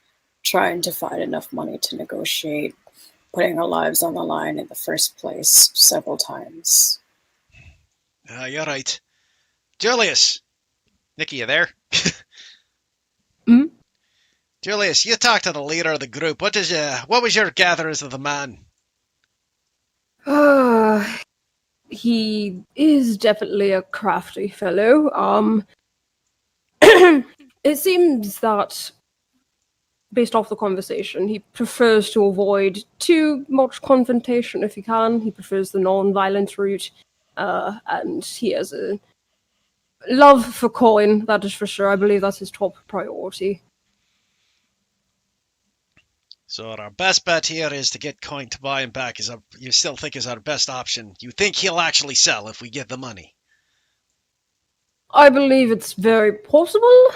Trying to find enough money to negotiate, putting our lives on the line in the first place several times. You're right. Julius! Nikki, you there? Hmm? Julius, you talked to the leader of the group. What was your gatherings of the man? He is definitely a crafty fellow. It seems that, based off the conversation, he prefers to avoid too much confrontation if he can. He prefers the non-violent route, and he has a love for coin, that is for sure. I believe that's his top priority. So our best bet here is to get coin to buy him back. You still think is our best option? You think he'll actually sell if we give the money? I believe it's very possible.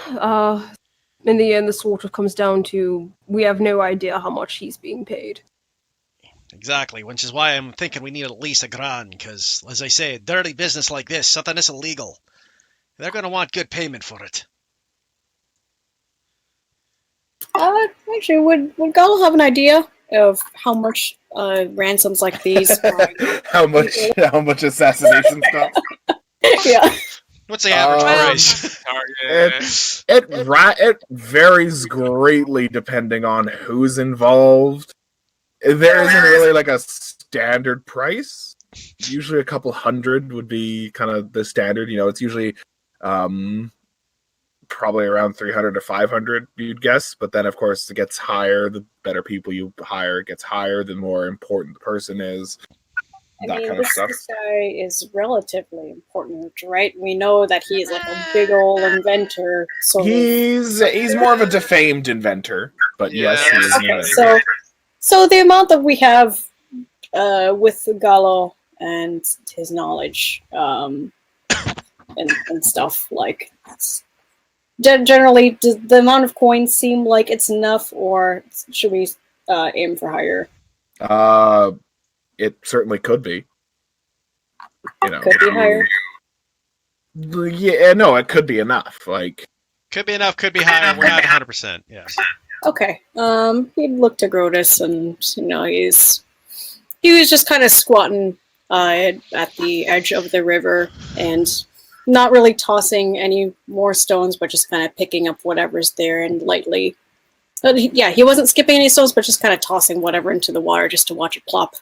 In the end, this sort of comes down to we have no idea how much he's being paid. Exactly, which is why I'm thinking we need at least $1,000, because, as I say, dirty business like this, something that's illegal, they're going to want good payment for it. Actually, would Gallo have an idea of how much ransoms like these are? how much assassination stuff? Yeah. What's the average price? Target. It varies greatly depending on who's involved. There isn't really like a standard price. Usually a couple hundred would be kind of the standard. It's usually probably around 300 to 500, you'd guess. But then, of course, it gets higher. The better people you hire, it gets higher. The more important the person is. That kind of stuff. This guy is relatively important, right? We know that he's like a big old inventor. So He's more of a defamed inventor, but yes, he is an okay. inventor. So the amount that we have with Gallo and his knowledge and stuff, like generally, does the amount of coins seem like it's enough, or should we aim for higher? It certainly could be. Could be higher. Yeah, no, it could be enough. Like, could be enough, could be higher. We're not 100%. Yes. Okay. He looked at Grotus, and he was just kind of squatting at the edge of the river and not really tossing any more stones, but just kind of picking up whatever's there and lightly. He wasn't skipping any stones, but just kind of tossing whatever into the water just to watch it plop.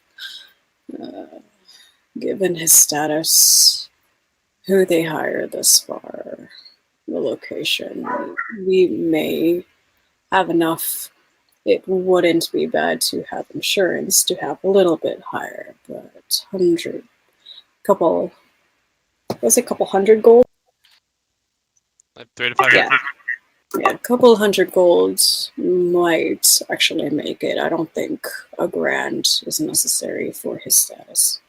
Given his status, who they hired thus far, the location, we may have enough. It wouldn't be bad to have insurance to have a little bit higher, but couple hundred gold? Like 3 to 5 Yeah. Yeah, a couple hundred golds might actually make it. I don't think a grand is necessary for his status.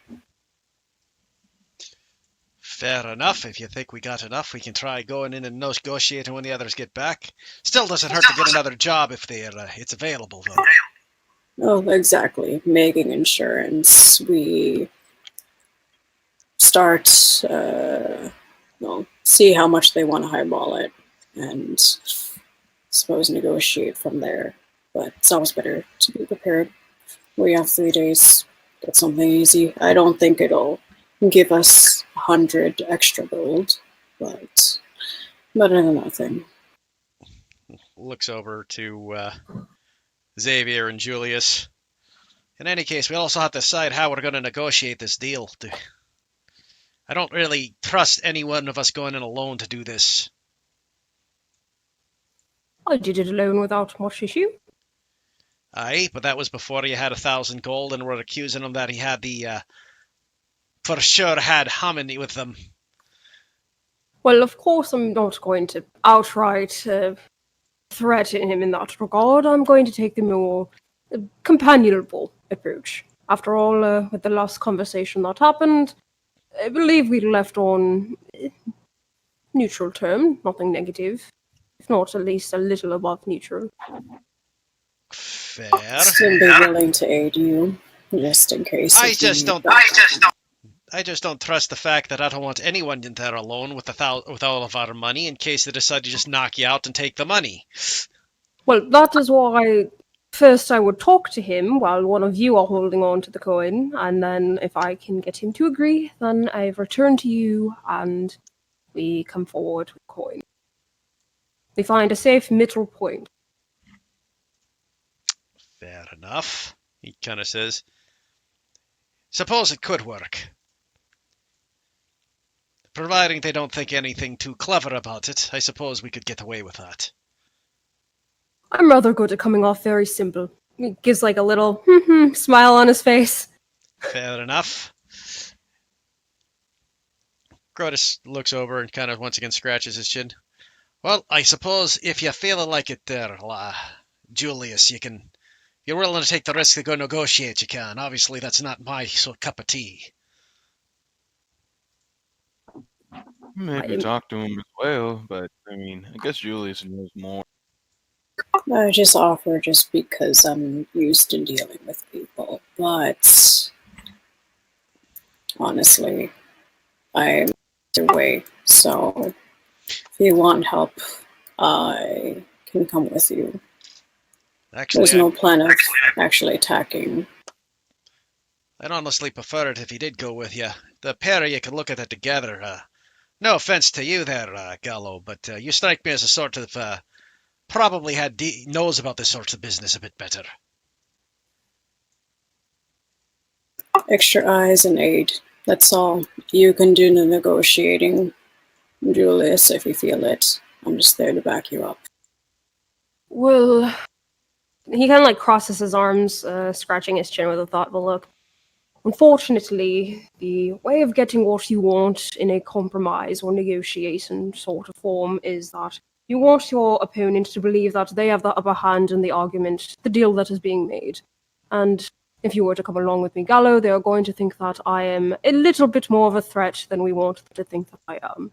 Fair enough. If you think we got enough, we can try going in and negotiating when the others get back. Still doesn't hurt to get another job if it's available, though. Oh, exactly. Making insurance. We start, see how much they want to highball it, and suppose negotiate from there. But it's always better to be prepared. We have 3 days. Get something easy. I don't think it'll give us 100 extra gold, but better than nothing. Looks over to Xavier and Julius. In any case, we also have to decide how we're going to negotiate this deal. I don't really trust any one of us going in alone to do this. I did it alone without much issue. Aye, but that was before you had 1,000 gold and were accusing him that he had for sure had Hominy with them. Well, of course I'm not going to outright threaten him in that regard. I'm going to take the more companionable approach. After all, with the last conversation that happened, I believe we left on neutral term, nothing negative. If not, at least a little above neutral. Fair. Still be willing to aid you, just in case. I just don't trust the fact that I don't want anyone in there alone with all of our money in case they decide to just knock you out and take the money. Well, that is why first I would talk to him while one of you are holding on to the coin, and then if I can get him to agree, then I return to you and we come forward with the coin. We find a safe middle point. Fair enough, he kind of says. Suppose it could work. Providing they don't think anything too clever about it, I suppose we could get away with that. I'm rather good at coming off very simple. He gives like a little smile on his face. Fair enough. Grotus looks over and kind of once again scratches his chin. Well, I suppose if you're feeling like it there, Julius, you're willing to take the risk to go negotiate, you can. Obviously, that's not my cup of tea. Maybe talk to him as well, but I mean, I guess Julius knows more. I just offer just because I'm used to dealing with people, but honestly, I'm either way, so if you want help, I can come with you. Actually, there's no plan of actually attacking. I'd honestly prefer it if he did go with you. The pair of you could look at it together. No offense to you there, Gallo, but you strike me as a sort of probably knows about this sort of business a bit better. Extra eyes and aid. That's all. You can do the negotiating, Julius, if you feel it. I'm just there to back you up. Well, he kind of like crosses his arms, scratching his chin with a thoughtful look. Unfortunately, the way of getting what you want in a compromise or negotiation sort of form is that you want your opponent to believe that they have the upper hand in the argument, the deal that is being made. And if you were to come along with me, Gallo, they are going to think that I am a little bit more of a threat than we want them to think that I am.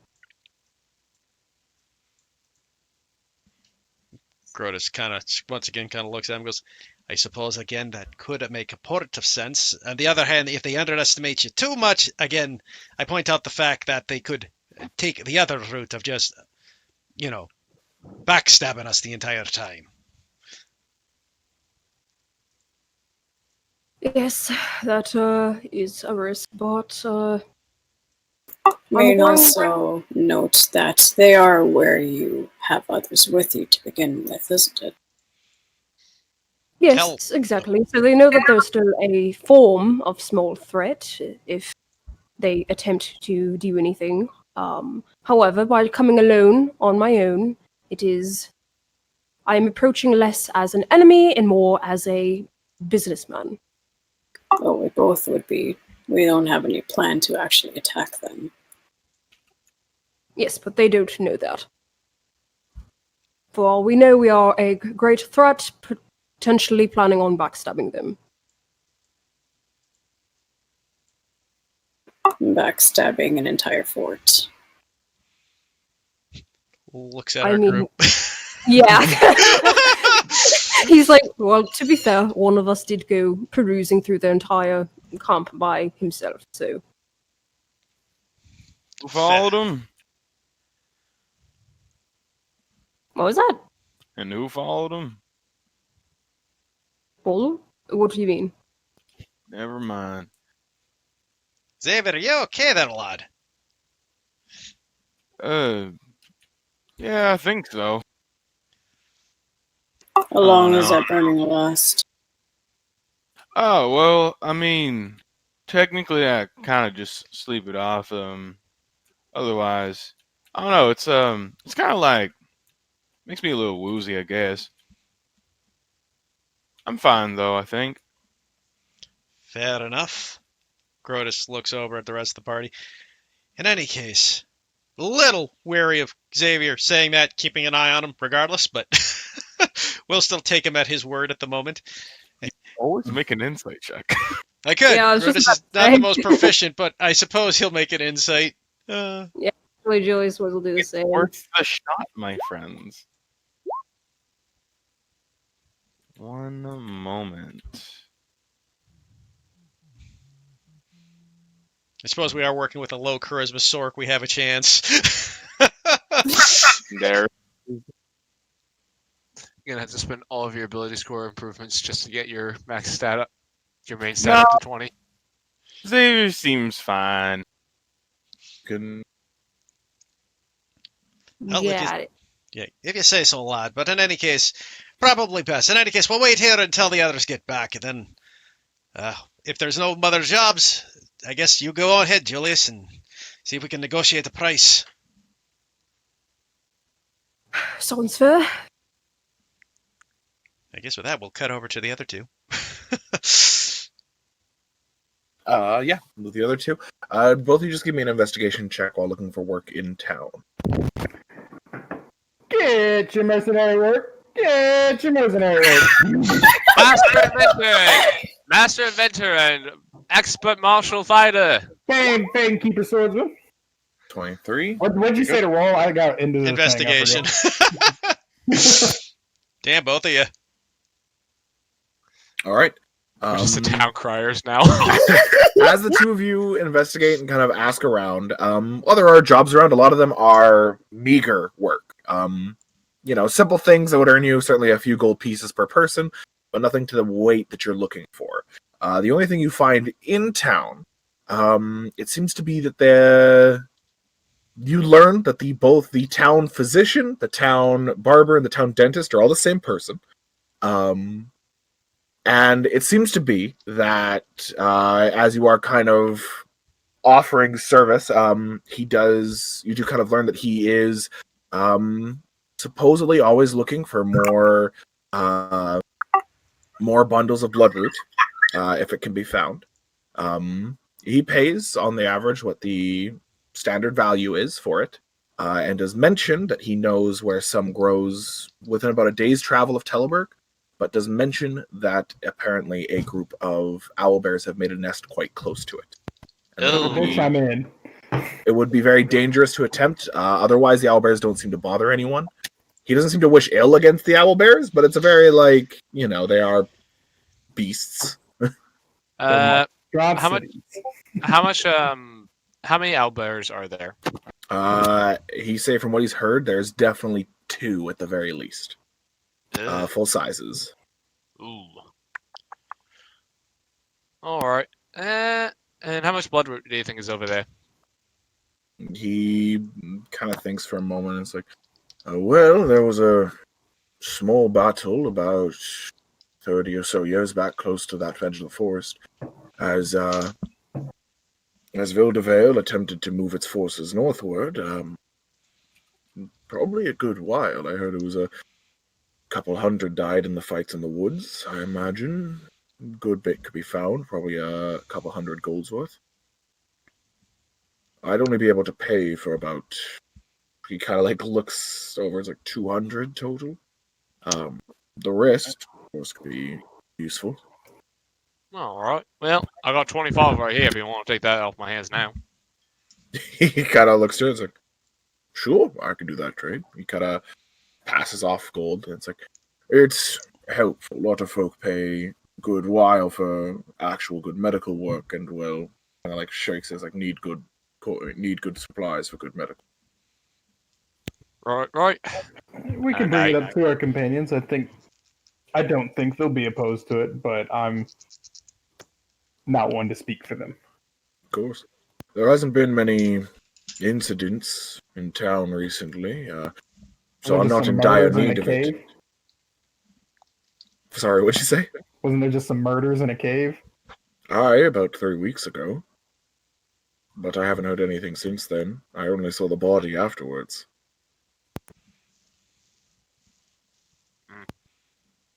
Grotus kind of, once again, kind of looks at him and goes, I suppose, again, that could make a part of sense. On the other hand, if they underestimate you too much, again, I point out the fact that they could take the other route of just, backstabbing us the entire time. Yes, that is a risk, but May also note that they are aware you have others with you to begin with, isn't it? yes, exactly. So they know that there's still a form of small threat if they attempt to do anything. However, by coming alone on my own, I am approaching less as an enemy and more as a businessman. Well, we both would be. We don't have any plan to actually attack them. Yes, but they don't know that. For all we know, we are a great threat, potentially planning on backstabbing them. Backstabbing an entire fort. Looks at our group. Yeah. He's like, well, to be fair, one of us did go perusing through the entire camp by himself, so. Who followed him? What was that? And who followed him? Follow? What do you mean? Never mind. Xavier, are you okay there, lad? Yeah, I think so. How long is that burning last? Oh, well, I mean, technically I kind of just sleep it off. Otherwise, I don't know, it's kind of like, makes me a little woozy, I guess. I'm fine, though, I think. Fair enough. Grotus looks over at the rest of the party. In any case, a little wary of Xavier saying that, keeping an eye on him regardless, but we'll still take him at his word at the moment. Always make an insight check. I could. Yeah, Grotus is not the most proficient, but I suppose he'll make an insight. Yeah, Julius will do the same. Worth the shot, my friends. One moment. I suppose we are working with a low charisma Sork. We have a chance. There. You're gonna have to spend all of your ability score improvements just to get your max stat up, your main stat up to 20. Xavier seems fine. Yeah. Yeah, if you say so, lad. But in any case, probably best. In any case, we'll wait here until the others get back, and then, if there's no other jobs, I guess you go ahead, Julius, and see if we can negotiate the price. Sounds fair. I guess with that, we'll cut over to the other two. Yeah, with the other two. Both of you just give me an investigation check while looking for work in town. Get your mercenary work. Get your mercenary work. Master inventor and expert martial fighter. Fang keeper swordsman. 23. What'd you say to roll? I got into the Investigation. Damn, both of you. All right. We're just the town criers now. As the two of you investigate and kind of ask around, well, there are jobs around. A lot of them are meager work. Simple things that would earn you certainly a few gold pieces per person, but nothing to the weight that you're looking for. The only thing you find in town, it seems to be that you learn that both the town physician, the town barber, and the town dentist are all the same person. And it seems to be that as you are kind of offering service, you do kind of learn that he is supposedly always looking for more bundles of bloodroot, if it can be found. He pays on the average what the standard value is for it, and does mention that he knows where some grows within about a day's travel of Teleburg, but does mention that apparently a group of owlbears have made a nest quite close to it. And Oh. Bitch, I'm in. it would be very dangerous to attempt. Otherwise, the owlbears don't seem to bother anyone. He doesn't seem to wish ill against the owlbears, but it's a very, they are beasts. How Drop how much- cities. how many owlbears are there? He say from what he's heard, there's definitely 2 at the very least. Ugh. Full sizes. Ooh. Alright. And how much bloodroot do you think is over there? He kind of thinks for a moment. It's like, well, there was a small battle about 30 or so years back, close to that edge of the forest, as Vildevale attempted to move its forces northward. Probably a good while. I heard it was a couple hundred died in the fights in the woods. I imagine good bit could be found, probably a couple hundred gold's worth. I'd only be able to pay for about. He kind of looks over. It's 200 total. The rest, of course, could be useful. Alright. Well, I got 25 right here if you want to take that off my hands now. He kind of looks to it. It's like, sure, I can do that trade. He kind of passes off gold. And it's helpful. A lot of folk pay good while for actual good medical work, and kind of shakes his need good supplies for good medical. Right. We can bring it up to our companions. I don't think they'll be opposed to it, but I'm not one to speak for them. Of course. There hasn't been many incidents in town recently, so I'm not in dire need of it. Sorry, what'd you say? Wasn't there just some murders in a cave? Aye, about 3 weeks ago. But I haven't heard anything since then. I only saw the body afterwards.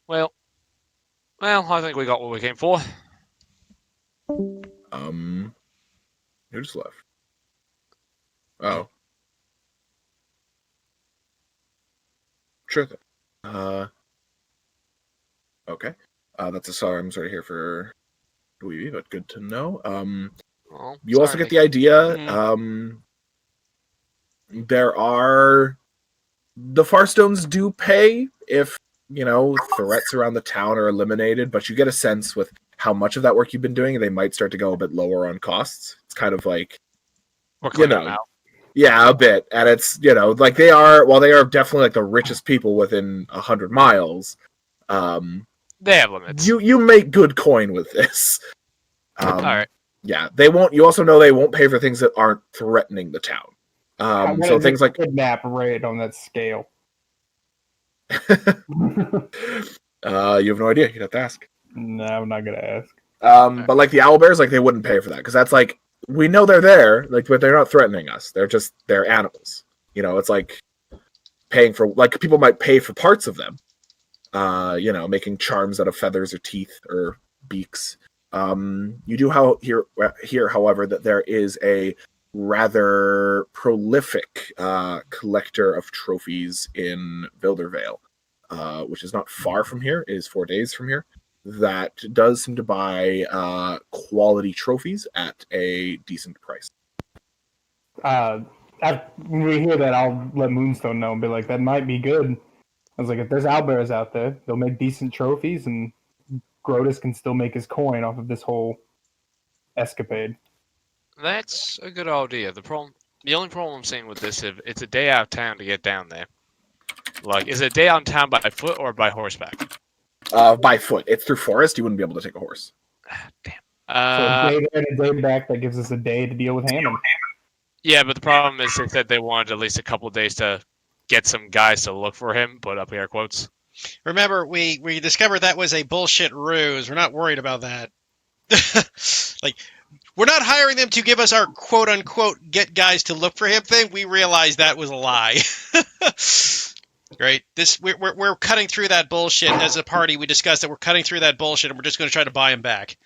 Well, I think we got what we came for. Who just left? Oh. Sure thing. Okay. That's a sorry. I'm sorry to hear for Dweeby, but good to know. Well, You also get the idea. There are the Farstones do pay if threats around the town are eliminated, but you get a sense with how much of that work you've been doing, they might start to go a bit lower on costs. It's kind of like, yeah, a bit, and it's they are, while they are definitely the richest people within 100 miles. They have limits. You make good coin with this. All right. Yeah, they won't. You also know they won't pay for things that aren't threatening the town. So things like kidnap rate on that scale. You have no idea. You'd have to ask. No, I'm not gonna ask. But the owlbears, they wouldn't pay for that because that's we know they're there, but they're not threatening us. They're animals. It's paying for people might pay for parts of them. Making charms out of feathers or teeth or beaks. You do hear, however, that there is a rather prolific collector of trophies in Vildervale, which is not far from here. It is 4 days from here. That does seem to buy quality trophies at a decent price. When we hear that, I'll let Moonstone know and be like, that might be good. I was like, if there's owlbears out there, they'll make decent trophies, and Grotus can still make his coin off of this whole escapade. That's a good idea. The only problem I'm seeing with this is it's a day out of town to get down there. Is it a day out of town by foot or by horseback? By foot. It's through forest. You wouldn't be able to take a horse. Damn. So a day there and a day back, that gives us a day to deal with Hammond. Yeah, but the problem is they said they wanted at least a couple of days to get some guys to look for him, put up air quotes. Remember, we discovered that was a bullshit ruse. We're not worried about that. Like, we're not hiring them to give us our quote-unquote get guys to look for him thing. We realized that was a lie. Right? We're cutting through that bullshit as a party. We discussed that we're cutting through that bullshit, and we're just going to try to buy him back.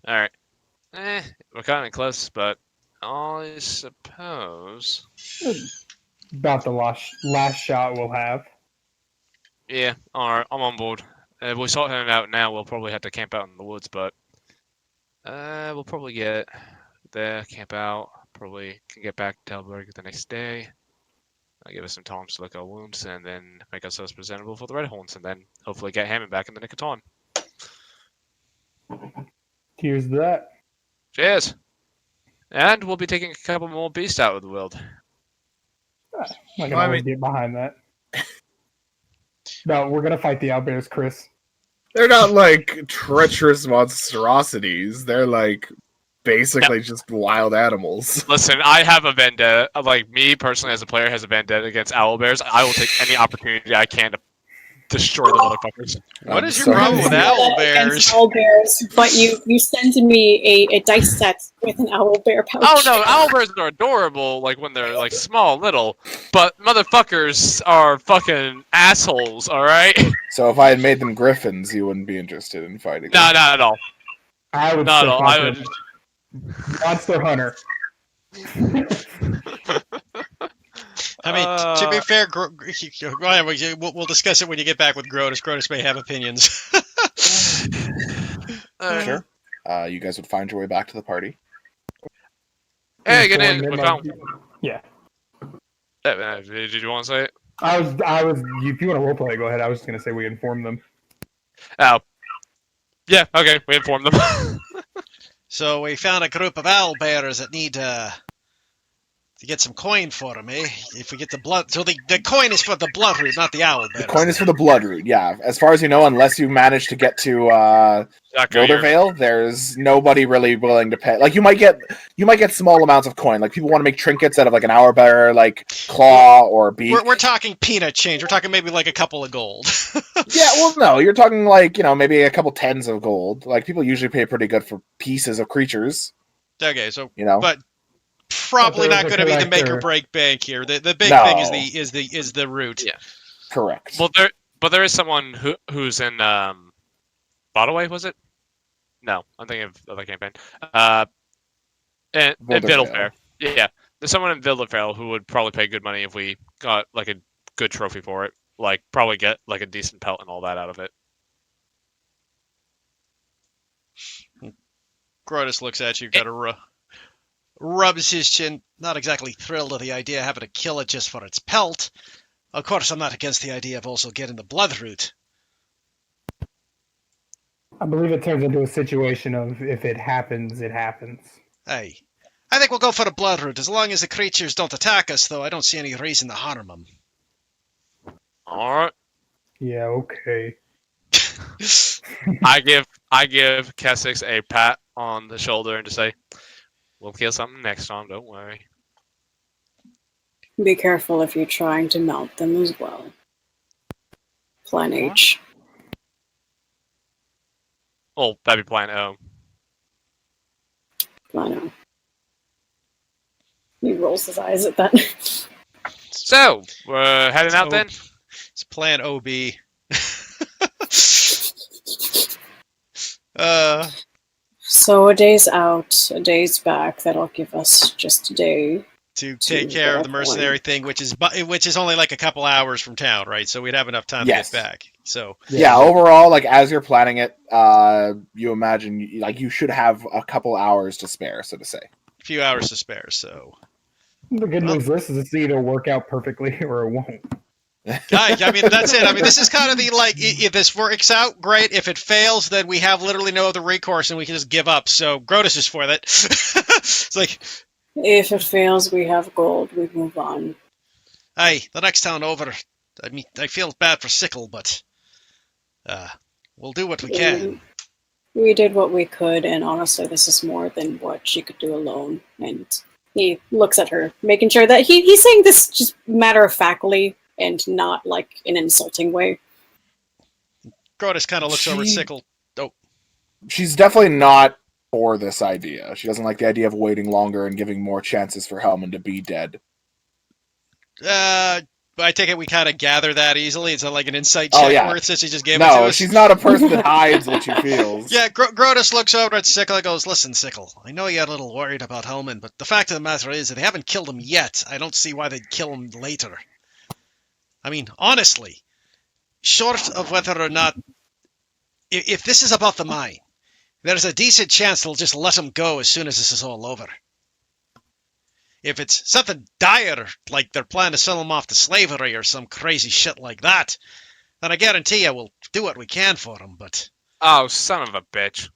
All right. We're kind of close, but I suppose. About the last shot we'll have. Yeah, alright, I'm on board. If we start heading out now, we'll probably have to camp out in the woods, but we'll probably get there, camp out, probably can get back to Teleburg the next day. Give us some time to lick our wounds, and then make ourselves presentable for the Red Horns, and then hopefully get Hammond back in the nick of time. Here's that. Cheers! And we'll be taking a couple more beasts out of the world. I can always get behind that. No, we're gonna fight the owlbears, Chris. They're not like treacherous monstrosities. They're like basically just wild animals. Listen, I have a vendetta. Like, me personally as a player has a vendetta against owlbears. I will take any opportunity I can to destroy the motherfuckers. What is your problem with owlbears? Owlbears, but you sent me a dice set with an owlbear pouch. Oh no, owlbears are adorable, like when they're like small, little, but motherfuckers are fucking assholes. All right. So if I had made them griffins, you wouldn't be interested in fighting. No, not at all. I would. Not at all. I would. Monster Hunter. I mean, to be fair, we'll discuss it when you get back with Grotus. Grotus may have opinions. Sure. You guys would find your way back to the party. Hey, get in. We found. Yeah. Did you want to say it? I was. If you want to roleplay, go ahead. I was just gonna say we informed them. Oh. Yeah. Okay. We informed them. So we found a group of owlbears that need to get some coin for them, eh? If we get the blood... So the coin is for the bloodroot, not the owlbears. The coin is for the bloodroot, yeah. As far as you know, unless you manage to get to Wildervale, there's nobody really willing to pay. Like, you might get small amounts of coin. Like, people want to make trinkets out of, like, an owlbear, like, claw or beak. We're talking peanut change. We're talking maybe, like, a couple of gold. Yeah, well, no. You're talking, like, maybe a couple tens of gold. Like, people usually pay pretty good for pieces of creatures. Okay, so... You know? But... Probably not going to be the make or break bank here. The big thing is the root. Yeah, correct. Well, there is someone who's in Botaway, was it? No, I'm thinking of other campaign. In Viddlefair. Yeah, there's someone in Viddlefair who would probably pay good money if we got like a good trophy for it. Like probably get like a decent pelt and all that out of it. Grotus looks at you, got a rubs his chin, not exactly thrilled at the idea of having to kill it just for its pelt. Of course, I'm not against the idea of also getting the bloodroot. I believe it turns into a situation of if it happens, it happens. Hey, I think we'll go for the bloodroot. As long as the creatures don't attack us, though, I don't see any reason to harm them. Alright. Yeah, okay. I give Kessex a pat on the shoulder and just say, we'll kill something next time, don't worry. Be careful if you're trying to melt them as well. Plan H. Oh, that'd be plan O. Plan O. He rolls his eyes at that. So, we're heading out then? It's plan OB. So a day's out, a day's back. That'll give us just a day to take care of the mercenary thing, which is only like a couple hours from town, right? So we'd have enough time to get back. So yeah, overall, like as you're planning it, you imagine like you should have a couple hours to spare, so to say. A few hours to spare. So the good news is it's either work out perfectly or it won't. I mean, that's it. I mean, this is kind of the, like, if this works out, great. If it fails, then we have literally no other recourse and we can just give up. So Grotus is for that. It's like... If it fails, we have gold. We move on. Aye, the next town over. I mean, I feel bad for Sickle, but... we'll do what we can. We did what we could, and honestly, this is more than what she could do alone. And he looks at her, making sure that he's saying this just matter-of-factly, and not like in an insulting way. Grotus kind of looks over at She- Sickle. She's definitely not for this idea. She doesn't like the idea of waiting longer and giving more chances for Hellman to be dead. I take it we kind of gather that easily. It's not like an insight check Oh, yeah. worth since she just gave it to No, us. she's not a person that hides what she feels. Yeah, Grotus looks over at Sickle and goes, "Listen, Sickle, I know you're a little worried about Hellman, but the fact of the matter is that they haven't killed him yet. I don't see why they'd kill him later. I mean, honestly, short of whether or not... If this is about the mine, there's a decent chance they'll just let him go as soon as this is all over. If it's something dire, like they're planning to sell him off to slavery or some crazy shit like that, then I guarantee you we'll do what we can for him, but..." Oh, son of a bitch.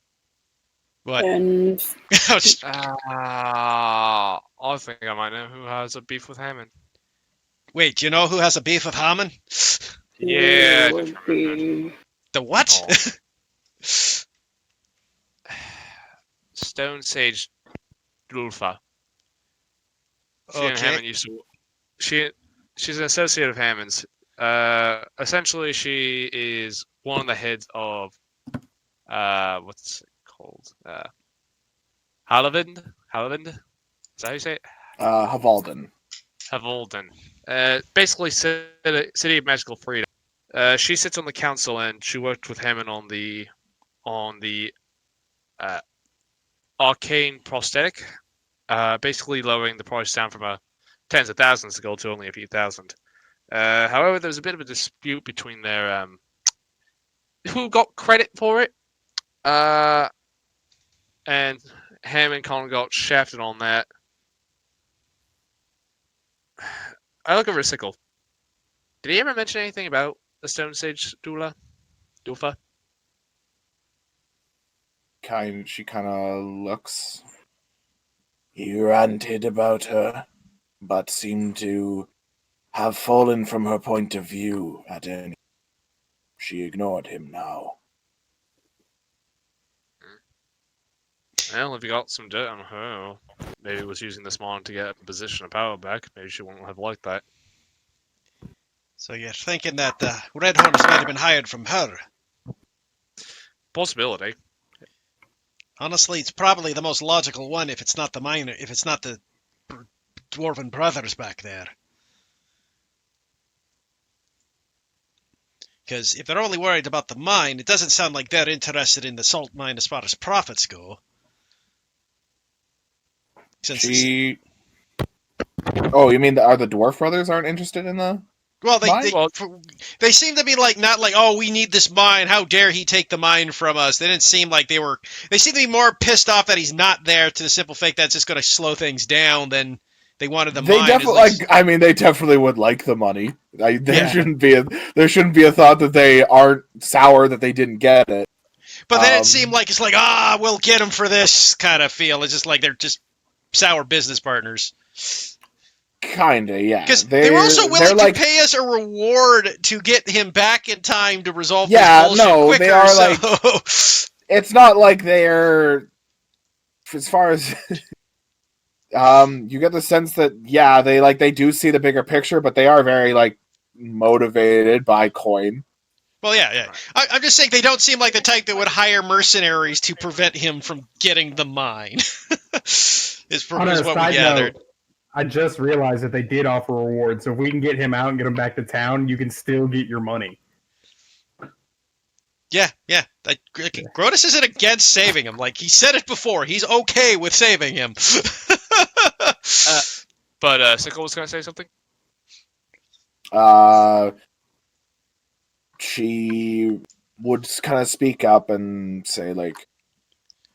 What? And I think I might know who has a beef with Hammond. Wait, do you know who has a beef with Hammond? Yeah. it would be The what? Stone Sage Dulfa. She and Okay. Hammond used to. She's an associate of Hammond's. Essentially, she is one of the heads of what's it called? Halavind? Is that how you say it? Havalden. Havolden. Basically, City of Magical Freedom. She sits on the council, and she worked with Hammond on the arcane prosthetic, basically lowering the price down from tens of thousands to go to only a few thousand. However, there was a bit of a dispute between their who got credit for it, and Hammond kind of got shafted on that. I look over at Sickle. Did he ever mention anything about the Stone Sage Dulfa? She kind of looks. He ranted about her, but seemed to have fallen from her point of view at any. She ignored him now. Well, if you got some dirt on her, maybe was using this mine to get a position of power back, maybe she wouldn't have liked that. So you're thinking that the Red Horns might have been hired from her? Possibility. Honestly, it's probably the most logical one if it's not the miner, if it's not the Dwarven brothers back there. Because if they're only worried about the mine, it doesn't sound like they're interested in the salt mine as far as profits go. Since Oh, you mean are the Dwarf brothers aren't interested in the? well, Mine? they seem to be like not like, oh, we need this mine. How dare he take the mine from us? They didn't seem like they were. They seem to be more pissed off that he's not there to the simple fact that it's just going to slow things down than they wanted the They mine. definitely. I mean, they definitely would like the money. There Yeah. shouldn't be a thought that they aren't sour that they didn't get it. But then it seemed like it's like, we'll get him for this kind of feel. It's just like they're just sour business partners. Kinda, yeah. Because they were also willing like, to pay us a reward to get him back in time to resolve Yeah, this bullshit no, quicker. they are So it's not like they're as far as you get the sense that they do see the bigger picture, but they are very motivated by coin. well, yeah. I'm just saying they don't seem like the type that would hire mercenaries to prevent him from getting the mine. is On a what we side gathered. note, I just realized that they did offer a reward, so if we can get him out and get him back to town, you can still get your money. Yeah. Grotus isn't against saving him. Like, he said it before. He's okay with saving him. But Sickle was going to say something? She would kind of speak up and say,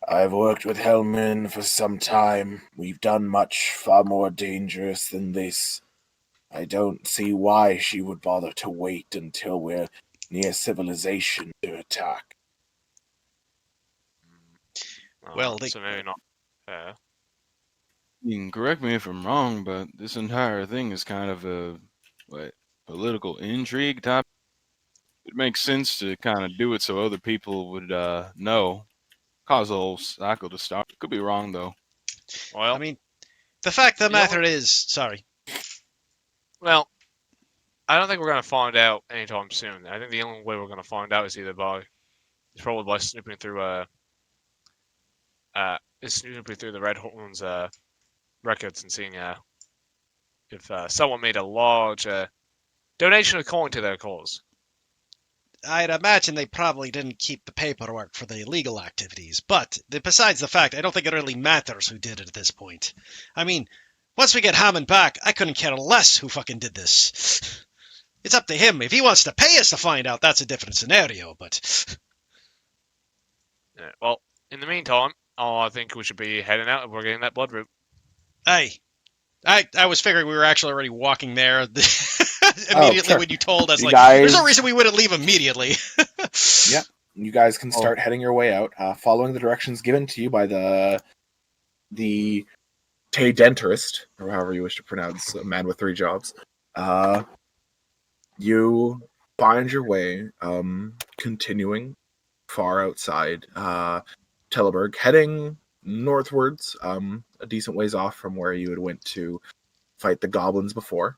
I've worked with Hellman for some time. We've done much far more dangerous than this. I don't see why she would bother to wait until we're near civilization to attack. Well, so maybe not fair. You can correct me if I'm wrong, but this entire thing is kind of a political intrigue type. It makes sense to kind of do it so other people would know. Cause a whole cycle to start. Could be wrong though. Well, I mean, the fact of the You know matter is, sorry. well, I don't think we're gonna find out anytime soon. I think the only way we're gonna find out is probably by snooping through the Red Horn's records and seeing if someone made a large donation according to their cause. I'd imagine they probably didn't keep the paperwork for the illegal activities, but besides the fact, I don't think it really matters who did it at this point. I mean, once we get Hammond back, I couldn't care less who fucking did this. It's up to him. If he wants to pay us to find out, that's a different scenario, but... Well, in the meantime, I think we should be heading out if we're getting that blood route. I was figuring we were actually already walking there immediately sure. when you told us. You There's no guys- reason we wouldn't leave immediately. Yeah, you guys can start heading your way out, following the directions given to you by the denturist, or however you wish to pronounce a man with 3 jobs. You find your way, continuing far outside Teleburg, heading northwards, a decent ways off from where you had went to fight the goblins before.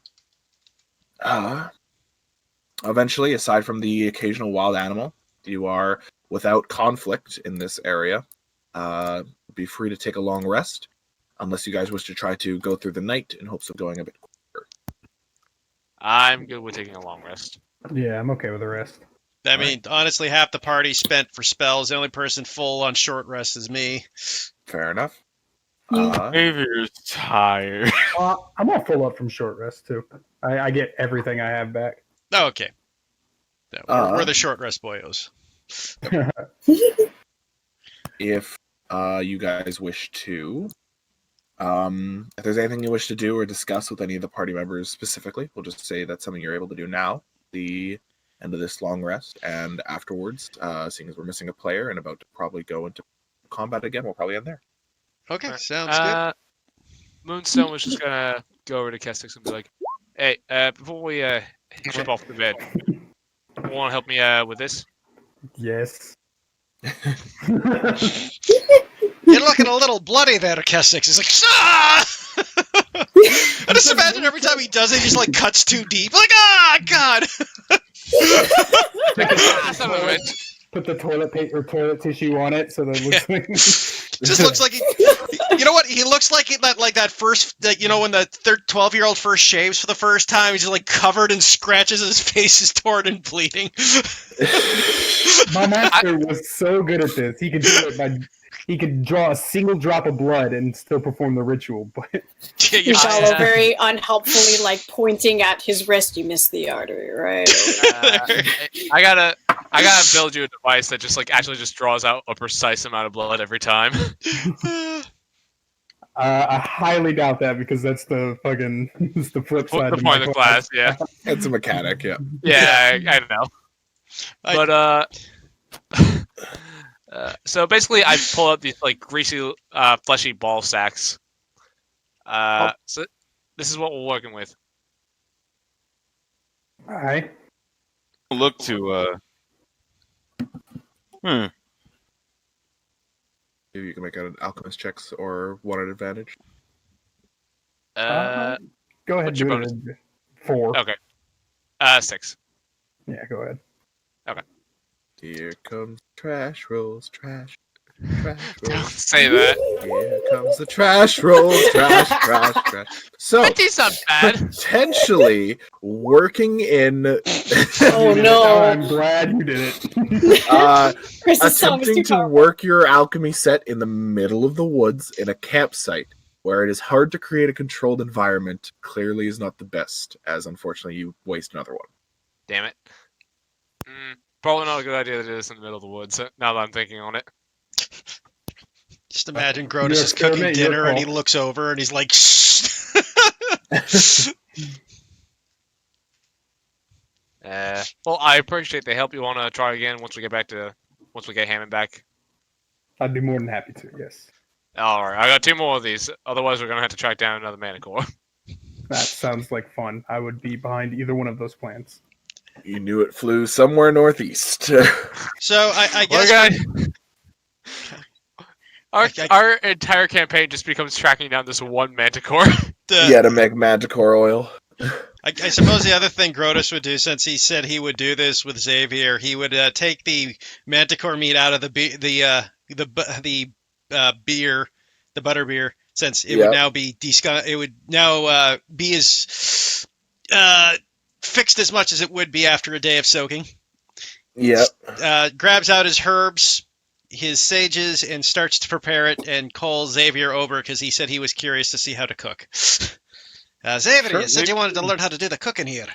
Eventually, aside from the occasional wild animal, you are without conflict in this area. Be free to take a long rest, unless you guys wish to try to go through the night in hopes of going a bit quicker. I'm good with taking a long rest. Yeah, I'm okay with the rest. I mean, honestly, half the party spent for spells. The only person full on short rest is me. Fair enough. Xavier's tired. I'm all full up from short rest too. I get everything I have back. Oh, okay. No, we're the short rest boyos. If you guys wish to, if there's anything you wish to do or discuss with any of the party members specifically, we'll just say that's something you're able to do now, the end of this long rest, and afterwards, seeing as we're missing a player and about to probably go into combat again, we'll probably end there. Okay, sounds good. Moonstone was just gonna go over to Kestix and be like, "Hey, before we jump off the bed, you want to help me with this?" Yes. You're looking a little bloody there, Kestix. He's like, ah! I just imagine every time he does it, he just like cuts too deep. Like, ah, God! Son of a bitch. Put the toilet paper or toilet tissue on it so that it looks like. Just looks like he. You know what? He looks like that first. When the 12-year-old first shaves for the first time, he's just like covered in scratches. His face is torn and bleeding. My master was so good at this. He could do it by. He could draw a single drop of blood and still perform the ritual. But Yeah, Follow very unhelpfully, like pointing at his wrist. You missed the artery, right? I gotta build you a device that just like actually just draws out a precise amount of blood every time. I highly doubt that because that's the fucking it's the flip side. The to point my of the class, yeah. It's a mechanic, yeah. Yeah, I know. So basically, I pull up these like greasy, fleshy ball sacks. So this is what we're working with. All right. Look to Maybe you can make out an alchemist checks or one at advantage. Go ahead. what's your Do it. 4. Okay. 6. Yeah, go ahead. Here comes trash rolls, trash Don't rolls. say that. Here comes the trash rolls, trash. So, That tastes not bad. potentially working in Oh no! I'm glad you did it. Chris's song is attempting too to powerful. work your alchemy set in the middle of the woods in a campsite where it is hard to create a controlled environment clearly is not the best, as unfortunately you waste another one. Damn it. Probably not a good idea to do this in the middle of the woods, now that I'm thinking on it. Just imagine Your Grotus is cooking experiment, your dinner and he call. looks over and he's like, shh. Well, I appreciate the help. You want to try again once we get Hammond back? I'd be more than happy to. Yes. Alright, I got 2 more of these. Otherwise, we're going to have to track down another Manicore. That sounds like fun. I would be behind either one of those plans. You knew it flew somewhere northeast. So I Well, guess. guys, our entire campaign just becomes tracking down this one Manticore. Yeah, to make manticore oil. I suppose the other thing Grotus would do, since he said he would do this with Xavier, he would take the manticore meat out of the beer, the butter beer, since it would Yep. now be it would now be as fixed as much as it would be after a day of soaking. Yep. Grabs out his herbs, his sages, and starts to prepare it, and calls Xavier over because he said he was curious to see how to cook. Xavier, Sure, you said maybe- you wanted to learn how to do the cooking here.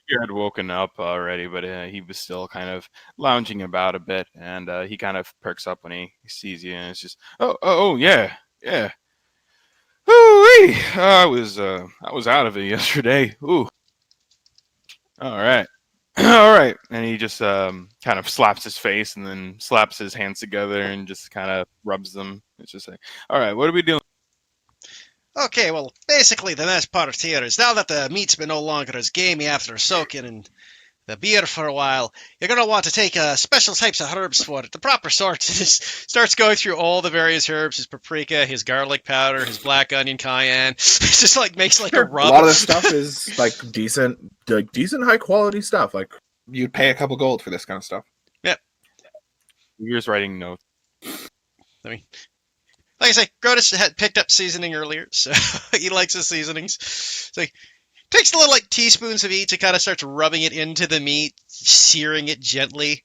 He had woken up already, but he was still kind of lounging about a bit, and he kind of perks up when he sees you, and it's just, oh, yeah. Ooh, I was out of it yesterday. Ooh. All right. All right. And he just kind of slaps his face and then slaps his hands together and just kind of rubs them. It's just like, all right, what are we doing? Okay, well, basically the best part here is now that the meat's been no longer as gamey after soaking in the beer for a while, you're going to want to take special types of herbs for it. The proper sort. Just starts going through all the various herbs, his paprika, his garlic powder, his black onion cayenne. It's just like makes like a A rub. lot of this stuff is like decent high quality stuff. Like you'd pay a couple gold for this kind of stuff. You're just writing notes. Like I say, Grotus had picked up seasoning earlier, so he likes his seasonings. It's like takes a little like teaspoons of each and kind of starts rubbing it into the meat, searing it gently,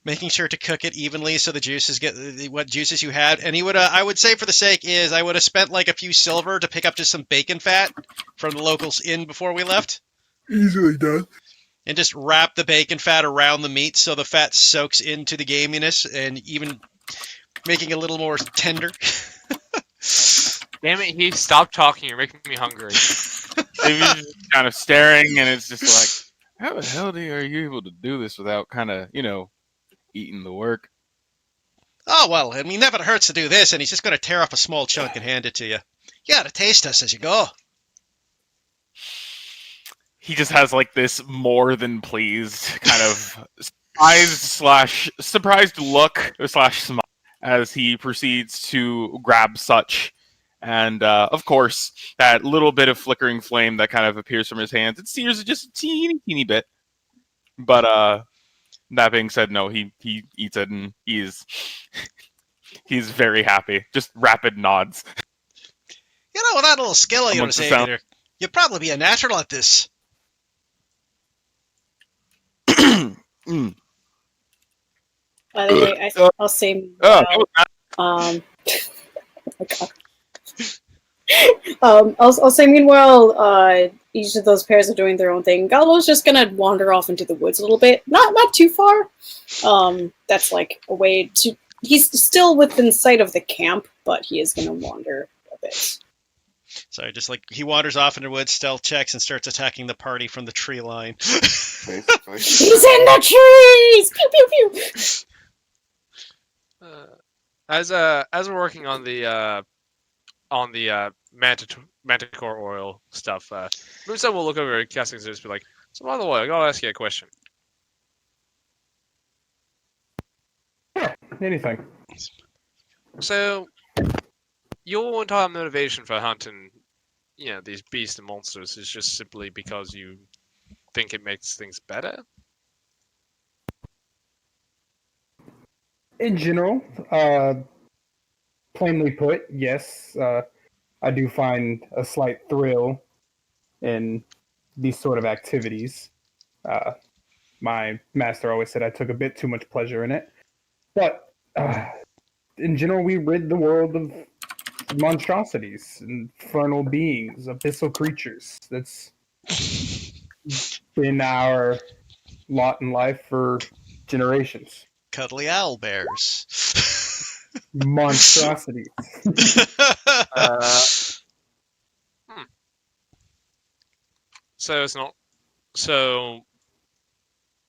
making sure to cook it evenly so the juices get what juices you had. And he would, I would say, for the sake is, I would have spent like a few silver to pick up just some bacon fat from the locals inn before we left, Easily done. and just wrap the bacon fat around the meat so the fat soaks into the gaminess and even making it a little more tender. Damn it, he stopped talking. You're making me hungry. Maybe just kind of staring, and it's just like, how the hell are you able to do this without kind of, eating the work? Oh, well, I mean, never hurts to do this, and he's just going to tear off a small chunk and hand it to you. You gotta taste us as you go. He just has like this more than pleased kind of surprised look / smile as he proceeds to grab such. And of course, that little bit of flickering flame that kind of appears from his hands, it sears just a teeny bit. But that being said, no, he eats it and he's very happy. Just rapid nods. You know, with that little skill of yours, Amongst the sound- Xavier, you'd probably be a natural at this. Mm. By the way, I'll say Oh, oh my God. I'll say meanwhile, each of those pairs are doing their own thing. Gallo's just gonna wander off into the woods a little bit, not too far. That's like a way to. He's still within sight of the camp, but he is gonna wander a bit. So just like he wanders off into the woods, stealth checks, and starts attacking the party from the tree line. Basically. He's in the trees! Pew pew pew! As we're working on the manticore oil stuff, Musa will look over at Casting and just be like, "So by the way, I gotta ask you a question. Yeah, anything. So, your entire motivation for hunting, these beasts and monsters is just simply because you think it makes things better?" In general, plainly put, yes. I do find a slight thrill in these sort of activities. My master always said I took a bit too much pleasure in it. But in general, we rid the world of monstrosities, infernal beings, abyssal creatures. That's been our lot in life for generations. Cuddly owl bears. Monstrosities. So it's not. So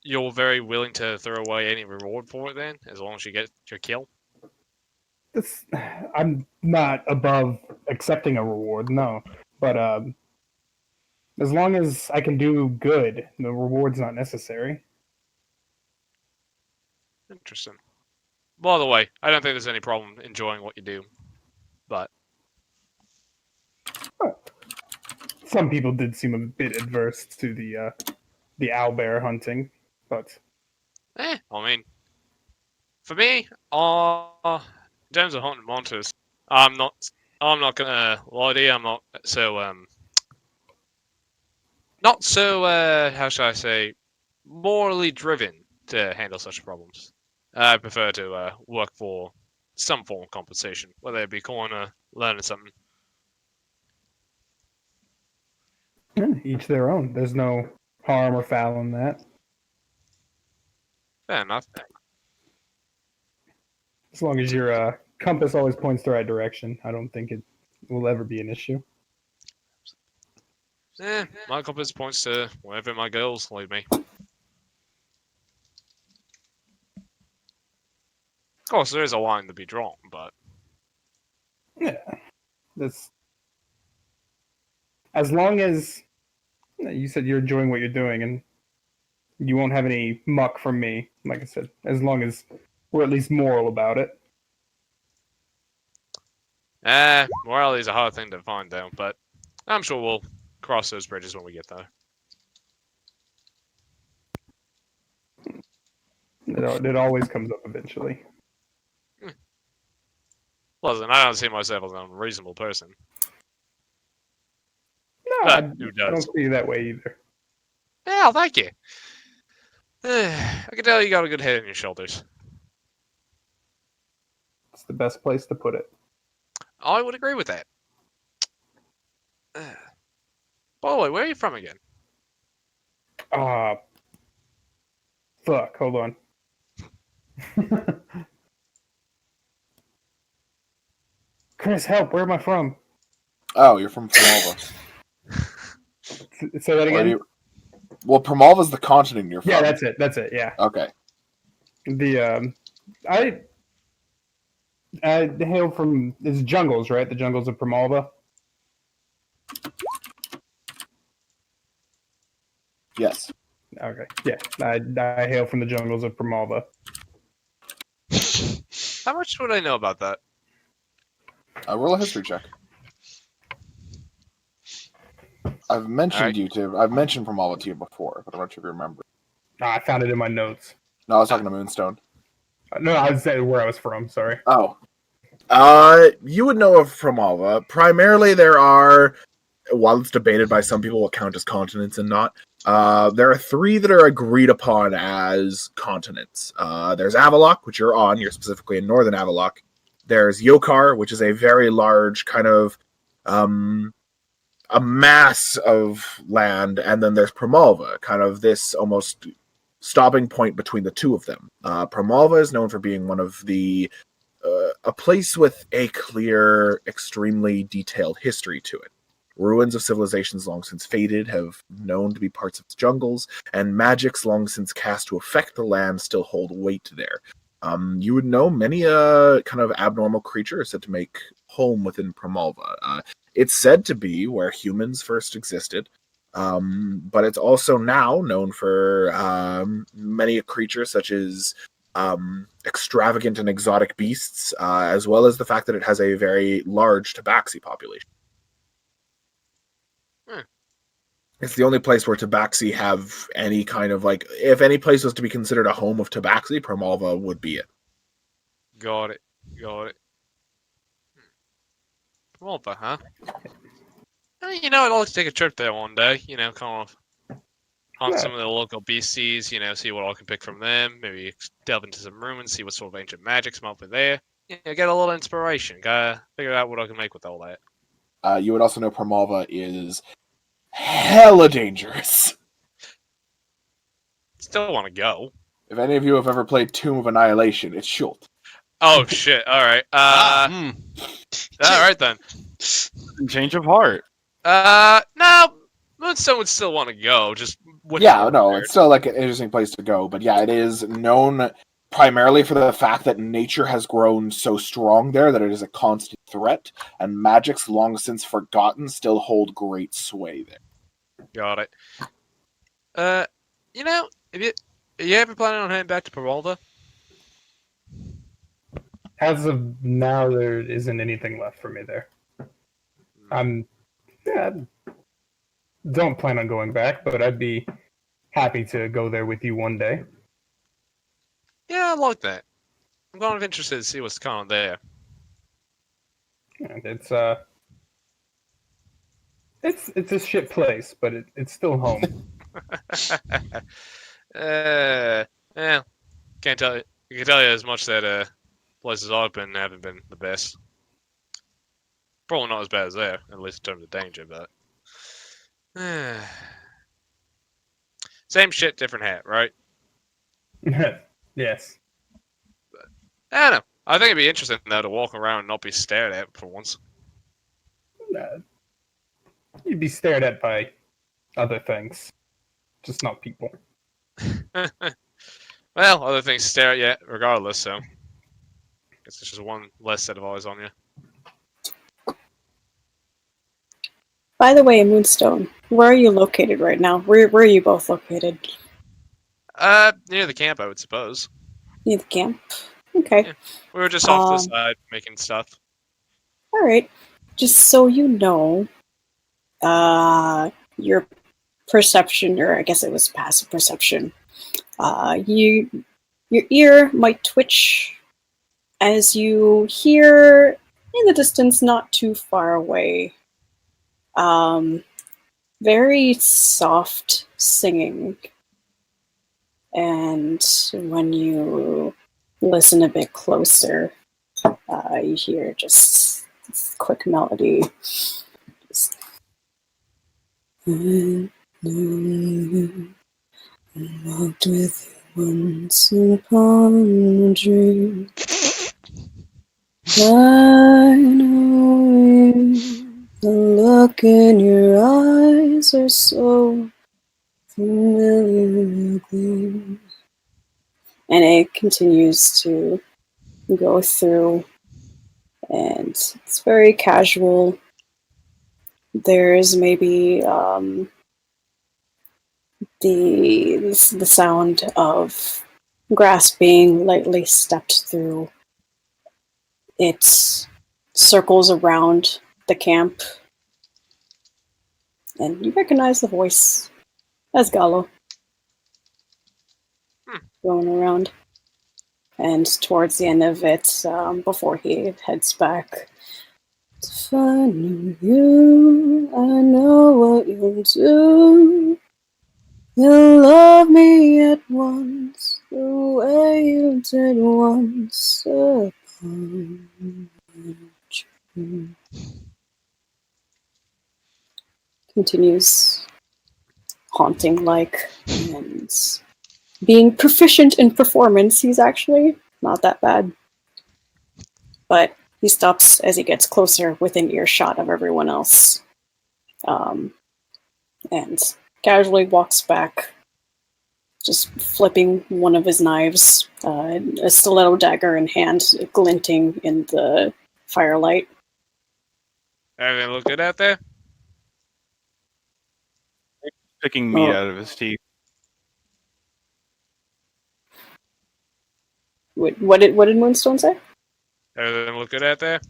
you're very willing to throw away any reward for it, then, as long as you get your kill. I'm not above accepting a reward, no. But as long as I can do good, the reward's not necessary. Interesting. By the way, I don't think there's any problem enjoying what you do, but some people did seem a bit adverse to the owlbear hunting, but I mean, for me, in terms of hunting monsters, I'm not gonna lie to you. I'm not so how should I say, morally driven to handle such problems. I prefer to work for some form of compensation, whether it be coin or learning something. each their own. There's no harm or foul in that. Fair enough. As long as your compass always points the right direction, I don't think it will ever be an issue. My compass points to wherever my goals lead me. Of course, there is a line to be drawn, but Yeah, that's as long as you said you're enjoying what you're doing, and you won't have any muck from me. Like I said, as long as we're at least moral about it. morality is a hard thing to find though, but I'm sure we'll cross those bridges when we get there. It always comes up eventually. Listen, I don't see myself as an unreasonable person. No, But I who don't does? see you that way either. Yeah, thank you. I can tell you got a good head on your shoulders. It's the best place to put it. I would agree with that. By the way, where are you from again? Fuck, hold on. Chris, help, where am I from? Oh, you're from Primalva. Say that again? Well, Primalva's the continent you're from. Yeah, that's it, yeah. Okay. I hail from, it's jungles, right? The jungles of Primalva? Yes. Okay, yeah. I hail from the jungles of Primalva. How much would I know about that? Roll a history check. I've mentioned Alright. you to. I've mentioned Primalva to you before, but I'm not sure if you remember. I found it in my notes. No, I was talking to Moonstone. No, I was saying where I was from, sorry. Oh. You would know of Primalva. Primarily, there are, while it's debated by some people what count as continents and not, there are 3 that are agreed upon as continents. There's Avalok, which you're on. You're specifically in northern Avalok. There's Yokar, which is a very large kind of a mass of land, and then there's Primalva, kind of this almost stopping point between the two of them. Primalva is known for being one of the a place with a clear, extremely detailed history to it. Ruins of civilizations long since faded have known to be parts of its jungles, and magics long since cast to affect the land still hold weight there. You would know many kind of abnormal creatures said to make home within Primalva. It's said to be where humans first existed, but it's also now known for many creatures such as extravagant and exotic beasts, as well as the fact that it has a very large tabaxi population. It's the only place where tabaxi have any kind of, like, if any place was to be considered a home of tabaxi, Primalva would be it. Got it. Malta, huh? You know, I'd like to take a trip there one day. You know, kind of hunt some of the local beasties. You know, see what I can pick from them. Maybe delve into some ruins, see what sort of ancient magics might be there. You know, get a little inspiration. Gotta figure out what I can make with all that. You would also know Primalva is hella dangerous. Still want to go. If any of you have ever played Tomb of Annihilation, it's Schult. Oh shit! All right. All right then. Change of heart. No, Moonstone would still want to go. Just It's still like an interesting place to go. But yeah, it is known primarily for the fact that nature has grown so strong there that it is a constant threat, and magics long since forgotten still hold great sway there. Got it. You know, are you ever planning on heading back to Peralta? As of now, there isn't anything left for me there. don't plan on going back, but I'd be happy to go there with you one day. Yeah, I like that. I'm kind of interested to see what's going on there. And it's a shit place, but it's still home. Yeah, can't tell you. I can tell you as much that places I've been haven't been the best. Probably not as bad as there, at least in terms of danger, but same shit, different hat, right? Yes. I don't know. I think it'd be interesting though to walk around and not be stared at for once. You'd be stared at by other things, just not people. Well, other things stare at you regardless, so guess it's just one less set of eyes on you. By the way, Moonstone, where are you located right now? Where are you both located? Near the camp, I would suppose. Near the camp? Okay. Yeah. We were just off to the side making stuff. Alright. Just so you know, your perception, or I guess it was passive perception, your ear might twitch as you hear in the distance, not too far away, very soft singing. And when you listen a bit closer, you hear just this quick melody. Just, I walked with you once upon a dream. I know you. The look in your eyes are so familiar. And it continues to go through, and it's very casual. There's maybe the sound of grass being lightly stepped through. It circles around the camp, and you recognize the voice as Gallo going around. And towards the end of it, before he heads back, to find you, I know what you'll do. You'll love me at once, the way you did once upon a dream. Continues haunting like, and being proficient in performance, he's actually not that bad. But he stops as he gets closer within earshot of everyone else. And casually walks back, just flipping one of his knives, a stiletto dagger in hand, glinting in the firelight. Everything look good out there? Picking meat Oh. out of his teeth. What did Moonstone say? Everything look good out there?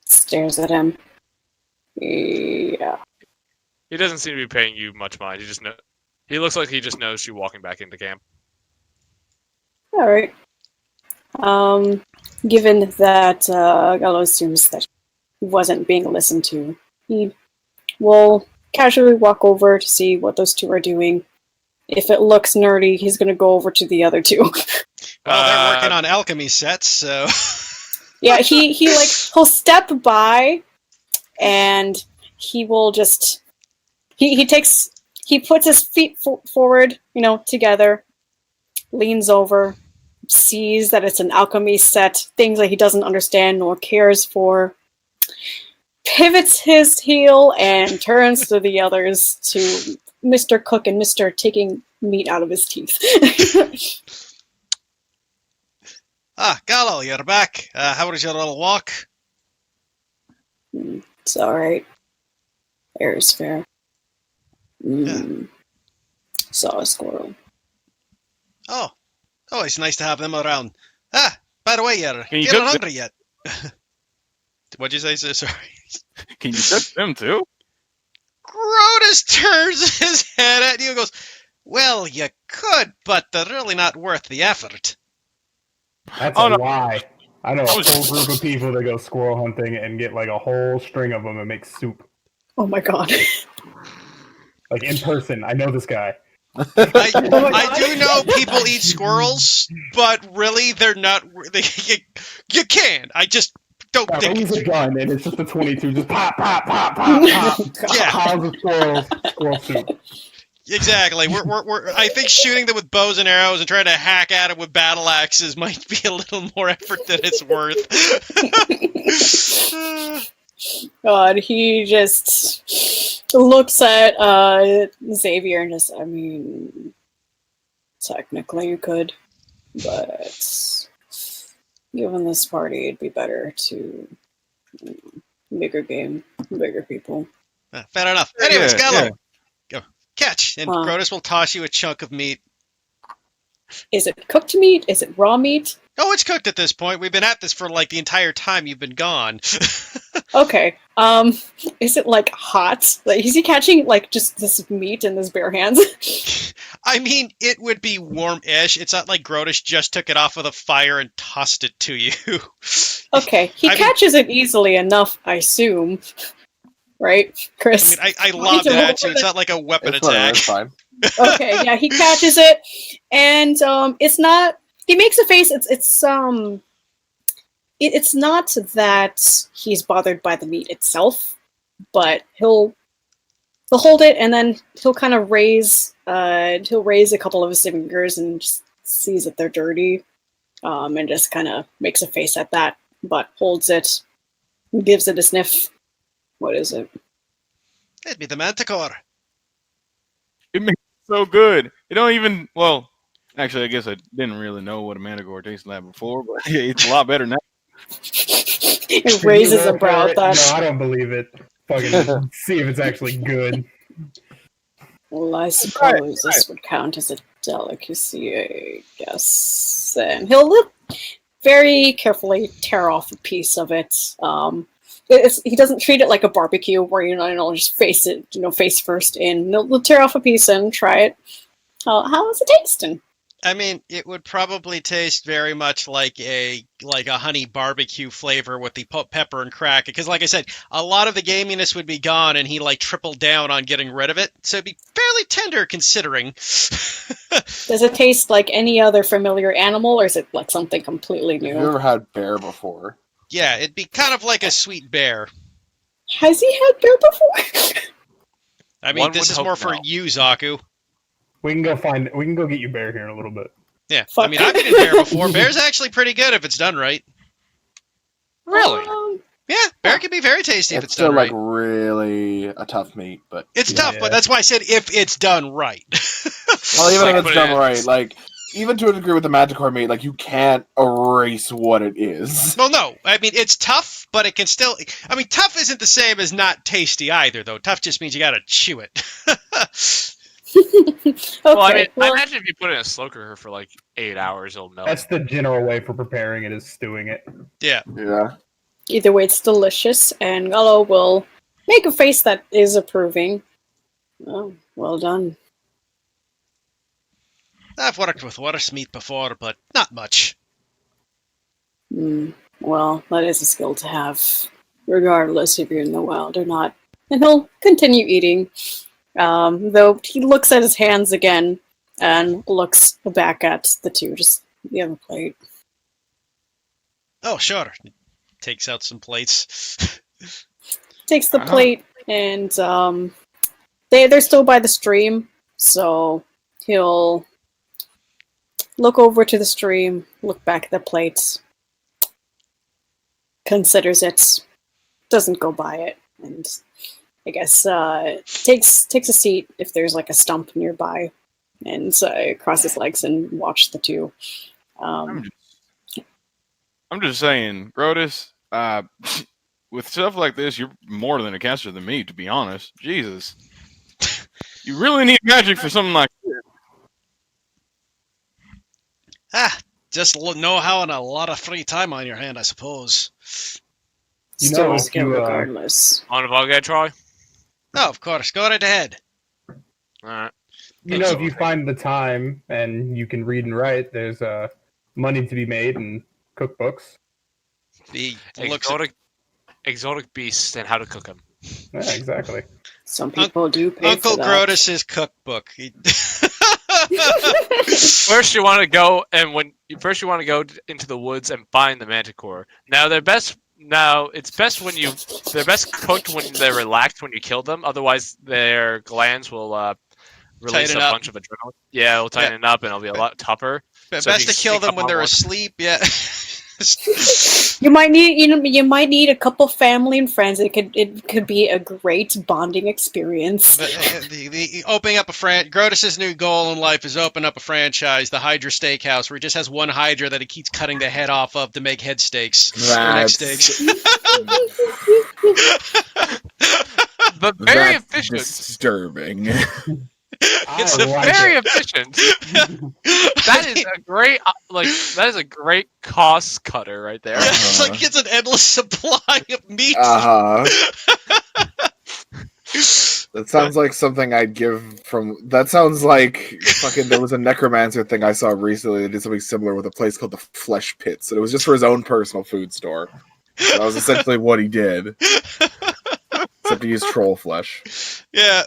Stares at him. Yeah. He doesn't seem to be paying you much mind. He looks like he just knows you walking back into camp. All right. Given that Gallo assumes that he wasn't being listened to, he will casually walk over to see what those two are doing. If it looks nerdy, he's going to go over to the other two. Well, they're working on alchemy sets, so. Yeah, he'll step by, and he will just he puts his feet forward, together, leans over, sees that it's an alchemy set, things that he doesn't understand nor cares for, pivots his heel and turns to the others, to Mr. Cook and Mr. taking meat out of his teeth. Gallo, you're back. How was your little walk? It's alright. Air is fair. Saw a squirrel. Oh, it's nice to have them around. By the way, you're you feeling cook hungry yet? What'd you say, sir? Sorry. Can you touch them too? Grotus turns his head at you and goes, well, you could, but they're really not worth the effort. That's Oh, a no. lie. I know I a was- whole group of people that go squirrel hunting and get like a whole string of them and make soup. Oh my god. Like in person. I know this guy. my I God. do know people eat squirrels, but really, they're not. You can. I just don't Yeah, think use a it's. gun and it's just a 22. Just pop, pop, pop, pop, pop. Yeah. Piles of squirrels. Squirrel soup. Exactly. I think shooting them with bows and arrows and trying to hack at them with battle axes might be a little more effort than it's worth. God, he just looks at Xavier and just, I mean, technically you could, but given this party, it'd be better to bigger game, bigger people. Fair enough. Anyways, Yeah, Gallo, yeah. go catch, and Huh. Grotus will toss you a chunk of meat. Is it cooked meat? Is it raw meat? Oh, it's cooked at this point. We've been at this for like the entire time you've been gone. Okay. Is it like hot? Like, is he catching like just this meat in his bare hands? I mean, it would be warm-ish. It's not like Grotus just took it off of the fire and tossed it to you. Okay, he I mean- catches it easily enough, I assume. Right, Chris? I lobbed it at you. It's not like a weapon It's whatever, attack. it's fine. Okay, yeah, he catches it, and it's not. He makes a face. It's not that he's bothered by the meat itself, but he'll hold it, and then he'll kind of raise a couple of his fingers and just sees that they're dirty, and just kind of makes a face at that, but holds it, gives it a sniff. What is it? It'd be the Manticore. It makes it so good. You don't even. Well, actually, I guess I didn't really know what a manticore tasted like before, but it's a lot better now. It raises a brow at that. No, I don't believe it. Fucking see if it's actually good. Well, I suppose this would count as a delicacy, I guess. And he'll very carefully tear off a piece of it. He doesn't treat it like a barbecue where just face it, face first in. He'll tear off a piece and try it. How is it tasting? I mean, it would probably taste very much like a honey barbecue flavor with the pepper and crack. Because, like I said, a lot of the gaminess would be gone, and he tripled down on getting rid of it. So it'd be fairly tender, considering. Does it taste like any other familiar animal, or is it like something completely Have you new? ever had bear before? Yeah, it'd be kind of like a sweet bear. Has he had bear before? I mean, One this would is hope more for no. you, Zaku. We can go get you bear here in a little bit. Yeah, Fuck. I mean, I've eaten bear before. Bear's actually pretty good if it's done right. Really? Yeah, bear can be very tasty if It's it's still done right. like really a tough meat, but It's Yeah. tough, but that's why I said if it's done right. well, even Like, if put it's it done in- right, like even to a degree with the Manticore meat, like you can't erase what it is. Well, no, I mean, it's tough, but it can still... I mean, tough isn't the same as not tasty either, though. Tough just means you gotta chew it. Okay. Well, I mean, I well, imagine if you put it in a slow cooker for like 8 hours, it'll melt. That's the general way for preparing it is stewing it. Yeah. Yeah. either way, it's delicious, and Gallo will make a face that is approving. Oh, well done. I've worked with worse meat before, but not much. Well, that is a skill to have, regardless if you're in the wild or not. And he'll continue eating, though he looks at his hands again and looks back at the two. Just the other plate. Oh, sure. Takes out some plates. Takes the plate, and they're still by the stream, so he'll look over to the stream, look back at the plate, considers it, doesn't go by it, and I guess takes a seat if there's like a stump nearby, and crosses legs and watch the two. I'm just saying, Grotus, with stuff like this, you're more than a caster than me, to be honest. Jesus. You really need magic for something like this. Just know how and a lot of free time on your hand, I suppose. You Still know, a if skill you, regardless. On a bug guy, Troy? Oh, of course. Go right ahead. Alright. You know, if you find the time and you can read and write, there's money to be made in cookbooks. He looks at Exotic beasts and how to cook them. Yeah, exactly. Some people do pay Uncle for that. Grotus's cookbook. First, you want to go into the woods and find the manticore. Now, it's best when they're best cooked when they're relaxed when you kill them. Otherwise, their glands will release Tighten a up. bunch of adrenaline. Yeah, it'll tighten up and it'll be a lot tougher. Best So if you to kill sneak them up when on they're one- asleep. Yeah. You might need a couple family and friends. It could be a great bonding experience. But, the opening up Grotus's new goal in life is open up a franchise, the Hydra Steakhouse, where he just has one Hydra that he keeps cutting the head off of to make head steaks. Or neck steaks. But very That's efficient. disturbing. It's I like Very it. efficient. That is a great cost cutter right there. Yeah, it's like it's an endless supply of meat. That sounds like something I'd give from. That sounds like fucking. There was a necromancer thing I saw recently that did something similar with a place called the Flesh Pits, and it was just for his own personal food store. That was essentially what he did, except he used troll flesh. Yeah,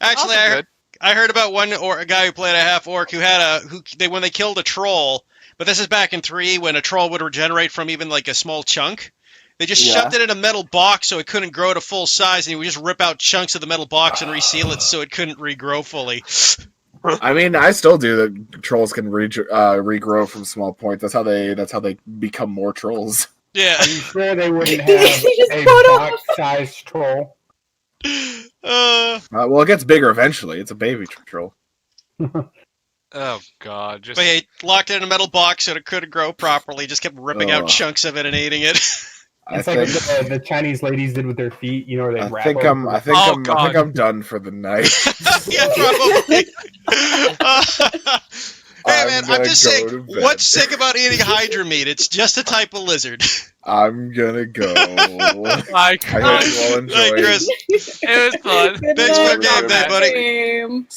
actually, Also I heard about a guy who played a half orc who had when they killed a troll. But this is back in 3 when a troll would regenerate from even like a small chunk. They just shoved it in a metal box so it couldn't grow to full size, and he would just rip out chunks of the metal box and reseal it so it couldn't regrow fully. I mean, I still do that. Trolls can regrow from small points. That's how they become more trolls. Yeah. Are you sure they wouldn't have He just a put up- box-sized troll? Well, it gets bigger eventually. It's a baby troll. Oh god, just But he locked it in a metal box so it couldn't grow properly. Just kept ripping out Ugh. chunks of it and eating it. It's like what the Chinese ladies did with their feet. You know, where they I wrap think them. I'm. I think Oh, I'm. I God. think I'm done for the night. Yeah, probably. Hey I'm man, I'm gonna just go saying, to bed. what's sick about eating Hydra meat? It's just a type of lizard. I'm gonna go. my I god. hope you all Hey, enjoyed. Chris. It was fun. Good Thanks for the night, game day, buddy. game.